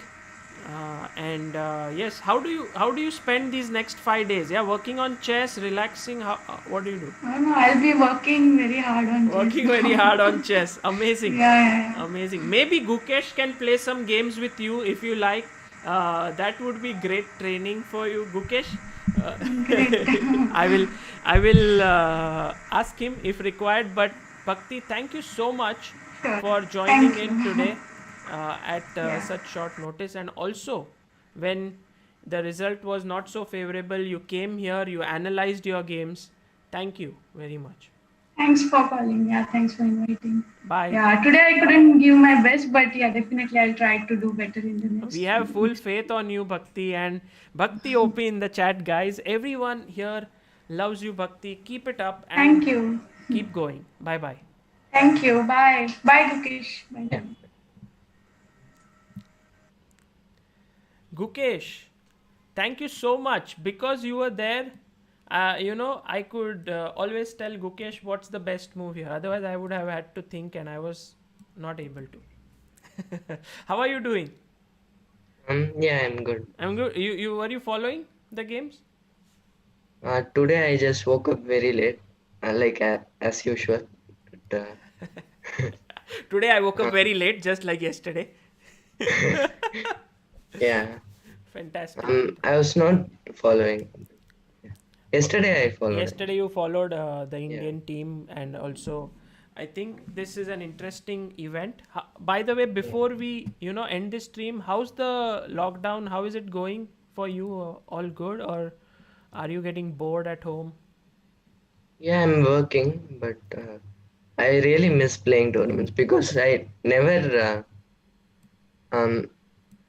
And yes, how do you spend these next 5 days? Yeah, working on chess, relaxing. What do you do? No, no, I'll be working very hard on chess Working very now. hard on chess. Amazing. Yeah. Amazing. Maybe Gukesh can play some games with you if you like. That would be great training for you, Gukesh. Uh, Great. I will ask him if required. But Bhakti, thank you so much Sure. for joining Thank in you. today at Yeah. such short notice, and also when the result was not so favorable, you came here, you analyzed your games. Thank you very much. Thanks for calling. Yeah, thanks for inviting. Bye. Yeah, today I couldn't give my best, but yeah, definitely I'll try to do better in the We next. have full faith on you, Bhakti, and Bhakti OP in the chat, guys. Everyone here loves you, Bhakti. Keep it up and Thank you. keep going. Bye bye. Thank you. Bye. Bye, Gukesh. Bye. Yeah. Gukesh, thank you so much because you were there. I could always tell Gukesh what's the best move here. Otherwise, I would have had to think, and I was not able to. How are you doing? Yeah, I'm good. I'm good. You were you following the games? Today I just woke up very late, like as usual. But, Today I woke up very late, just like yesterday. yeah, Fantastic. I was not following. Yesterday I followed. Yesterday you followed the Indian team, and also I think this is an interesting event. By the way, before we end this stream, how's the lockdown? How is it going for you? All good, or are you getting bored at home? Yeah, I'm working, but I really miss playing tournaments because I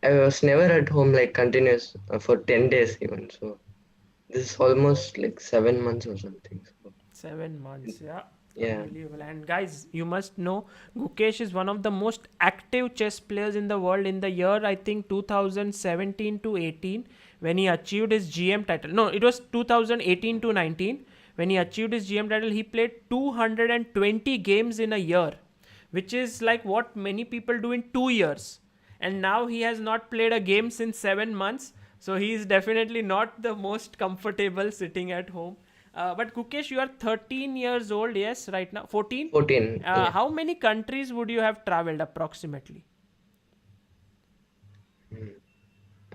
was never at home like continuous for 10 days even. So this is almost like 7 months or something. So, 7 months, yeah. yeah. Unbelievable. And guys, you must know Gukesh is one of the most active chess players in the world in the year, I think 2017 to 18, when he achieved his GM title. No, it was 2018 to 19. When he achieved his GM title, he played 220 games in a year, which is like what many people do in 2 years. And now he has not played a game since 7 months. So he is definitely not the most comfortable sitting at home. But Gukesh, you are 13 years old, yes, right now? 14? 14. Yeah. How many countries would you have traveled approximately?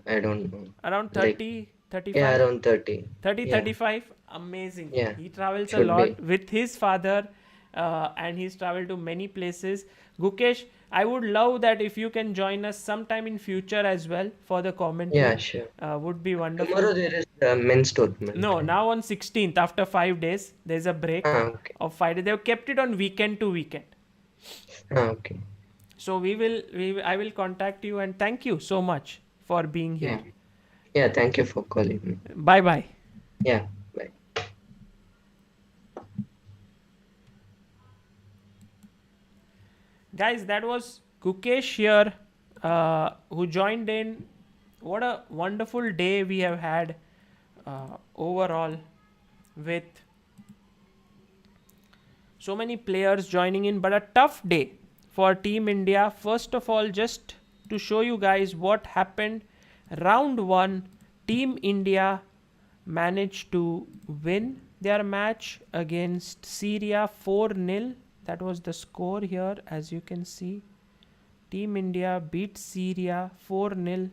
I don't know. Around Like, 30, 35? yeah, around 30. 30, Yeah. 35? Amazing. Yeah. He travels a Should lot be. with his father, and he's traveled to many places. Gukesh, I would love that if you can join us sometime in future as well for the commentary. Yeah, sure. Would be wonderful. Tomorrow there is a men's tournament. No, now on 16th, after 5 days, there's a break Okay. of 5 days. They've kept it on weekend to weekend. Okay. So I will contact you, and thank you so much for being here. Yeah. Yeah, thank you for calling me. Bye bye. Yeah, bye. Guys, that was Gukesh here, who joined in. What a wonderful day we have had overall, with so many players joining in, but a tough day for Team India. First of all, just to show you guys what happened, round 1, Team India managed to win their match against Syria 4-0. That was the score here, as you can see. Team India beat Syria 4-0.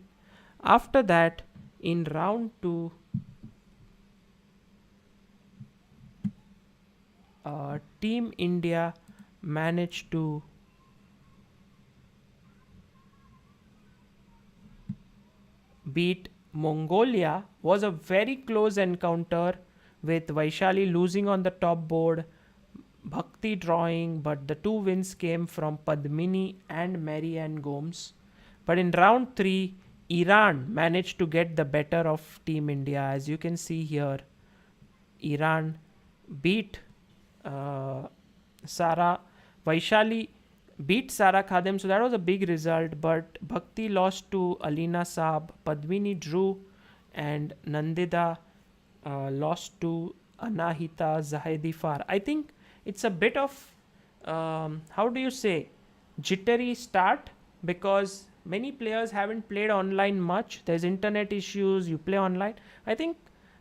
After that, in round 2, Team India managed to beat Mongolia. Was a very close encounter, with Vaishali losing on the top board, Bhakti drawing, but the 2 wins came from Padmini and Mary Ann Gomes. But in round 3, Iran managed to get the better of Team India. As you can see here, Iran beat Vaishali beat Sara Khadem, so that was a big result. But Bhakti lost to Alina Saab, Padmini drew, and Nandhidhaa lost to Anahita Zahedi Far. I think it's a bit of, how do you say, jittery start, because many players haven't played online much. There's internet issues, you play online. I think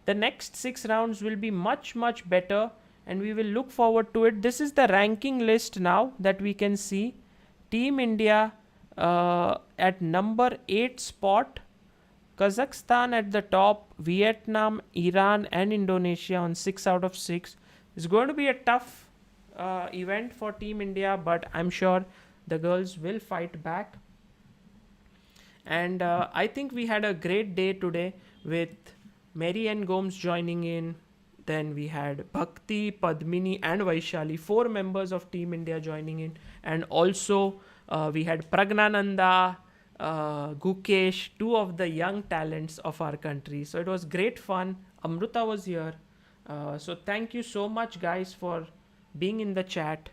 the next 6 rounds will be much, much better, and we will look forward to it. This is the ranking list now that we can see. Team India at number 8 spot, Kazakhstan at the top, Vietnam, Iran, and Indonesia on 6 out of 6. It's going to be a tough event for Team India, but I'm sure the girls will fight back. And I think we had a great day today with Mary Ann Gomes joining in. Then we had Bhakti, Padmini, and Vaishali, 4 members of Team India joining in. And also we had Praggnanandhaa, Gukesh, 2 of the young talents of our country. So it was great fun. Amruta was here. So thank you so much, guys, for being in the chat.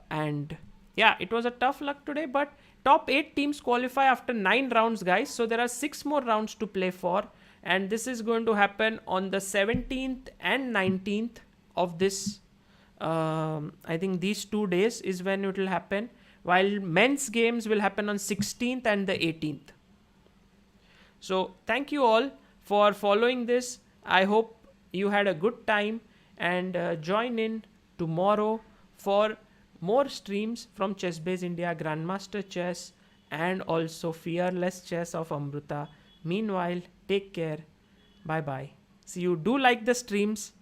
And yeah, it was a tough luck today, but top 8 teams qualify after 9 rounds, guys. So there are 6 more rounds to play for. And this is going to happen on the 17th and 19th of this. I think these 2 days is when it will happen. While men's games will happen on 16th and the 18th. So thank you all for following this. I hope you had a good time, and join in tomorrow for more streams from Chess Base India, Grandmaster Chess, and also Fearless Chess of Amruta. Meanwhile, take care. Bye bye. See you. Do like the streams.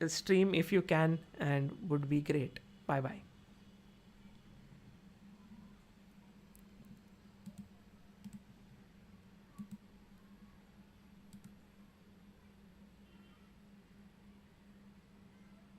Stream if you can, and would be great. Bye bye.